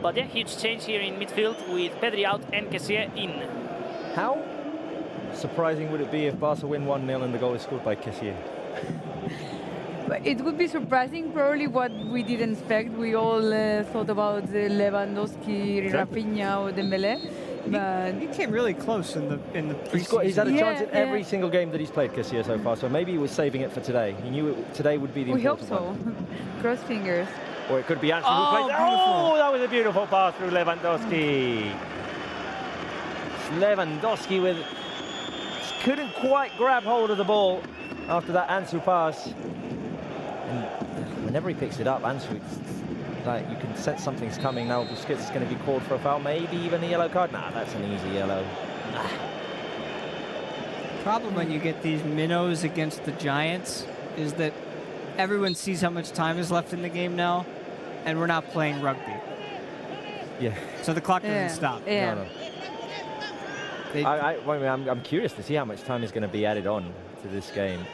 But yeah, huge change here in midfield with Pedri out and Kessié in. How surprising would it be if Barca win 1-0 and the goal is scored by Kessié? It would be surprising, probably what we didn't expect. We all thought about Lewandowski, Rafinha, or Dembele. But he came really close in the preseason. He's had a chance in every single game that he's played, Kessié, so far. So maybe he was saving it for today. He knew today would be the important one. We hope so. Cross fingers. Or it could be Ansu who plays. Oh, that was a beautiful pass through Lewandowski. Lewandowski couldn't quite grab hold of the ball after that Ansu pass. And whenever he picks it up, Ansu, like, you can sense something's coming now. Busquets is going to be called for a foul, maybe even a yellow card. Nah, that's an easy yellow. Problem when you get these minnows against the Giants is that everyone sees how much time is left in the game now, and we're not playing rugby. Yeah. So the clock doesn't stop. Yeah. No. I'm curious to see how much time is going to be added on to this game.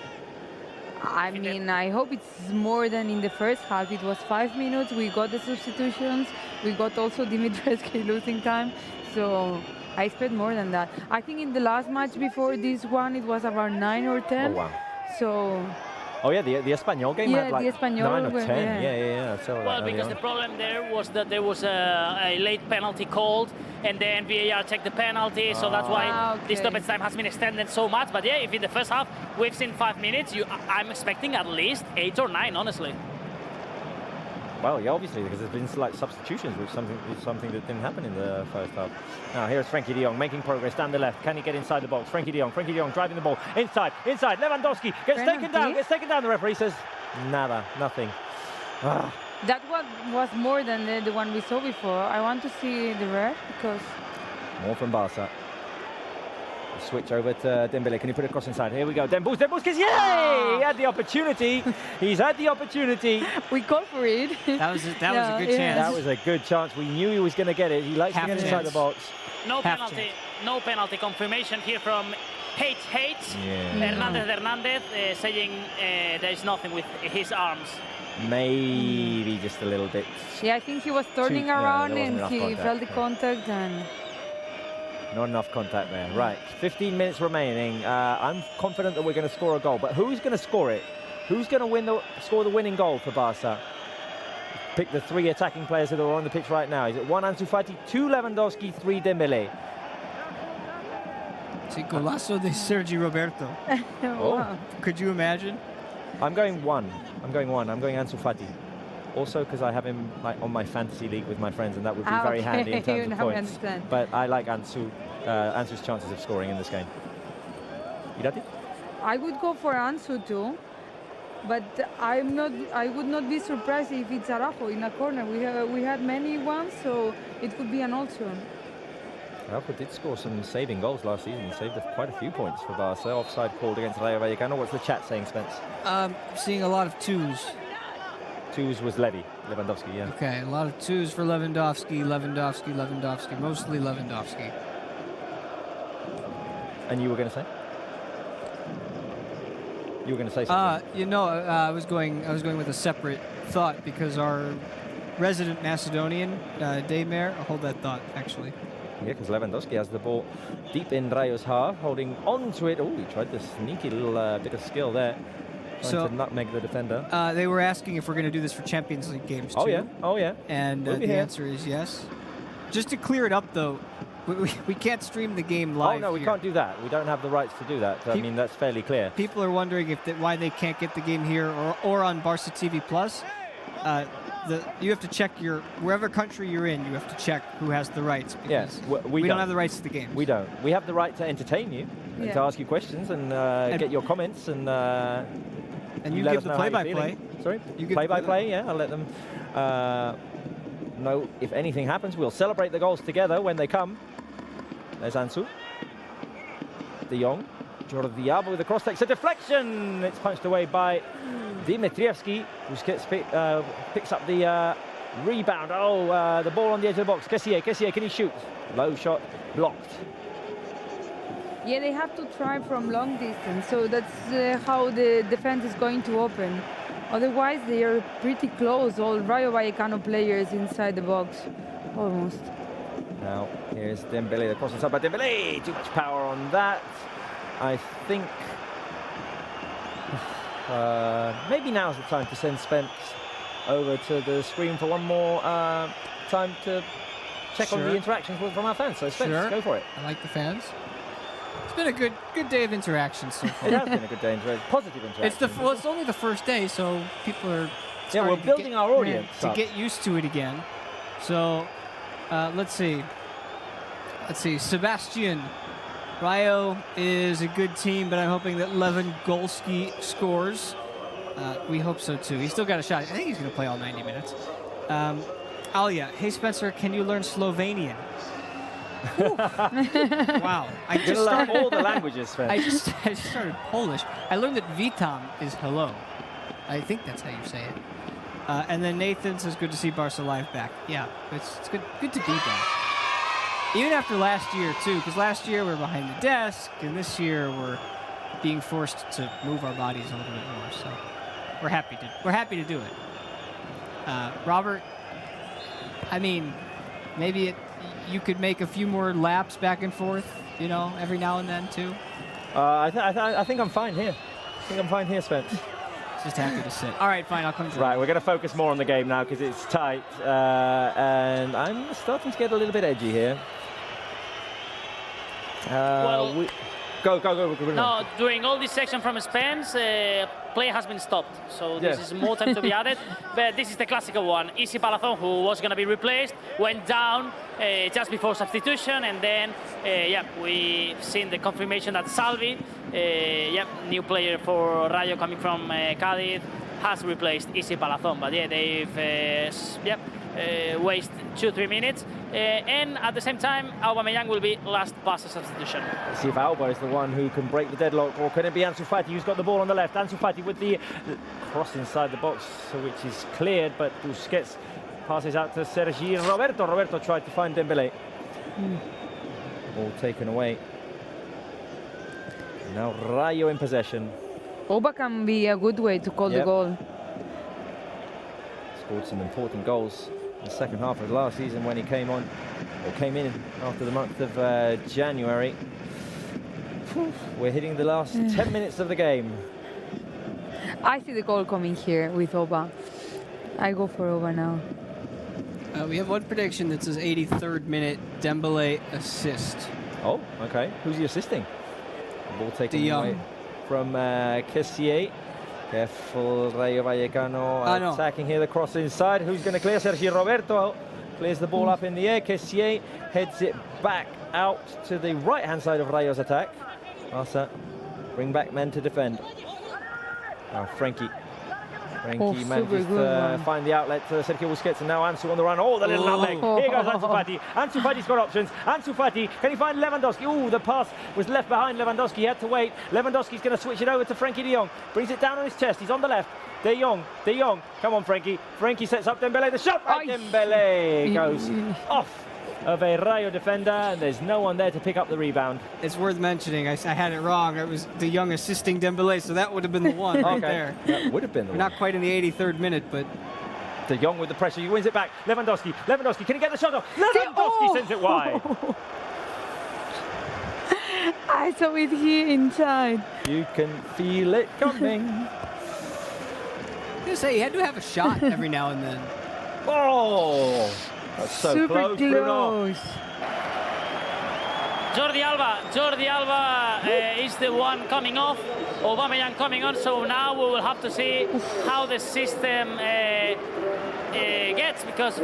I mean, I hope it's more than in the first half. It was 5 minutes. We got the substitutions. We got also Dimitrescu losing time. So I expect more than that. I think in the last match before this one, it was around 9 or 10. Oh, wow. So... Oh, yeah, the Espanyol game had like the Espanyol 9 or 10. yeah. Yeah. So Well, because the problem there was that there was a late penalty called, and then VAR checked the penalty, so that's why the stoppage time has been extended so much. But yeah, if in the first half we've seen 5 minutes, I'm expecting at least 8 or 9, honestly. Well, yeah, obviously, because there's been like substitutions, which is something that didn't happen in the first half. Now here's Frenkie de Jong making progress down the left. Can he get inside the box? Frenkie de Jong driving the ball inside. Lewandowski gets taken down. The referee says nada, nothing. That one was more than the one we saw before. I want to see the red because... More from Barça. Switch over to Dembele. Can he put a cross inside? Here we go. Busquets, yay! He had the opportunity. He's had the opportunity. We called for it. That was a good chance. That was a good chance. We knew he was going to get it. He likes to get inside the box. No penalty. No penalty. Confirmation here from Hernandez saying there is nothing with his arms. Maybe just a little bit. Yeah, I think he was turning around and he felt the contact and... Not enough contact there. Right, 15 minutes remaining. I'm confident that we're going to score a goal, but who's going to score it? Who's going to score the winning goal for Barça? Pick the 3 attacking players that are on the pitch right now. Is it 1 Ansu Fati, 2 Lewandowski, 3 Dembele? C'est golazo de Sergi Roberto. Wow. Could you imagine? I'm going 1. I'm going Ansu Fati. Also because I have him like on my fantasy league with my friends, and that would be very handy in terms of points. But I like Ansu's chances of scoring in this game. Irati? I would go for Ansu too, but I would not be surprised if it's Araujo in a corner. We had many ones, so it could be an option. Araujo did score some saving goals last season. He saved quite a few points for Barça. Offside called against Rayo Vallecano. What's the chat saying, Spence? Seeing a lot of 2s. 2s was Lewandowski, yeah. Okay, a lot of 2s for Lewandowski, mostly Lewandowski. And you were going to say? You were going to say something? I was going with a separate thought because our resident Macedonian, Daymare, I'll hold that thought, actually. Yeah, because Lewandowski has the ball deep in Rayo's half, holding on to it. Oh, he tried the sneaky little bit of skill there. Trying to nutmeg the defender. They were asking if we're going to do this for Champions League games too. Oh yeah. And the answer is yes. Just to clear it up though, we can't stream the game live. Oh no, we can't do that. We don't have the rights to do that. I mean, that's fairly clear. People are wondering why they can't get the game here or on Barça TV Plus. You have to check wherever country you're in. You have to check who has the rights. Yes, we don't have the rights to the game. We don't. We have the right to entertain you and to ask you questions and get your comments and you give the play-by-play. Sorry, play-by-play. Yeah, I'll let them know if anything happens. We'll celebrate the goals together when they come. There's Ansu. De Jong. Jordi Alba with a cross takes a deflection. It's punched away by Dimitrievski, who picks up the rebound. The ball on the edge of the box. Kessié, can he shoot? Low shot, blocked. Yeah, they have to try from long distance, so that's how the defense is going to open. Otherwise, they are pretty close, all Rayo Vallecano players inside the box, almost. Now, here's Dembele, the cross inside by Dembele. Too much power on that. I think maybe now's the time to send Spence over to the screen for one more time to check on the interactions from our fans. So Spence, go for it. I like the fans. It's been a good day of interactions so far. It has been a good day of interactions, positive interactions. It's only the first day, so people are we're building our audience to get used to it again. So let's see. Let's see, Sebastian. Rayo is a good team, but I'm hoping that Lewandowski scores. We hope so too. He's still got a shot. I think he's going to play all 90 minutes. Alia, hey Spencer, can you learn Slovenian? Wow. I just learn all the languages, Spencer. I just started Polish. I learned that Vitam is hello. I think that's how you say it. And then Nathan says, good to see Barca live back. Yeah, it's good to be back. Even after last year, too, because last year we were behind the desk, and this year we're being forced to move our bodies a little bit more. So we're happy to do it. Robert, I mean, maybe you could make a few more laps back and forth, every now and then, too. I think I'm fine here. Spence. Just happy to sit. All right, fine, I'll come to Right, we're going to focus more on the game now because it's tight. And I'm starting to get a little bit edgy here. Go. No, during all this section from Spence, play has been stopped. So this is more time to be added. But this is the classical one. Isi Palazón, who was going to be replaced, went down just before substitution. And then, we've seen the confirmation that Salvi, new player for Rayo coming from Cádiz, has replaced Isi Palazón. But they've wasted 2-3 minutes. And at the same time, Aubameyang will be last Barca substitution. Let's see if Alba is the one who can break the deadlock, or can it be Ansu Fati who's got the ball on the left? Ansu Fati with the cross inside the box, which is cleared, but Busquets passes out to Sergi Roberto. Roberto tried to find Dembélé. Ball taken away. Now Rayo in possession. Oba can be a good way to call the goal. Scored some important goals in the second half of last season when he came in after the month of January. We're hitting the last 10 minutes of the game. I see the goal coming here with Oba. I go for Oba now. We have one prediction that says 83rd minute Dembélé assist. Oh, okay. Who's he assisting? Ball taken away from Kessié. Careful, Rayo Vallecano attacking here, the cross inside. Who's going to clear? Sergi Roberto clears the ball up in the air. Kessié heads it back out to the right-hand side of Rayo's attack. Barça bring back men to defend. Frankie manages to find the outlet to Sergio Busquets, and now Ansu on the run. Oh, the little nutmeg. Here goes Ansu Fati. Ansu Fati's got options. Ansu Fati, can he find Lewandowski? Oh, the pass was left behind Lewandowski. He had to wait. Lewandowski's going to switch it over to Frankie de Jong. Brings it down on his chest. He's on the left. De Jong. Come on, Frankie. Frankie sets up Dembélé. The shot by Dembélé goes off of a Rayo defender, and there's no one there to pick up the rebound. It's worth mentioning, I had it wrong. It was De Jong assisting Dembélé, so that would have been the one right there. That would have been the one. Not quite in the 83rd minute, but... De Jong with the pressure, he wins it back. Lewandowski, can he get the shot off? Lewandowski sends it wide. I saw it here inside. You can feel it coming. I was going to say, he had to have a shot every now and then. Oh! That's so super close, Bruno. Jordi Alba is the one coming off. Aubameyang coming on. So now we will have to see how the system gets because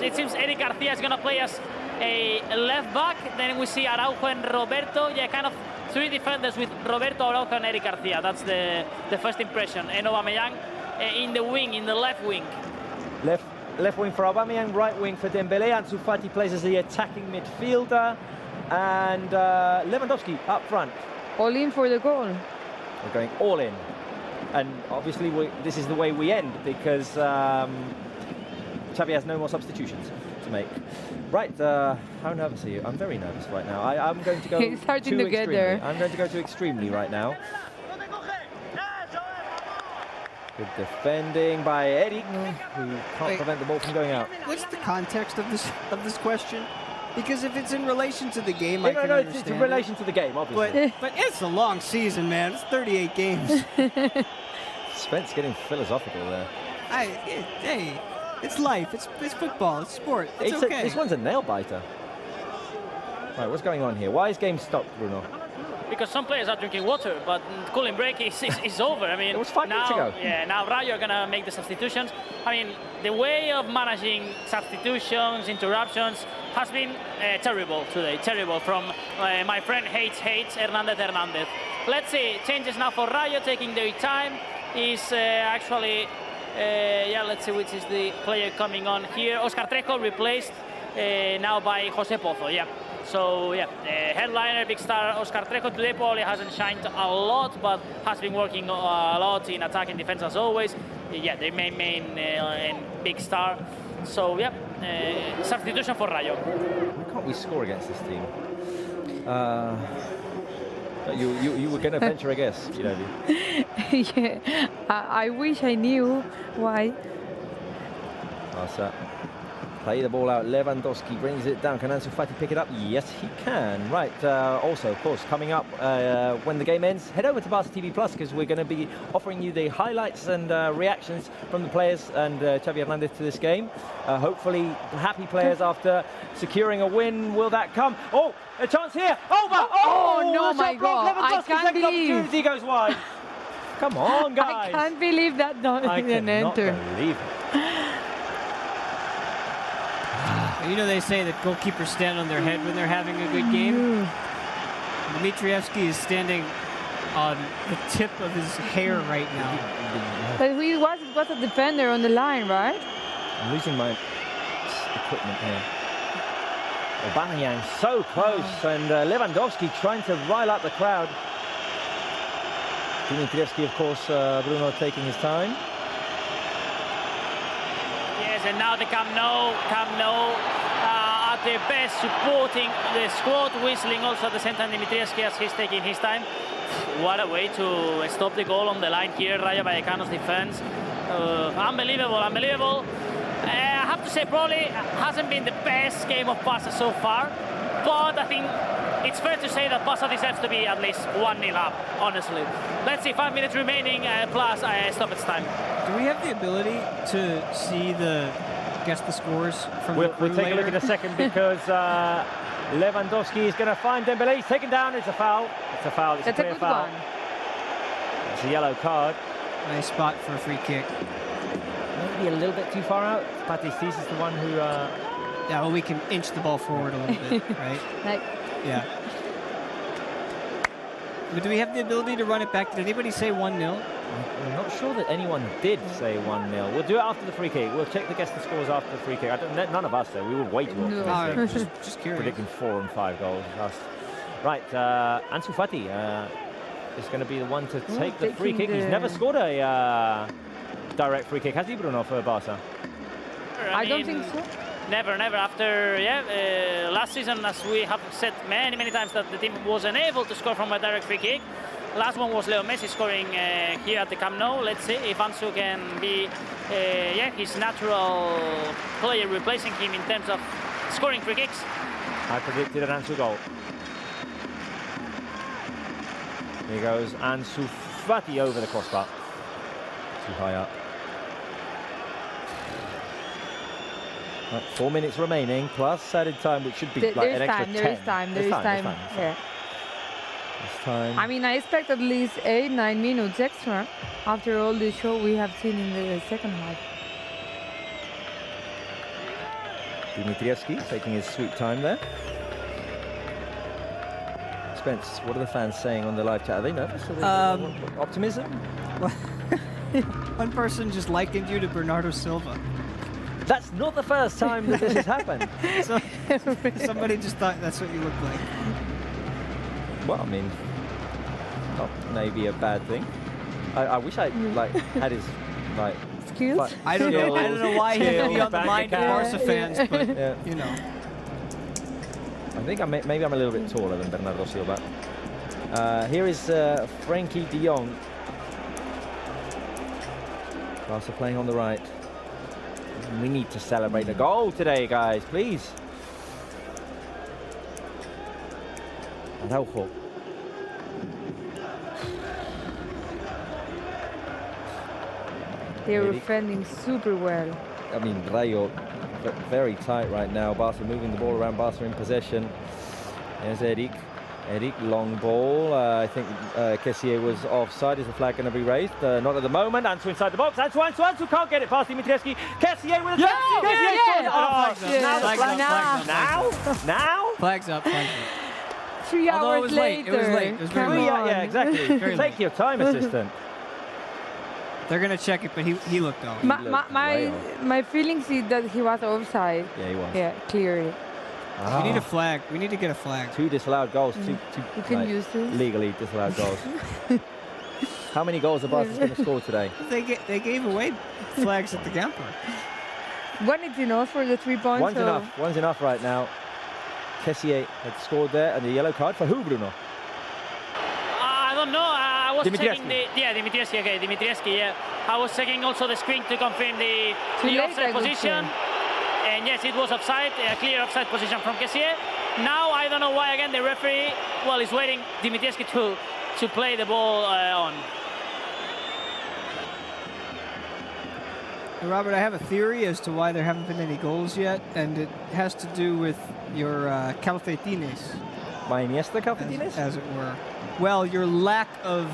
it seems Eric Garcia is going to play as a left back. Then we see Araujo and Roberto. Kind of three defenders with Roberto, Araujo and Eric Garcia. That's the first impression. And Aubameyang in the left wing. Left wing for Aubameyang, right wing for Dembélé. Ansu Fati plays as the attacking midfielder, and Lewandowski up front. All in for the goal. We're going all in, and obviously this is the way we end because Xavi has no more substitutions to make. Right, how nervous are you? I'm very nervous right now. I'm going to go It's starting to get there. I'm going to go to extremely right now. Good defending by Eric, who can't prevent the ball from going out. What's the context of this question? Because if it's in relation to the game, I can understand. It's in relation to the game, obviously. But it's a long season, man. It's 38 games. Spence getting philosophical there. Hey, it's life. It's football. It's sport. It's okay. This one's a nail biter. Right, what's going on here? Why is game stopped, Bruno? because some players are drinking water, but cooling break is over. I mean, it was 5 minutes ago. Yeah, now Rayo are gonna make the substitutions. I mean, the way of managing substitutions, interruptions has been terrible today. Terrible from my friend hates Hernandez. Let's see, changes now for Rayo, taking their time. Is actually, let's see which is the player coming on here. Oscar Trejo replaced now by Jose Pozo. Yeah. So yeah, headliner, big star Oscar Trejo today probably hasn't shined a lot, but has been working a lot in attack and defense as always. Yeah, the main and big star. So yeah, substitution for Rayo. Why can't we score against this team? You were going to venture a guess, you know. Yeah, I wish I knew why. Barça play the ball out. Lewandowski brings it down. Can Ansu Fati pick it up? Yes, he can. Right. Also, of course, coming up when the game ends, head over to Barça TV Plus because we're going to be offering you the highlights and reactions from the players and Xavi Hernandez to this game. Hopefully, happy players after securing a win. Will that come? Oh, a chance here. Over. Oh no, my God! I can't believe. Opportunity goes wide. Come on, guys. I can't believe that didn't enter. Believe it. You know, they say that goalkeepers stand on their head when they're having a good game. Dmitrievski is standing on the tip of his hair right now. But he was a defender on the line, right? I'm losing my equipment here. Aubameyang so close, and Lewandowski trying to rile up the crowd. Dmitrievski, of course, Bruno taking his time. Yes, and now the Camp Nou at their best, supporting the squad, whistling also at the same time Dmitrievski as he's taking his time. What a way to stop the goal on the line here, Rayo Vallecano's defense. Unbelievable. I have to say, probably hasn't been the best game of Barça so far, but I think it's fair to say that Barça deserves to be at least 1-0 up, honestly. Let's see, 5 minutes remaining plus stoppage time. Do we have the ability to see guess the scores from We'll take a look in a second because Lewandowski is going to find Dembele. He's taken down. It's a foul. It's a foul. It's a clear foul. It's a yellow card. Nice spot for a free kick. Maybe a little bit too far out. Patistis is the one who... Yeah, well, we can inch the ball forward a little bit, right? Yeah. But do we have the ability to run it back? Did anybody say 1-0? I'm not sure that anyone did say 1-0. We'll do it after the free kick. We'll check the scores after the free kick. None of us, though. We were way too optimistic. Just curious. Predicting 4 and 5 goals. Right, Ansu Fati is going to be the one to take the free kick. He's never scored a direct free kick, has he, Bruno, for Barça? I don't think so. Never. After last season, as we have said many times, that the team was unable to score from a direct free kick. Last one was Leo Messi scoring here at the Camp Nou. Let's see if Ansu can be his natural player replacing him in terms of scoring free kicks. I predicted an Ansu goal. Here goes Ansu Fati over the crossbar. Too high up. Right, 4 minutes remaining, plus added time, which should be like an extra 10. There is time. Yeah. This time. I mean, I expect at least 8-9 minutes extra after all the show we have seen in the second half. Dmitrievski taking his sweet time there. Spence, what are the fans saying on the live chat? Are they nervous? Are they optimism? One person just likened you to Bernardo Silva. That's not the first time that this has happened. So, somebody just thought that's what you look like. Well, I mean, not maybe a bad thing. I wish I had his skills. I don't know why he would be on the mind of Barça fans, but you know. I think maybe I'm a little bit taller than Bernardo Silva. Here is Frankie de Jong. Barça playing on the right. We need to celebrate a goal today, guys, please. Araujo. They were defending super well. I mean, Rayo very tight right now. Barça moving the ball around. Barça in possession. There's Eric. Eric, long ball. I think Kessier was offside. Is the flag going to be raised? Not at the moment. Ansu inside the box. Ansu can't get it past Dimitrievski. Kessier with a Yeah, touch. Kessier yeah. scores. Oh, Yeah. now the Flags flag. up, Now? Flags up, flags up. 3 Although hours it was late. later. It was late. It was very Come late. on. Yeah, exactly. Very Take late. your time, assistant. They're going to check it, but he looked off. My feelings is that he was offside. Yeah, he was. Yeah, clearly. We need a flag. We need to get a flag. 2 disallowed goals. Two You can use this. legally disallowed goals. How many goals are Barca going to score today? They gave away flags at the Gamper. One is enough for the 3 points. One's enough. One's enough right now. Kessier had scored there, and the yellow card for who, Bruno? I don't know. I was Dimitrievski. checking Dimitrievski. Okay, Dimitrievski. Yeah, I was checking also the screen to confirm the late, offside I would position. And yes, it was offside. A clear offside position from Kessier. Now I don't know why again the referee is waiting Dimitrievski to play the ball on. Hey, Robert, I have a theory as to why there haven't been any goals yet, and it has to do with your calcetines, My Iniesta Calcetines? as it were. Well, your lack of.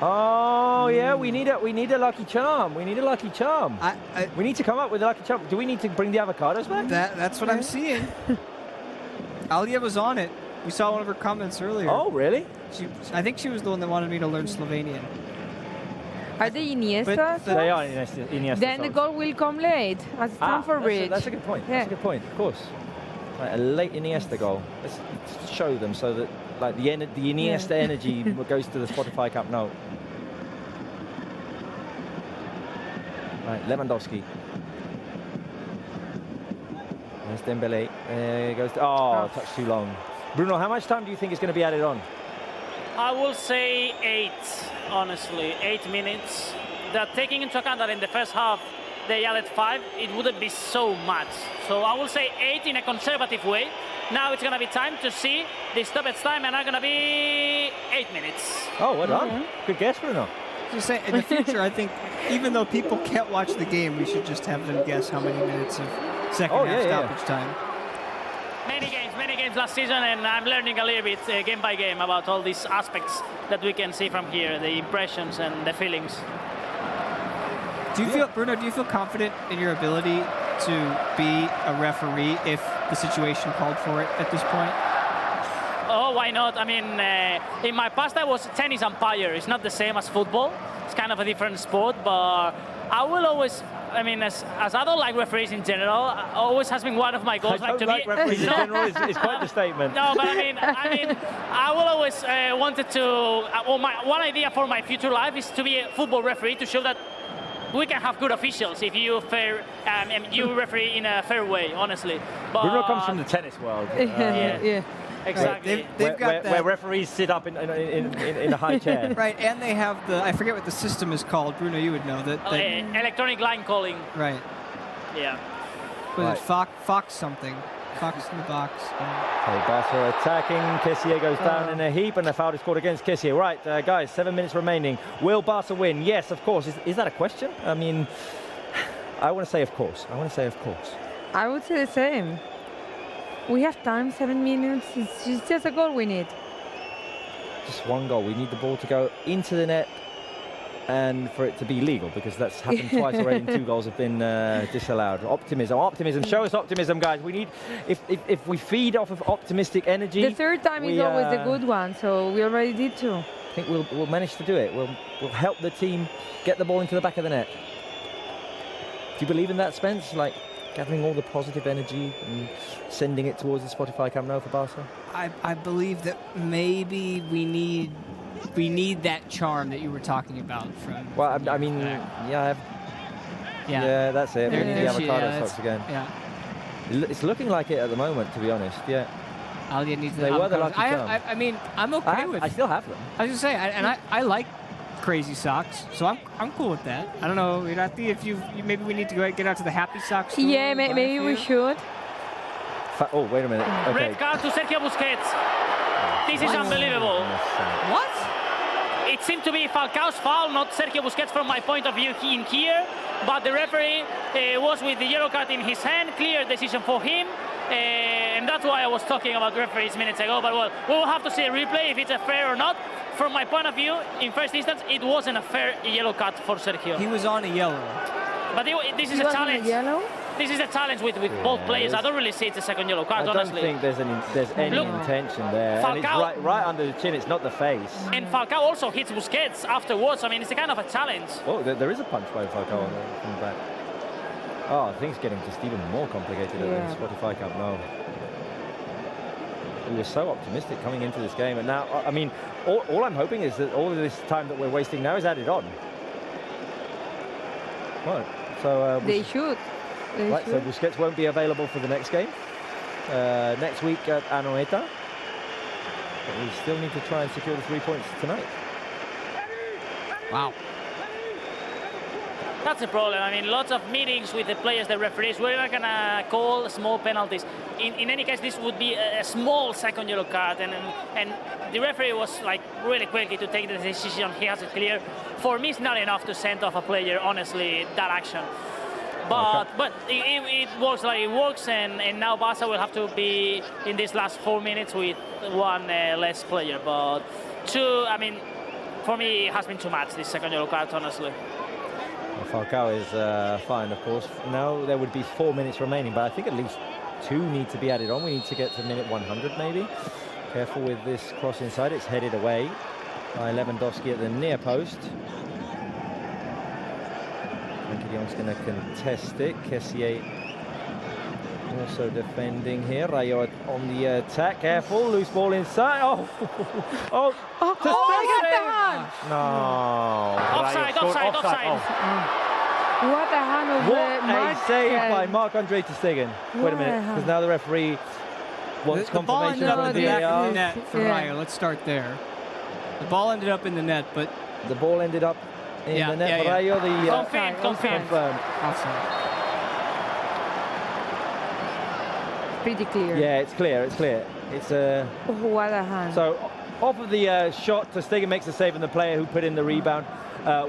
Oh yeah, we need a lucky charm. We need a lucky charm. I We need to come up with a lucky charm. Do we need to bring the avocados back? that's what I'm seeing. Alia was on it. We saw one of her comments earlier. Oh really? I think she was the one that wanted me to learn Slovenian. Are they Iniesta? But the- They are Iniesta. Then the goal will come late, as Stamford Bridge. That's a good point. Yeah. That's a good point. Of course. Right, a late Iniesta goal. Let's show them so that like the Iniesta energy goes to the Spotify Camp Nou. Right, Lewandowski. There's Dembele. There goes. Touch too long. Bruno, how much time do you think is going to be added on? I will say 8, honestly, 8 minutes. That taking into account that in the first half they added 5, it wouldn't be so much. So I will say 8 in a conservative way. Now it's going to be time to see the stoppage time, and are going to be 8 minutes. Oh, well done. Good guess, Bruno. Just say, in the future, I think even though people can't watch the game, we should just have them guess how many minutes of second half stoppage time. Many games last season, and I'm learning a little bit game by game about all these aspects that we can see from here, the impressions and the feelings. Do you feel, Bruno, do you feel confident in your ability to be a referee if the situation called for it at this point? Oh, why not? I mean, in my past I was a tennis umpire. It's not the same as football. It's kind of a different sport, but I will always, I mean, as I don't like referees in general, always has been one of my goals. I don't like referees in general is quite the statement. No, but I will always wanted to, one idea for my future life is to be a football referee, to show that we can have good officials if you you referee in a fair way, honestly. But Bruno comes from the tennis world. Yeah. Exactly. Right. They've got that. Where referees sit up in a high chair. Right, and they have the, I forget what the system is called. Bruno, you would know that. Electronic line calling. Right. Yeah. Was it Fox something? Fox in the box. Okay, Barca attacking. Kessier goes down in a heap, and the foul is called against Kessier. Right, guys, 7 minutes remaining. Will Barca win? Yes, of course. Is that a question? I mean, I want to say of course. I would say the same. We have time, 7 minutes. It's just a goal we need. Just one goal. We need the ball to go into the net and for it to be legal, because that's happened twice already and 2 goals have been disallowed. Optimism. Show us optimism, guys. We need, if we feed off of optimistic energy. The third time is always the good one, so we already did 2. I think we'll manage to do it. We'll help the team get the ball into the back of the net. Do you believe in that, Spence? Like gathering all the positive energy and sending it towards the Spotify Camp Nou for Barca? I believe that maybe we need that charm that you were talking about from. Well, I mean, yeah, that's it. We need the avocado stocks again. Yeah. It's looking like it at the moment, to be honest. Yeah. Alia needs They were the lucky charm. I mean, I'm okay with. I still have them. I was gonna say, I like crazy socks, so I'm cool with that. I don't know, Irati, if you maybe we need to go get out to the happy socks store. Yeah, maybe we should. Oh, wait a minute. Okay. Red card to Sergio Busquets. This is unbelievable. What? It seemed to be Falcao's foul, not Sergio Busquets from my point of view in here. But the referee was with the yellow card in his hand. Clear decision for him. and that's why I was talking about referees minutes ago. But well, we will have to see a replay if it's a fair or not. From my point of view, in first instance, it wasn't a fair yellow card for Sergio. He was on a yellow. But this is a challenge. This is a challenge with both players. I don't really see it's a second yellow card, honestly. I don't think there's any intention there. And it's right under the chin, it's not the face. And Falcao also hits Busquets afterwards. I mean, it's a kind of a challenge. Oh, there is a punch by Falcao from the back. Oh, things getting just even more complicated at the Spotify Camp Nou. We were so optimistic coming into this game, and now, I mean, all I'm hoping is that all of this time that we're wasting now is added on. Right, so they should. So Busquets won't be available for the next game. Next week at Anoeta. But we still need to try and secure the 3 points tonight. Wow. That's the problem. I mean, lots of meetings with the players, the referees. We're not gonna call small penalties. In any case, this would be a small second yellow card, and the referee was like really quickly to take the decision. He has it clear. For me, it's not enough to send off a player. Honestly, that action. But it works like it works, and now Barça will have to be in these last 4 minutes with one less player. But two, I mean, for me, it has been too much, this second yellow card, honestly. Well, Falcao is fine, of course. Now there would be 4 minutes remaining, but I think at least 2 need to be added on. We need to get to minute 100, maybe. Careful with this cross inside. It's headed away by Lewandowski at the near post. Frankie de Jong's going to contest it. Kessié also defending here. Rayo on the attack. Careful, loose ball inside. Oh, no. Offside. What a hand of What a save by Marc-Andre ter Stegen. Wait a minute, because now the referee wants confirmation from the VAR. back of the net for Rayo. Let's start there. The ball ended up in the net, but the ball ended up in the net for Rayo. Confirmed. Offside. Pretty clear. Yeah, it's clear. It's a. What a hand. So off of the shot, ter Stegen makes the save, and the player who put in the rebound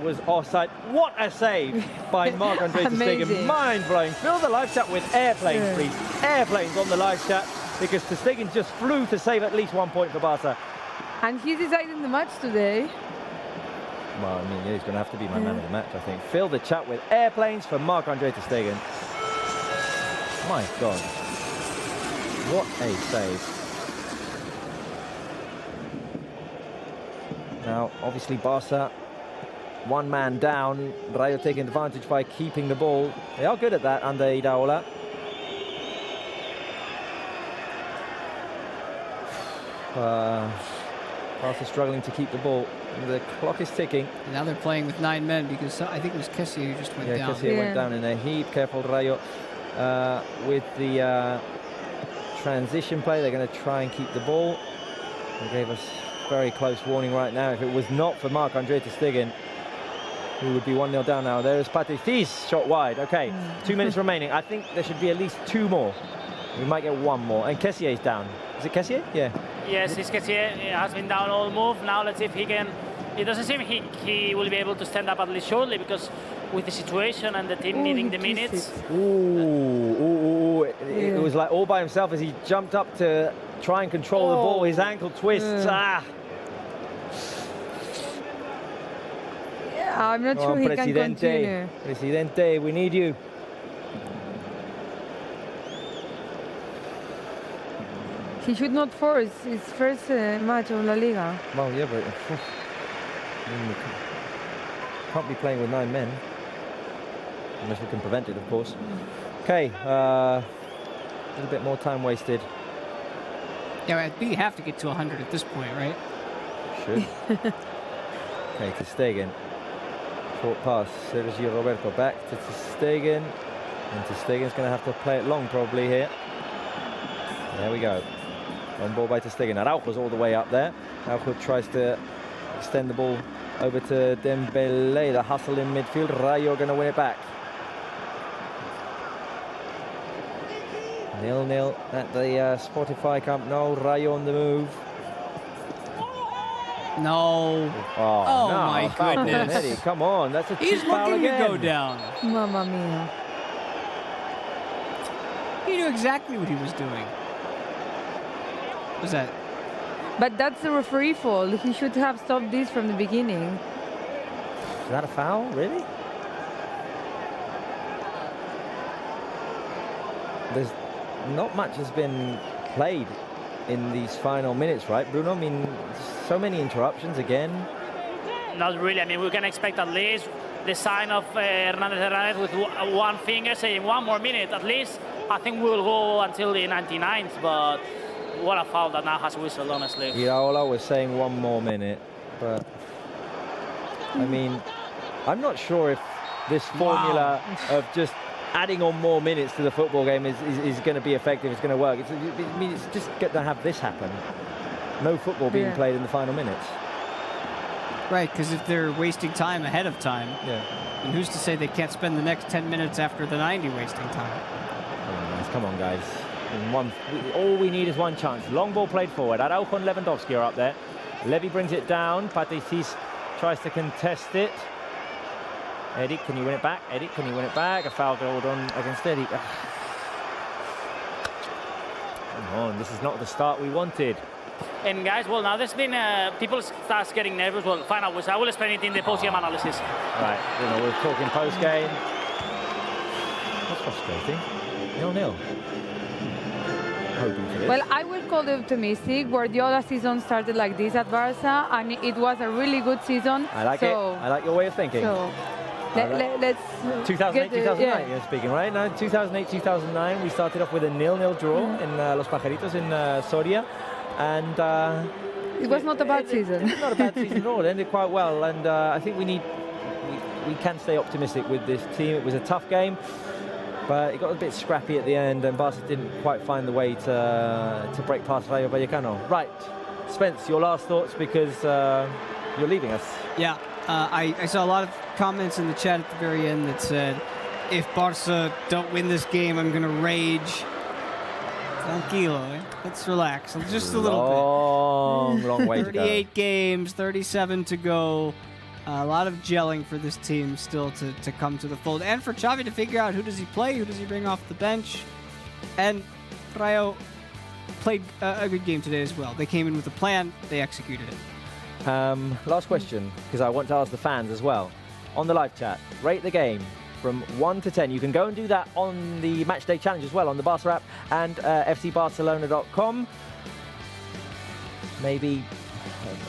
was offside. What a save by Marc-Andre ter Stegen. Mind-blowing. Fill the live chat with airplanes, please. Airplanes on the live chat, because ter Stegen just flew to save at least 1 point for Barça. And he's deciding the match today. Well, I mean, he's going to have to be my man of the match, I think. Fill the chat with airplanes for Marc-Andre ter Stegen. My God. What a save. Now, obviously, Barça, one man down. Rayo taking advantage by keeping the ball. They are good at that under Iraola. Barça struggling to keep the ball. The clock is ticking. And now they're playing with 9 men because I think it was Kessié who just went down. Kessié went down in a heap. Careful, Rayo. With the transition play, they're going to try and keep the ball. They gave us very close warning right now. If it was not for Marc-Andre ter Stegen, we would be 1-0 down now. There's Patricis, shot wide. Okay, 2 minutes remaining. I think there should be at least 2 more. We might get 1 more. And Kessié's down. Is it Kessié? Yeah. Yes, it's Kessié. He has been down all move. Now let's see if he can. It doesn't seem he will be able to stand up at least shortly, because with the situation and the team needing the minutes. It was like all by himself as he jumped up to try and control the ball. His ankle twists. I'm not sure he can continue. Presidente, we need you. He should not force his first match of La Liga. Well, yeah, but can't be playing with 9 men. Unless we can prevent it, of course. Okay, a little bit more time wasted. Yeah, we have to get to 100 at this point, right? Should. Okay, ter Stegen. Short pass. Sergio Roberto back to ter Stegen. And ter Stegen's going to have to play it long probably here. There we go. Long ball by ter Stegen. Araujo's all the way up there. Araujo tries to extend the ball over to Dembele. The hustle in midfield. Rayo going to win it back. 0-0 at the Spotify Camp Nou. Rayo on the move. No. Oh, no, my goodness. Eddie, come on, that's a He's foul looking again. to go down. Mamma mia. He knew exactly what he was doing. Was that? But that's the referee fault. He should have stopped this from the beginning. Is that a foul, really? There's not much has been played in these final minutes, right, Bruno? I mean, so many interruptions again. Not really. I mean, we can expect at least the sign of Hernandez with one finger saying 1 more minute. At least I think we'll go until the 99th, but what a foul that now has whistled, honestly. Iraola was saying 1 more minute, but I mean, I'm not sure if this formula of just adding on more minutes to the football game is going to be effective, it's going to work. I mean, it's just going to have this happen. No football being played in the final minutes. Right, because if they're wasting time ahead of time, then who's to say they can't spend the next 10 minutes after the 90 wasting time? Come on, guys. All we need is one chance. Long ball played forward. Araujo and Lewandowski are up there. Levy brings it down. Patricis tries to contest it. Eric, can you win it back? Eric, can you win it back? A foul goal on against Eric. Come on, this is not the start we wanted. And guys, well, now there's been people start getting nervous. Well, fine, I will explain it in the post-game analysis. Right, you know, we're talking post-game. That's frustrating. 0-0. Hoping for this. Well, I will call it optimistic. Guardiola season started like this at Barça, and it was a really good season. I like it. I like your way of thinking. So let's 2008, 2009, you're speaking, right? No, 2008, 2009, we started off with a 0-0 draw in Los Pajaritos in Soria. And it was not a bad season. Not a bad season at all. It ended quite well, and I think we can stay optimistic with this team. It was a tough game, but it got a bit scrappy at the end, and Barca didn't quite find the way to break past Rayo Vallecano. Right, Spence, your last thoughts, because you're leaving us. Yeah, I saw a lot of comments in the chat at the very end that said, if Barca don't win this game, I'm going to rage. Tranquilo, eh? Let's relax. Just a little bit. Long way to go. 38 games, 37 to go. A lot of gelling for this team still to come to the fold. And for Xavi to figure out who does he play, who does he bring off the bench. And Rayo played a good game today as well. They came in with a plan. They executed it. Last question, because I want to ask the fans as well. On the live chat, rate the game from 1 to 10. You can go and do that on the Matchday Challenge as well, on the Barca app and fcbarcelona.com. Maybe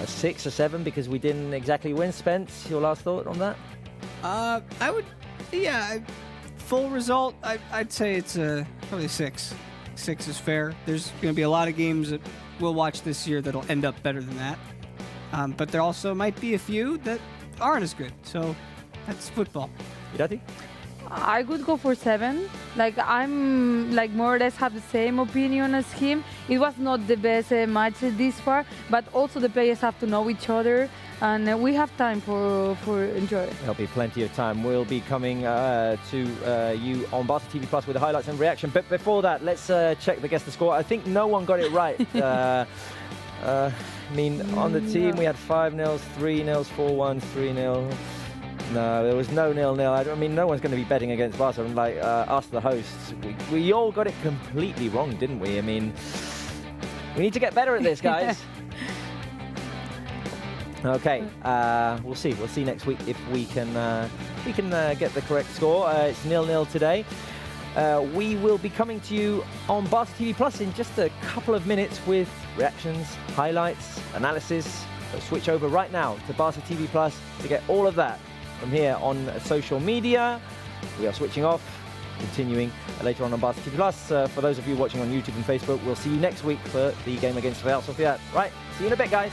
a 6 or 7 because we didn't exactly win. Spence, your last thought on that? I would, full result, I'd say it's probably 6. 6 is fair. There's going to be a lot of games that we'll watch this year that'll end up better than that. But there also might be a few that aren't as good. So that's football. Irati? I could go for 7. I'm more or less have the same opinion as him. It was not the best match this far, but also the players have to know each other, and we have time for enjoy. There'll be plenty of time. We'll be coming to you on Barca TV Plus with the highlights and reaction. But before that, let's check the guess the score. I think no one got it right. I mean, on the team we had 5-0s, 3-0s, 4-1s, 3-0. No, there was no 0-0. I mean, no one's going to be betting against Barca. Like us, the hosts, we all got it completely wrong, didn't we? I mean, we need to get better at this, guys. Okay, we'll see. We'll see next week if we can get the correct score. It's 0-0 today. We will be coming to you on Barca TV Plus in just a couple of minutes with reactions, highlights, analysis. So switch over right now to Barca TV Plus to get all of that. From here on social media, we are switching off, continuing later on Barca TV Plus. For those of you watching on YouTube and Facebook, we'll see you next week for the game against Real Sociedad. Right, see you in a bit, guys.